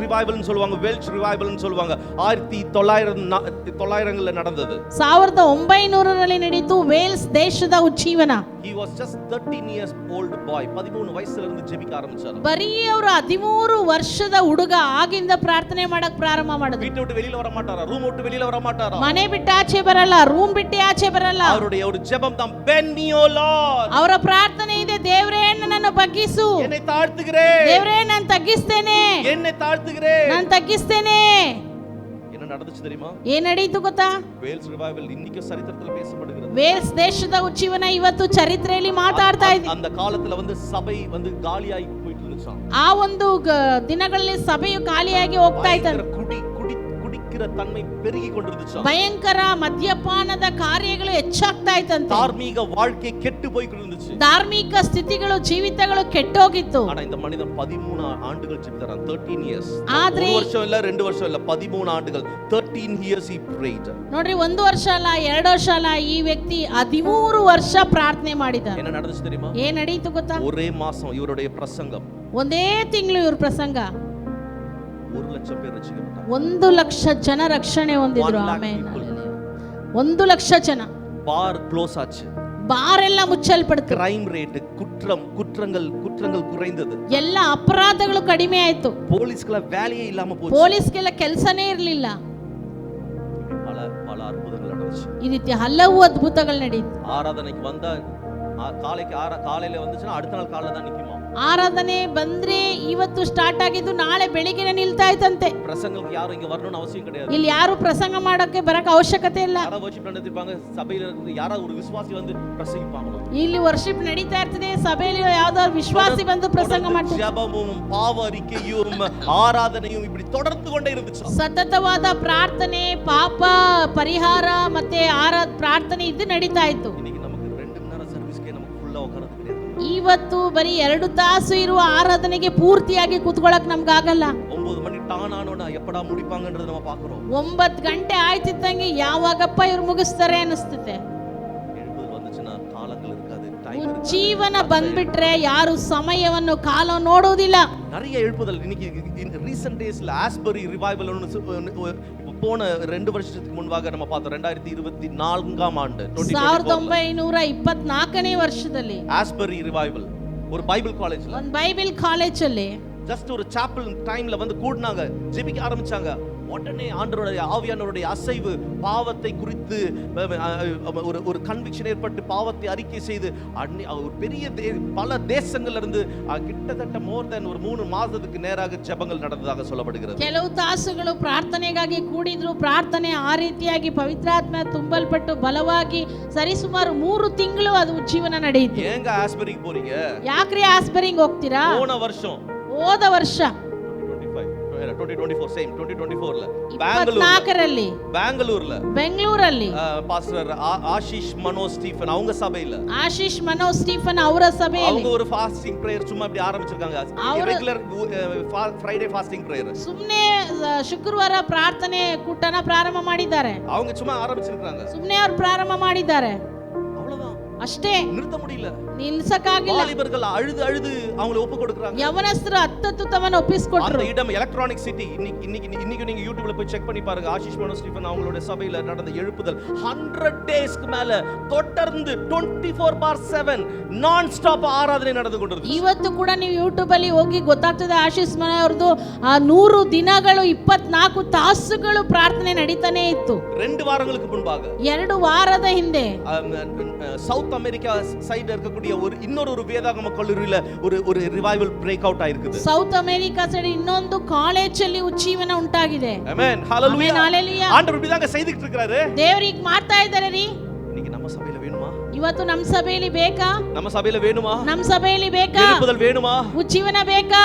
ರಿವೈವಲ್ ன்னு சொல்வாங்க, வெல்ஷ் ரிவைவல் ன்னு சொல்வாங்க. 1900ல நடந்தது. 1900ರಲ್ಲಿ ನಡೆಯಿತು ವೇಲ್ಸ್ ದೇಶದ ಉಜ್ಜೀವನ. He was just 13 years old boy. 13 ವಯಸ್ಸಿல இருந்து ஜெபிக்க ஆரம்பிச்சாரு. ಬರೀ ಅವರು 13 ವರ್ಷದ ಹುಡುಗ ಆಗಿಂದ ಪ್ರಾರ್ಥನೆ ಮಾಡಕ್ ಪ್ರಾರಂಭ ಮಾಡಿದ್ರು. வீட்டை விட்டு வெளியில வர மாட்டாரா, ரூம் விட்டு வெளியில வர மாட்டாரா, ಮನೆ ಬಿಟ್ಟು ಆಚೆ ಬರಲ್ಲ, ರೂಮ್ ಬಿಟ್ಟು ಆಚೆ ಬರಲ್ಲ. அவருடைய ஒரு ஜெபம் தான் bend me o lord. ಅವರ ಪ್ರಾರ್ಥನೆ ಇದೆ, ದೇವರೇ ನನ್ನನ್ನು ಬಗ್ಗಿಸು, என்னை தாழ்த்துகிறேன், ದೇವರೇ ನಾನು ತಗ್ಗಿಸ್ತೇನೆ, என்னை தாழ்த்துகிறேன், ನಾನು ತಗ್ಗಿಸ್ತೇನೆ. என்ன நடந்துச்சு தெரியுமா? ಏನ್ ನಡೀತು ಗೊತ್ತಾ? ವೇಲ್ಸ್ ರಿವೈವಲ್ இன்னைக்கு சரித்திரத்தில் பேசப்படுகிறது. ವೇಲ್ಸ್ ದೇಶದ ಉಜ್ಜೀವನ ಇವತ್ತು ಚರಿತ್ರೆಯಲ್ಲಿ ಮಾತಾಡ್ತಾ ಇದೆ. அந்த காலத்துல வந்து சபை வந்து காலியாகி போயிட்டு இருந்துச்சு. ಆ ಒಂದು ದಿನಗಳಲ್ಲಿ ಸಭೆಯು ಖಾಲಿಯಾಗಿ ಹೋಗ್ತಾ ಇತ್ತು. குடிக்கிற தன்மை பெருகி கொண்டிருந்துச்சு. ಭಯಂಕರ ಮದ್ಯಪಾನದ ಕಾರ್ಯಗಳು ಹೆಚ್ಚಾಗ್ತಾ ಇತ್ತಂತೆ. ಧಾರ್ಮಿಕ வாழ்க்கை ಕೆಟ್ಟು போய்ಕೊಂಡಿருந்துச்சு. ಧಾರ್ಮಿಕ ಸ್ಥಿತಿಗಳು ಜೀವಿತಗಳು ಕೆಟ್ಟೋಗಿತ್ತು. ஆனா இந்த மனிதன் 13 ஆண்டுகள் ஜெபித்தார். 13 years. ಆದ್ರೆ 1 ವರ್ಷம் ಇಲ್ಲ 2 ವರ್ಷம் ಇಲ್ಲ 13 ಆண்டுகள். 13 years he prayed. ನೋಡ್ರಿ, 1 ವರ್ಷ ಅಲ್ಲ 2 ವರ್ಷ ಅಲ್ಲ, ಈ ವ್ಯಕ್ತಿ 13 ವರ್ಷ ಪ್ರಾರ್ಥನೆ ಮಾಡಿದ. என்ன நடந்துச்சு தெரியுமா? ಏನ್ ನಡೀತು ಗೊತ್ತಾ? ஒரೇ மாசம் இவருடைய பிரசங்கம், ಒಂದೇ ತಿಂಗಳು ಇವ್ರ ಪ್ರಸಂಗ 1 ಲಕ್ಷ பேர் ರಕ್ಷಿಸಲ್ಪಟ್ಟರು. 1 ಲಕ್ಷ ಜನ ರಕ್ಷಣೆ ಹೊಂದಿದ್ರು. ಆಮೆನ್. 1 ಲಕ್ಷ ಜನ. Bar close ಆச்சு. ಬಾರ್ ಎಲ್ಲ ಮುಚ್ಚಲ್ಪಡ್ತು. ಕ್ರೈಮ್ ರೇಟ್, குற்றங்கள் குறைந்தது. ಎಲ್ಲ ಅಪರಾಧಗಳು ಕಡಿಮೆ ಆಯ್ತು. ಪೊಲೀಸ್ಗಳ வேலையே இல்லாம போச்சு. ಪೊಲೀಸ್ಗೆಲ್ಲ ಕೆಲಸನೇ ಇರಲಿಲ್ಲ. பல அற்புதங்கள் நடந்துச்சு. ಈ ರೀತಿ ಹಲವು ಅದ್ಭುತಗಳು ನಡೆಯಿತು. ಆರಾಧನೆಗೆ ಬಂದ ಕಾலையில வந்துச்சுன்னா அடுத்த நாள் காலைல தான் நிக்குமா. ಆರಾಧನೆ ಬಂದ್ರೆ ಇವತ್ತು ಸ್ಟಾರ್ಟ್ ಆಗಿದ್ದು ನಾಳೆ ಬೆಳಿಗ್ಗೆ ನಿಲ್ತಾ ಇತ್ತಂತೆ. பிரசங்களுக்கு யாரும் இங்க வரணும்னு அவசியம் கிடையாது. ಇಲ್ಲಿ ಯಾರು ಪ್ರಸಂಗ ಮಾಡಕ್ಕೆ ಬರಕ ಅವಶ್ಯಕತೆ ಇಲ್ಲ. ಯಾರೋ ವರ್ಷಿಪ್ ನಡೆದಿರ್ಪಾங்க, ಸಭೆಯಲ್ಲಿ ಇருந்து ಯಾರಾவது ஒரு விசுவாசி வந்து பிரசங்கிப்பாங்க. ಇಲ್ಲಿ ವರ್ಷಿಪ್ ನಡೀತಾ ಇರ್ತದೆ, ಸಭೆಯಲ್ಲಿ ಯಾವ್ದಾದ್ರು ವಿಶ್ವಾಸಿ ಬಂದು ಪ್ರಸಂಗ ಮಾಡ್ತಾರೆ. ಜಪமும் பாவ அறிக்கையும் ஆராதனையும் இப்படி தொடர்ந்து கொண்டே இருந்துச்சு. ಸತತವಾದ ಪ್ರಾರ್ಥನೆ, ಪಾಪ ಪರಿಹಾರ ಮತ್ತೆ ಪ್ರಾರ್ಥನೆ ಇದು ನಡೀತಾ ಇತ್ತು. ಇವತ್ತು ಬರೀ 2 ತಾಸು ಇರುವ ಆರಾಧನೆಗೆ ಪೂರ್ತಿಯಾಗಿ ಕೂತ್ಕೊಳ್ಳಕ್ ನಮ್ಗಾಗಲ್ಲ. 9 ಮಣಿ ಟಾನ್ ಆನೋಣ ಎಪ್ಪಡ ಮುಡಿಪಾಂಗಂದ್ರೆ ನಾವು ಪಾಕರೋ. 9 ಗಂಟೆ ಆಯ್ತಿದ್ದಂಗೆ ಯಾವಾಗಪ್ಪ ಇವ್ರು ಮುಗಿಸ್ತಾರೆ ಅನಿಸ್ತತೆ. ಜೀವನ ಬಂದ್ಬಿಟ್ರೆ ಯಾರು ಸಮಯವನ್ನು ಕಾಲ ನೋಡುವುದಿಲ್ಲ. நிறைய எழுப்புதல் இன்னைக்கு இந்த ரீசன்ட் டேஸ்ல ஆஸ்பரி ரிவைவல் போன 2 வருஷத்துக்கு முன்பாக நம்ம பார்த்தோம். 2024ஆம் ஆண்டு 1924ನೇ ವರ್ಷದಲ್ಲಿ ஆஸ்பரி ரிவைவல் ஒரு பைபிள் காலேஜ்ல, ಒಂದು ಬೈಬಲ್ ಕಾಲೇಜ್ ಅಲ್ಲಿ ஜஸ்ட் ஒரு சாப்பல் டைம்ல வந்து கூடினாங்க, ஜெபிக்க ஆரம்பிச்சாங்க. உடனே ஆண்டவருடைய ஆவியானவருடைய அசைவு, பாவத்தை குறித்து ஒரு கன்விக்ஷன் ஏற்பட்டு பாவத்தை அறிக்கை செய்து ஒரு பெரிய பல தேசங்கள்ல இருந்து கிட்டத்தட்ட மோர் தென் ஒரு 3 மாதத்துக்கு நேராக ஜெபங்கள் நடந்ததாக சொல்லப்படுகிறது. ಕೆಲವು ತಾಸುಗಳು ಪ್ರಾರ್ಥನೆಗಾಗಿ ಕೂಡಿದ್ರು. ಪ್ರಾರ್ಥನೆ ಆ ರೀತಿಯಾಗಿ ಪವಿತ್ರಾತ್ಮ ತುಂಬಲ್ಪಟ್ಟು ಬಲವಾಗಿ ಸರಿಸುಮಾರು 3 ತಿಂಗಳು ಅದು ಜೀವನ ನಡೆಯಿತು. ஏங்க ஆஸ்பரிக்கு போறீங்க? ಯಾಕ್ರಿ ಆಸ್ಪರಿಂಗ್ ಹೋಗ್ತೀರಾ? ಹೋದ ವರ್ಷ 2024 ಸೇಮ್ 2024 ಲ 24ರಲ್ಲಿ ಬೆಂಗಳೂರಲ್ಲಿ ಪಾಸ್ಟರ್ ಆಶೀಶ್ ಮನೋಜ್ ಸ್ಟೀಫನ್ அவங்க சபையில ஆஷிஷ் மனோஜ் ஸ்டீஃபன் ಅವರ ಸಭೆಯಲ್ಲಿ அவங்க ஒரு ஃபாஸ்டிங் பிரேயர் சும்மா இப்படி ஆரம்பிச்சிருக்காங்க ரெகுலர் ಫ್ರೈಡೆ ಫಾಸ್ಟಿಂಗ್ பிரேயர் ಸುಮ್ಮನೆ ಶುಕ್ರವಾರ ಪ್ರಾರ್ಥನೆ ಕೂಟನ ಪ್ರಾರಂಭ ಮಾಡಿದ್ದಾರೆ அவங்க சும்மா ಆರಂಭಿಸಿருக்காங்க ಸುಮ್ಮನೆ ಅವರು ಪ್ರಾರಂಭ ಮಾಡಿದ್ದಾರೆ அவ்வளவுதான் ಅಷ್ಟೇ நிறுத்த முடியல ನಿಲ್ಸಕ್ಕಾಗಿಲ್ಲ வாலிபர்கள் அழுது அவங்களை ಒಪ್ಪು கொடுக்கறாங்க ಯವನಸ್ಥರು ಹತ್ತತ್ತು ತಮ್ಮನ್ನು ಒಪ್ಪಿಸಿಕೊಟ್ರು அந்த இடம் எலக்ட்ரானிக் சிட்டி இன்னைக்கு நீங்க யூடியூப்ல போய் செக் பண்ணி பாருங்க ஆஷிஷ் மனோஜ் ஸ்டீஃபன் அவங்களோட சபையில நடந்த எழுப்புதல் 100 டேஸ்க்கு மேல தொடர்ந்து 24/7 நான் ஸ்டாப் ಆರಾಧನೆ ನಡೆದು கொண்டிருக்கு ಇವತ್ತು ಕೂಡ ನೀವು ಯೂಟ್ಯೂಬ್ ಅಲ್ಲಿ ಹೋಗಿ ಗೊತ್ತಾಗ್ತದೆ ಆಶೀಶ್ ಮನೆ ಅವರದು 100 ದಿನಗಳು 24 ತಾಸುಗಳು ಪ್ರಾರ್ಥನೆ ನಡೀತಾನೆ ಇತ್ತು 2 ವಾರங்களுக்கு முன்பாக 2 ವಾರದ ಹಿಂದೆ சவுத் அமெரிக்கா சைடுல இருக்கக்கூடிய இன்னொரு வேதாகம கல்லூரியில ஒரு ரிவைவல் பிரேக் அவுட் ஆயிருக்குது ಸೌತ್ ಅಮೆರಿಕಾ ಸೈಡ್ ಇನ್ನೊಂದು ಕಾಲೇಜಲ್ಲಿ ಉಜ್ಜೀವನ ಉಂಟಾಗಿದೆ ಆಮೆನ್ ಹalleluya ಹalleluya ஆண்டவர் இப்படிதாங்க செய்துட்டு இருக்காரு ದೇವರು ಈಗ ಮಾಡ್ತಾ ಇದ್ದಾರೆ ರೀ இன்னைக்கு நம்ம சபையில வேணுமா ಇವತ್ತು ನಮ್ಮ ಸಭೆಯಲ್ಲಿ ಬೇಕಾ நம்ம சபையில வேணுமா ನಮ್ಮ ಸಭೆಯಲ್ಲಿ ಬೇಕಾ எழுப்புதல் வேணுமா ಉಜ್ಜೀವನ ಬೇಕಾ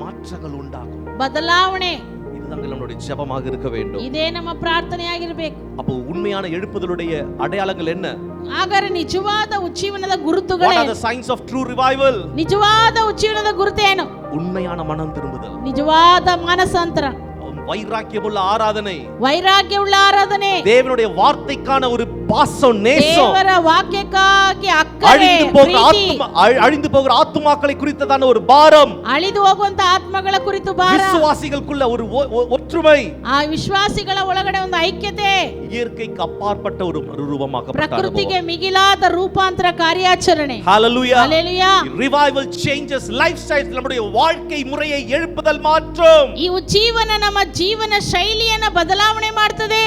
மாற்றங்கள் உண்டாகும் ಬದಲಾವಣೆ இதுதான் நம்மளுடைய ஜெபமாக இருக்க வேண்டும் ಇದೇ ನಮ್ಮ ಪ್ರಾರ್ಥನೆಯಾಗಿರಬೇಕು அப்போ உண்மையான எழுப்புதலுடைய அடையாளங்கள் என்ன ಹಾಗಾದ್ರೆ ನಿಜವಾದ ಉಜ್ಜೀವನದ ಗುರುತುಗಳು What are the signs of true revival ನಿಜವಾದ ಉಜ್ಜೀವನದ ಗುರುತೇನು உண்மையான மனம் திரும்புதல் ನಿಜವಾದ ಮಾನಸಾಂತರ வைராக்கியமுள்ள ஆராதனை ವೈರಾಗ್ಯವುಳ್ಳ ಆರಾಧನೆ தேவனுடைய வார்த்தைக்கான ஒரு பாசம் நேசம் ದೇವರ ವಾಕ್ಯಕ್ಕಾಗಿ ಅಕ್ಕರೆ ಪ್ರೀತಿ அழிந்து போகிற ஆத்துமாக்களை குறித்ததான ஒரு பாரம் ಅಳಿದು ಹೋಗುವಂತ ಆತ್ಮಗಳ ಕುರಿತು ಭಾರ விசுவாசிகளுக்குள்ள ஒரு ஒற்றுமை ಆ ವಿಶ್ವಾಸಿಗಳ ಒಳಗಡೆ ಒಂದು ಐಕ್ಯತೆ இயற்கைக்கு அப்பாற்பட்ட ஒரு ரூபமாக ಪ್ರಕೃತಿಗೆ ಮಿಗಿಲಾದ ರೂಪಾಂತರ ಕಾರ್ಯಾಚರಣೆ ஹalleluya ஹalleluya revival changes lifestyles நம்முடைய வாழ்க்கை முறையை எழுப்புதல் மாற்றும் ಈ ಉಜ್ಜೀವನ ನಮ್ಮ ಜೀವನ ಶೈಲಿಯನ್ನ ಬದಲಾವಣೆ ಮಾಡ್ತದೆ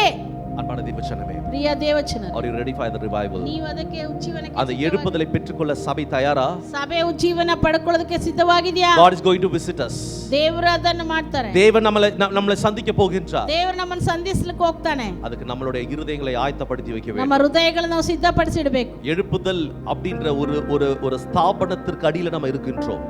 அன்பான தேவஜனமே ಪ್ರಿಯ ದೇವಜನ are you ready for the revival ನೀವು ಅದಕ್ಕೆ ಉಜ್ಜೀವನಕ್ಕೆ அந்த எழுப்புதலை பெற்றுக்கொள்ள சபை தயாரா ಸಭೆ ಉಜ್ಜೀವನ ಪಡೆಕೊಳ್ಳೋದಕ್ಕೆ ಸಿದ್ಧವಾಗಿದೆಯಾ God is going to visit us ದೇವರು ಅದನ್ನು ಮಾಡ್ತಾರೆ தேவன் நம்மளை சந்திக்க போகின்றார் ದೇವರು ನಮ್ಮನ್ನು ಸಂಧಿಸಲಿಕ್ಕೆ ಹೋಗ್ತಾನೆ அதுக்கு நம்மளுடைய இருதயங்களை ஆயத்தப்படுத்தி வைக்க வேண்டும் ನಮ್ಮ ಹೃದಯಗಳನ್ನು ನಾವು ಸಿದ್ಧಪಡಿಸಿಡಬೇಕು எழுப்புதல் அப்படின்ற ஒரு ஸ்தாபனத்திற்கு அடியில நம்ம இருக்கின்றோம்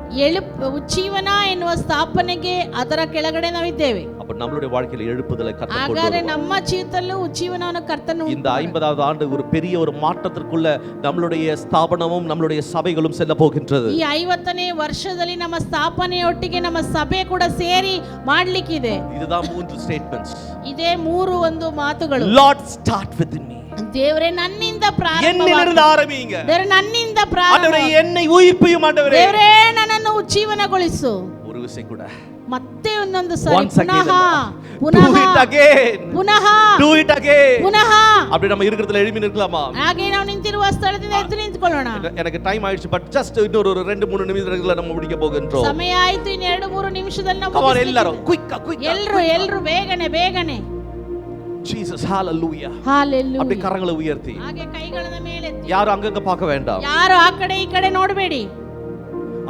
ಉಜ್ಜೀವನ ಎನ್ನುವ ಸ್ಥಾಪನೆಗೆ ಅದರ ಕೆಳಗಡೆ ನಾವಿದ್ದೇವೆ அப்ப நம்மளுடைய வாழ்க்கையில எழுப்புதலை கர்த்தர் கொண்டு ಹಾಗಾದ್ರೆ வருவார் ನಮ್ಮ ಜೀವಿತದಲ್ಲೂ ಉಜ್ಜೀವನವನ್ನು ಕರ್ತನು இந்த 50வது ஆண்டு ஒரு பெரிய ஒரு மாற்றத்திற்குள்ள நம்மளுடைய ஸ்தாபனமும் நம்மளுடைய சபைகளும் செல்ல போகின்றது ಈ 50ನೇ ವರ್ಷದಲ್ಲಿ ನಮ್ಮ ಸ್ಥಾಪನೆಯೊಟ್ಟಿಗೆ ನಮ್ಮ ಸಭೆ ಕೂಡ ಸೇರಿ ಮಾಡ್ಲಿಕ್ಕಿದೆ இதுதான் 3 ಸ್ಟೇಟ್ಮೆಂಟ್ಸ್ ಇದೇ 3 ಒಂದು ಮಾತುಗಳು ಲಾರ್ಡ್ ಸ್ಟಾರ್ಟ್ ವಿತ್ ಮೀ ದೇವರೇ ನನ್ನಿಂದ என்னிலிருந்து ஆரம்பிங்க ದೇವರೇ ನನ್ನಿಂದ ಪ್ರಾರಂಭ ஆண்டவரೇ என்னை உயிர்ப்பியும் ஆண்டவரೇ ದೇವರೇ ನನ್ನನ್ನು ಉಜ್ಜೀವನಗೊಳಿಸು ஒரு விஷயம் கூட ಮತ್ತೆ ಇನ್ನೊಂದು ಸಾರಿ Once again, ಪುನಃ do it again ಪುನಃ do it again ಪುನಃ அப்படி நம்ம இருக்கிறதுல எழுப்பி நிற்கலாமா ಹಾಗೆ ನಾವು ನಿಂತಿರುವ ಸ್ಥಳದಿಂದ ಎದ್ದು ನಿಂತ್ಕೊಳ್ಳೋಣ எனக்கு டைம் ஆயிடுச்சு பட் ஜஸ்ட் இன்னொரு 2-3 நிமிஷத்துல நம்ம முடிக்க போகின்றோம் ಸಮಯ ಆಯ್ತು ಇನ್ನು 2-3 ನಿಮಿಷದಲ್ಲಿ ನಾವು come on எல்லாரும் குயிக்கா ಎಲ್ಲರೂ ಬೇಗನೆ ஜீசஸ் ஹalleluya Hallelujah. அப்படி கரங்களை உயர்த்தி ಹಾಗೆ ಕೈಗಳನ್ನು ಮೇಲೆತ್ತಿ யாரும் அங்கங்க பார்க்க வேண்டாம் ಯಾರು ಆ ಕಡೆ ಈ ಕಡೆ ನೋಡಬೇಡಿ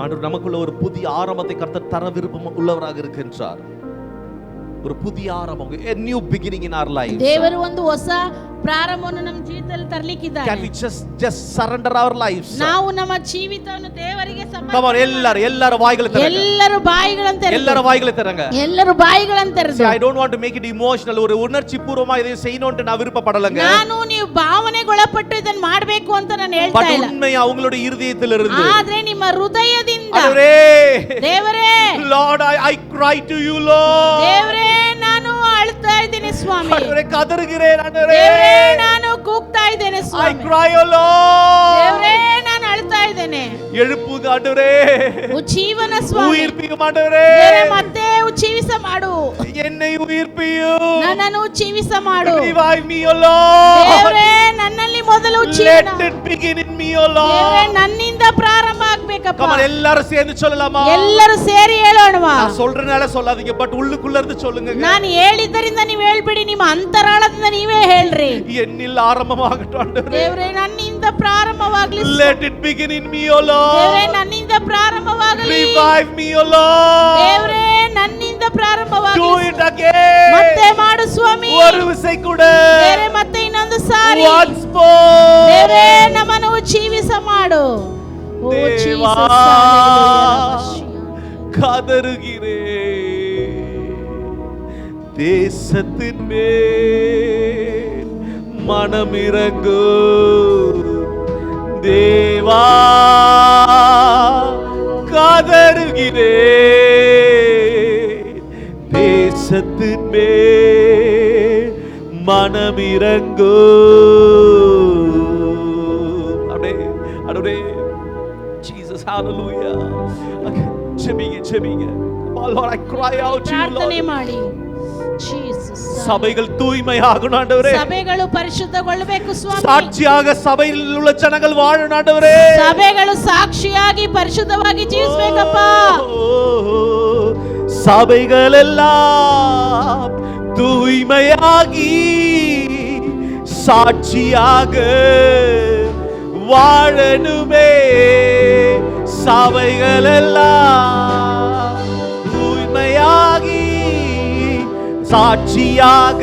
ஆண்டவர் நமக்குள்ள ஒரு புதிய ஆரம்பத்தை கர்த்தர் தர விருப்பம் உள்ளவராக இருக்கின்றார் ஒரு புதிய ஆரம்பம் a new beginning in our lives ದೇವರು ಒಂದು ಹೊಸ ಪ್ರಾರಂಭವನ್ನು ನಮ್ಮ ಜೀವಿತದಲ್ಲಿ ತರಲಿಕ್ಕಿದ್ದಾರೆ can we just surrender our lives ನಾವು ನಮ್ಮ ಜೀವಿತವನ್ನು ದೇವರಿಗೆ ಸಮರ್ಪಣೆ come on ಎಲ್ಲರೂ ಬಾಯಿகளை ತೆರೆங்க ಎಲ್ಲರೂ ಬಾಯಿಗಳನ್ನು ತೆರೆದು ಎಲ್ಲರೂ ಬಾಯಿகளை ತೆರೆங்க ಎಲ್ಲರೂ ಬಾಯಿಗಳನ್ನು ತೆರೆದು I don't want to make it emotional ஒரு உணர்ச்சி பூர்வமா இதை செய்யணும்னு நான் விருப்பப்படலங்க ನಾನು ನೀವು ಭಾವನೆಗೊಳಪಟ್ಟು ಇದನ್ನ ಮಾಡಬೇಕು ಅಂತ ನಾನು ಹೇಳ್ತಾ பட் ಇಲ್ಲ உண்மையா அவங்களுடைய இதயத்திலிருந்து ಆದ್ರೆ ನಿಮ್ಮ ಹೃದಯದಿಂದ ದೇವರೇ Lord I cry to you Lord ದೇವರೇ ನಾನು ಅಳ್ತಾ ಇದ್ದೇನೆ ಸ್ವಾಮಿ ஆண்டவரே கதறுகிறேன் ஆண்டவரே ದೇವರೇ ನಾನು ಕೂಗ್ತಾ ಇದ್ದೇನೆ I Swami cry oh Lord ದೇವರೇ ನಾನು ಅಳ್ತಾ ಇದ್ದೇನೆ எழுப்புங்க ஆண்டவரே ಉಜ್ಜೀವನ ಸ್ವಾಮಿ உயிர்ப்பியும் ஆண்டவரே ದೇವರೇ ಮತ್ತೆ ಉಜ್ಜೀವಿಸ ಮಾಡು என்னை உயிர்ப்பியும் ನನ್ನನ್ನು ಉಜ್ಜೀವಿಸ ಮಾಡು revive me oh Lord ದೇವರೇ ನನ್ನಲ್ಲಿ ಮೊದಲು ಉಜ್ಜೀವನ let it begin in me oh Lord ದೇವರೇ ನನ್ನಿಂದ ಪ್ರಾರಂಭ ಆಗ್ಬೇಕಪ್ಪ come on எல்லாரும் சேர்ந்து சொல்லலாமா ಎಲ್ಲರೂ ಸೇರಿ ಹೇಳೋಣವಾ நான் சொல்றனால சொல்லாதீங்க பட் உள்ளுக்குள்ள இருந்து சொல்லுங்க ನಾನು ಹೇಳಿದ್ದರಿಂದ ನೀವು ಹೇಳ್ಬಿಡಿ ನಿಮ್ಮ ಅಂತರಾಳದಿಂದ ನೀವೇ ಹೇಳ್ರಿ என்னில் ஆரம்பமாகட்டும் ஆண்டவரே ದೇವರೇ ನನ್ನಿಂದ ಪ್ರಾರಂಭವಾಗಲಿ let it begin in me oh Lord ದೇವರೇ ನನ್ನಿಂದ ಪ್ರಾರಂಭವಾಗಲಿ revive me oh Lord ದೇವರೇ ನನ್ನಿಂದ do ಪ್ರಾರಂಭವಾಗಲಿ it again ಮತ್ತೆ ಮಾಡು ಸ್ವಾಮಿ ஒரு விசை கூட ದೇವರೇ ಮತ್ತೆ ಇನ್ನೊಂದು ಸಾರಿ once more ದೇವರೇ ನಮ್ಮನ್ನು ಜೀವಿಸ ಮಾಡು ಓ ದೇವಾ ಜೀಸಸ್ ಹalleluya கதறுகிறேன் தேசத்தின் மேல் மனமிரங்கு தேவா கதறுகிறேன். தேசத்தின் மேல் மனமிரங்கு. அப்படியே Jesus, hallelujah. ஜெபிங்க. Lord, I cry out to you, ಪ್ರಾರ್ಥನೆ Lord. ಮಾಡಿ. Jesus. சபைகள் தூய்மையாகணும் ஆண்டவரே. ಸಭೆಗಳು ಪರಿಶುದ್ಧಗೊಳ್ಳಬೇಕು ಸ್ವಾಮಿ. ಸಾಕ್ಷಿಯಾಗ ಸಭೆಯಲ್ಲಿ ಉಳ್ಳ ಜನಗಳು ವಾಳணும் ಆண்டವರೇ. ಸಭೆಗಳು ಸಾಕ್ಷಿಯಾಗಿ ಪರಿಶುದ್ಧವಾಗಿ ಜೀವಿಸಬೇಕಪ್ಪ. சபைகளெல்லாம் தூய்மையாகி சாட்சியாக வாழணுமே. சபைகளெல்லாம் தூய்மையாகி சாட்சியாக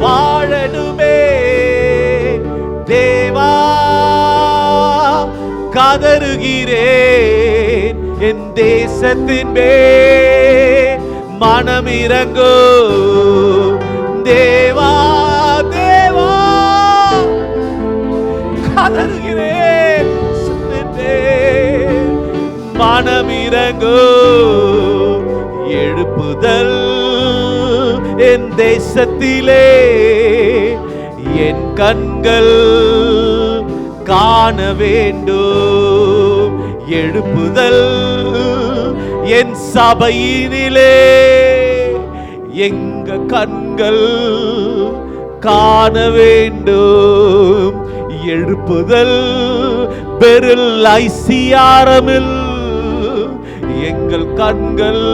வாழணுமே. தேவா கதறுகிறேன், என் தேசத்தின் மேல் மனமிரங்கு. தேவா தேவா கதறுகிறேன், மனமிரங்கு. எழுப்புதல் என் தேசத்திலே என் கண்கள் காண வேண்டும். எழுப்புதல் என் சபையினிலே எங்க கண்கள் காண வேண்டும். எழுப்புதல் பெருள் ஐசியாரமில் எங்கள் கண்கள்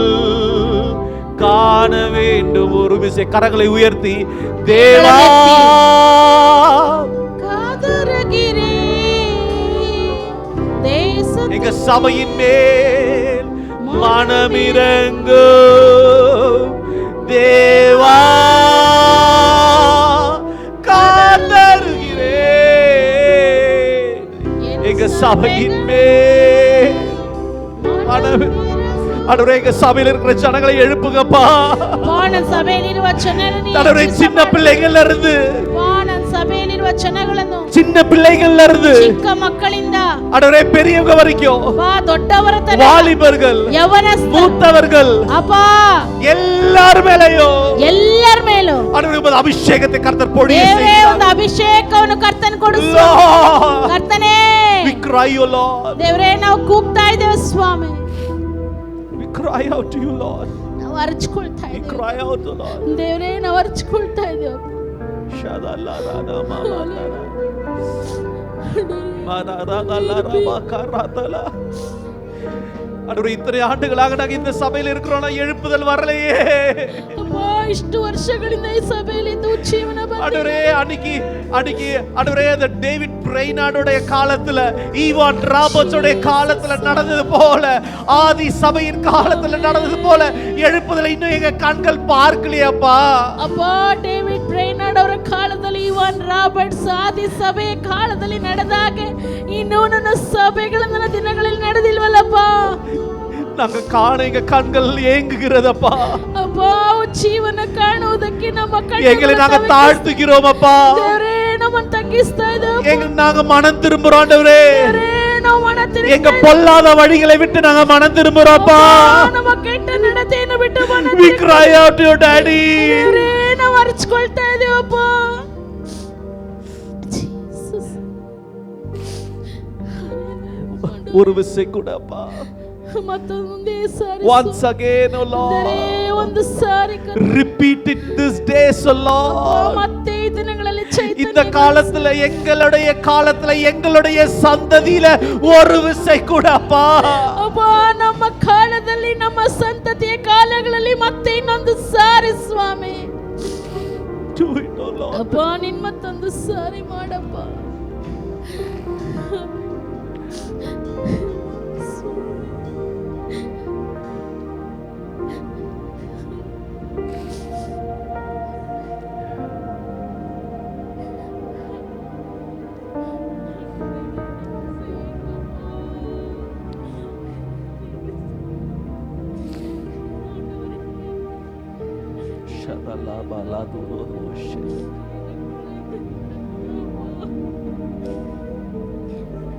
காண வேண்டும். ஒரு விசை கரங்களை உயர்த்தி தேவா எங்க சபையின் மேல் மனமிரங்கு. தேவா காதறுகிறேன், எங்க சபையின் மேல் ஆண்டவரே, எங்க சபையில் இருக்கிற ஜனங்களை எழுப்புங்கப்பா. ஆண்டவரே, சின்ன பிள்ளைகள்ல இருந்து சின்ன பிள்ளைகள்ல இருந்து ಚಿಕ್ಕ ಮಕ್ಕಳಿಂದ ஆண்டவரே பெரியவங்க வரைக்கும் ದೊಡ್ಡವರ ತನಕ வாலிபர்கள் மூத்தவர்கள் அப்பா எல்லார மேலೂ ಆண்டವರೇ ಅಭಿಷೇಕತೆ ಕರ್ತರ್ ಪೊಡಿ ಒಂದು ಅಭಿಷೇಕವನ್ನು ಕರ್ತನ ಕೊಡಿಸು ಕರ್ತನೇ. We cry, O Lord. ದೇವರೇ, ನಾವು ಕೂಗ್ತಾ ಇದ್ದೇವೆ ಸ್ವಾಮಿ. We cry out to you, Lord. ನಾವು ಅರಚಿಕೊಳ್ತಾ ಇದ್ದೇವೆ. We cry out, O Lord. ದೇವರೇ, ನಾವು ಅರಚಿಕೊಳ್ತಾ ಇದ್ದೇವೆ. ಶದಲ್ಲರಾದ ಮಾಮಲರ ಮನರದಲ್ಲರ ಮಕರದಲ. ஆண்டவரே, இத்தனை ஆண்டுகளாக நாங்க இந்த சபையில் இருக்கிறோம், எழுப்புதல் வரலையே. அப்பா, இಷ್ಟು ವರ್ಷಗಳಿಂದ ಈ ಸಭೆಯಲ್ಲಿ ಉಜ್ಜೀವನ ಬಂದಿದೆ. ஆண்டவரே, அன்னைக்கு ஆண்டவரே, அந்த டேவிட் பிரைனார்டோட காலத்துல, ஈவான் ராபர்ட்ஸோட காலத்துல நடந்தது போல, ஆதி சபையின் காலத்துல நடந்தது போல எழுப்புதலை இன்னும் எங்க கண்கள் பார்க்கலையப்பா. அப்பா, ಡೇವಿಡ್ ಬ್ರೈನಾರ್ಡ್ ಅವರ ಕಾಲದಲ್ಲಿ, ಈವಾನ್ ರಾಬರ್ಟ್ಸ್ ಆದಿ ಸಭೆಯ ಕಾಲದಲ್ಲಿ ನಡೆದಾಗೆ ಇನ್ನೂ ನನ್ನ ಸಭೆಗಳ ನನ್ನ ದಿನಗಳಲ್ಲಿ ನಡೆದಿಲ್ವಲ್ಲಪ್ಪ. நாங்க காண எங்க கண்கள் ஏங்குகிறதப்பா. அப்பா, ஜீவನ ಕಾಣುವುದಕ್ಕೆ ನಮ್ಮ எங்களை நாங்க தாழ்த்துகிறோம் அப்பா. தேவரே, ನಮ್ಮನ್ನು ತಗ್ಗಿಸ್ತಾ ಇದ್ದೇವೆ. நாங்க மனம் திரும்புறோம் ஆண்டவரே. ನಾವು ಮನ ತಿರುಗಿ எங்க பொல்லாத வழிகளை விட்டு நாங்க மனம் திரும்புறோம்ப்பா. ನಮ್ಮ ಕೆಟ್ಟ ನಡತೆಯನ್ನು ಬಿಟ್ಟು ಮನ we cry out to your daddy. ದೇವರೇ, ನಾವು ಅರಚಿಕೊಳ್ತಾ ಇದ್ದೇವಪ್ಪ. ஒரு விசை கூடப்பா. ಮತ್ತೊಂದೇ ಸಾರಿ once again, O Lord, ಒಂದು ಸಾರಿ repeat it this day, O Lord. ಮತ್ತೆ ಈ ದಿನಗಳಲ್ಲಿ ಚೈತನ್ಯ இந்த காலத்துல எங்களுடைய காலத்துல எங்களுடைய சந்ததியில ஒரு விசை கூடப்பா. அப்பா, ನಮ್ಮ ಕಾಲದಲ್ಲಿ ನಮ್ಮ ಸಂತತಿಯ ಕಾಲಗಳಲ್ಲಿ ಮತ್ತೆ ಇನ್ನೊಂದು ಸಾರಿ ಸ್ವಾಮಿ. do it, O Lord. ಅಪ್ಪ, ನಿನ್ನ ಮತ್ತೊಂದು ಸಾರಿ ಮಾಡಪ್ಪ.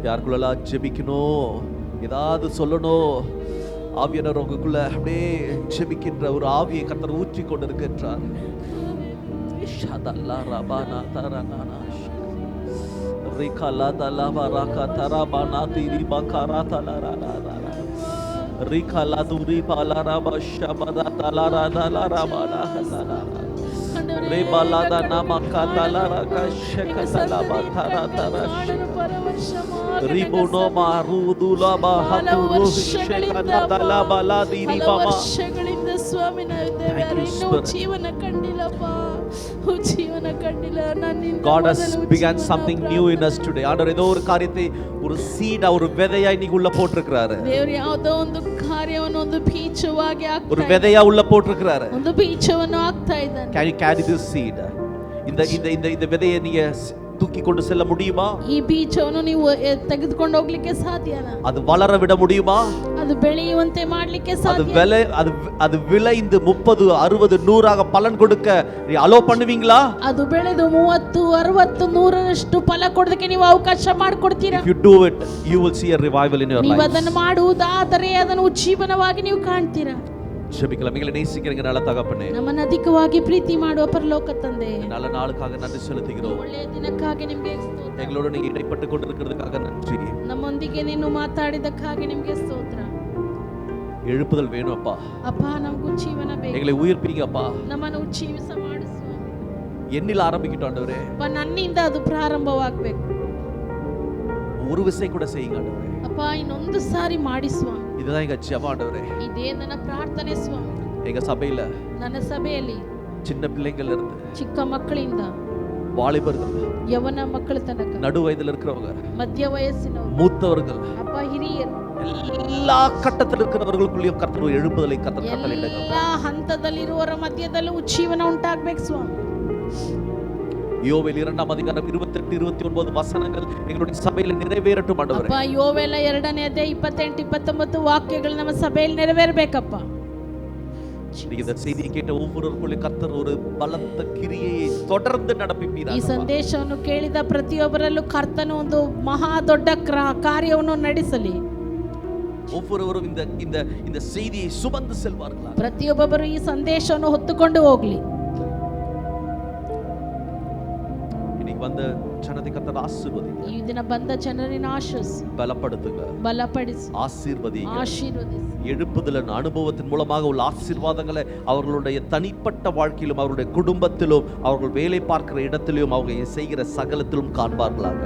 யாருக்குள்ளலாம் ஜெபிக்கணும், ஏதாவது சொல்லணும், ஆவியானவர் உங்களுக்குள்ள அப்படியே ஜெபிக்கின்ற ஒரு ஆவியை கர்த்தர் ஊற்றி கொண்டிருக்கின்றார். God has begun something new in us today. ஆண்டவர் ஏதோ ஒரு காரியத்தை, ஒரு சீட், ஒரு விதையை இன்னைக்கு உள்ள போட்டுருக்காரு. ದೇವರು ಯಾವುದೋ ಒಂದು ಕಾರ್ಯವನ್ನು ಒಂದು ಬೀಜವಾಗಿ ಹಾಕ್ತಾ ஒரு விதையா உள்ள போட்டுருக்காரு. ಒಂದು ಬೀಜವನ್ನು ಹಾಕ್ತಾ ಇದ್ದಾನೆ. Can you carry this seed? இந்த விதையை நீங்க தூக்கி கொண்டு செல்ல முடியுமா? ಈ ಬೀಜವನ್ನು ನೀವು ತೆಗೆದುಕೊಂಡು ಹೋಗ್ಲಿಕ್ಕೆ ಸಾಧ್ಯನಾ? அது வளர விட முடியுமா? ಅದು ಬೆಳೆಯುವಂತೆ ಮಾಡಲಿಕ್ಕೆ ಸಾಧ್ಯ? அது விளைந்து 30 60 100 பலன் கொடுக்க அலோ பண்ணுவீங்களா? ಅದು ಬೆಳೆದು 30 60 100ರಷ್ಟು ಫಲ ಕೊಡೋದಕ್ಕೆ ನೀವು ಅವಕಾಶ ಮಾಡಿಕೊಡ್ತೀರಾ? If you do it, you will see a revival in your life. ನೀವು ಅದನ್ನು ಮಾಡುವುದಾದರೆ ಅದನ್ನು ಉಜ್ಜೀವನವಾಗಿ ನೀವು ಕಾಣ್ತೀರಾ. ஜெபிக்கலாம். எங்களை நேசிக்கிறீங்க நல்ல தகப்பனே, ನಮ್ಮನ್ನು ಅಧಿಕವಾಗಿ ಪ್ರೀತಿ ಮಾಡುವ ಪರಲೋಕ ತಂದೆ, நல்ல நாளுக்காக நன்றி செலுத்துகிறோம். ಒಳ್ಳೆಯ ದಿನಕ್ಕಾಗಿ ನಿಮಗೆ ಸ್ತೋತ್ರ. எங்களோட நீங்க இடைப்பட்டு கொண்டிருக்கிறதுக்காக நன்றி. ನಮ್ಮೊಂದಿಗೆ ನೀನು ಮಾತಾಡಿದಕ್ಕಾಗಿ ನಿಮಗೆ ಸ್ತೋತ್ರ. எழுப்புதல் வேணும் அப்பா. ಅಪ್ಪ ನಮಗೂ ಜೀವನ ಬೇಕು. எங்களை உயிர்ப்பிங்க அப்பா. ನಮ್ಮನ್ನು ಉಜ್ಜೀವಿಸ ಮಾಡು ಸ್ವಾಮಿ. என்னில் ஆரம்பிக்கட்டும் ஆண்டவரே. ಅಪ್ಪ ನನ್ನಿಂದ ಅದು ಪ್ರಾರಂಭವಾಗಬೇಕು. ஒரு விசை கூட செய்யுங்க ஆண்டவரே. ಅಪ್ಪ ಇನ್ನೊಂದು ಸಾರಿ ಮಾಡಿ ಸ್ವಾಮಿ. இதுதான் எங்க ஜெபம் ஆண்டவரே. ಇದೇ ನನ್ನ ಪ್ರಾರ್ಥನೆ ಸ್ವಾಮಿ. எங்க சபையில ನನ್ನ ಸಭೆಯಲ್ಲಿ சின்ன பிள்ளைங்கள்ல இருந்து ಚಿಕ್ಕ ಮಕ್ಕಳಿಂದ வாலிபர்கள், ಯವನ ಮಕ್ಕಳ ತನಕ, நடு வயதில் இருக்கிறவங்க, ಮಧ್ಯ ವಯಸ್ಸಿನವರು, மூத்தவர்கள், ಅಪ್ಪ ಹಿರಿಯರು, எல்லா கட்டத்தில் இருக்கிறவர்களுக்குள்ளேயும் கர்த்தர் ஒரு எழுப்புதலை கர்த்தர் கட்டளையிடுங்க. ಎಲ್ಲ ಹಂತದಲ್ಲಿರುವವರ ಮಧ್ಯದಲ್ಲೂ ಉಜ್ಜೀವನ ಉಂಟಾಗಬೇಕು ಸ್ವಾಮಿ. யோவேல் 2ஆம் அதிகாரம் 28 29 வசனங்கள் எங்களுடைய சபையில் நிறைவேறட்டும் ஆண்டவரே. ಅಪ್ಪ ಯೋವೇಲ 2ನೇ ಅಧ್ಯಾಯ 28 29 ವಾಕ್ಯಗಳು ನಮ್ಮ ಸಭೆಯಲ್ಲಿ ನೆರವೇರಬೇಕಪ್ಪ. இந்த செய்தியை கேட்ட ஒவ்வொருவருக்குள்ளே கர்த்தர் ஒரு பலத்த கிரியையை தொடர்ந்து நடப்பிப்பீராக. ಈ ಸಂದೇಶವನ್ನು ಕೇಳಿದ ಪ್ರತಿಯೊಬ್ಬರಲ್ಲೂ ಕರ್ತನು ಒಂದು ಮಹಾ ದೊಡ್ಡ ಕಾರ್ಯವನ್ನು ನಡೆಸಲಿ. ஒவ்வொருவரும் இந்த செய்தியை சுமந்து செல்வார்களா? ಪ್ರತಿಯೊಬ್ಬರು ಈ ಸಂದೇಶವನ್ನು ಹೊತ್ತುಕೊಂಡು ಹೋಗಲಿ. இன்னைக்கு வந்த ஜனத்தை கர்த்தர் ஆசீர்வதிங்க. ಈ ದಿನ ಬಂದ ಜನರನ್ನು ಆಶೀರ್ವದಿಸಿ, பலப்படுத்துங்க, ಬಲಪಡಿಸಿ, ஆசீர்வதிங்க. ಆಶೀರ್ವದಿಸಿ. எழுப்புதலின் அனுபவத்தின் மூலமாக உள்ள ஆசீர்வாதங்களை அவர்களுடைய தனிப்பட்ட வாழ்க்கையிலும், அவருடைய குடும்பத்திலும், அவர்கள் வேலை பார்க்கிற இடத்திலும், அவங்க செய்கிற சகலத்திலும் காண்பார்களாக.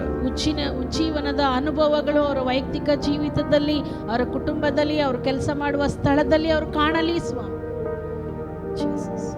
ಉಜ್ಜೀವನದ ಅನುಭವಗಳು ಅವರ ವೈಯಕ್ತಿಕ ಜೀವಿತದಲ್ಲಿ, ಅವರ ಕುಟುಂಬದಲ್ಲಿ, ಅವರು ಕೆಲಸ ಮಾಡುವ ಸ್ಥಳದಲ್ಲಿ ಅವರು ಕಾಣಲಿ ಸ್ವಾಮಿ. ಜೀಸಸ್.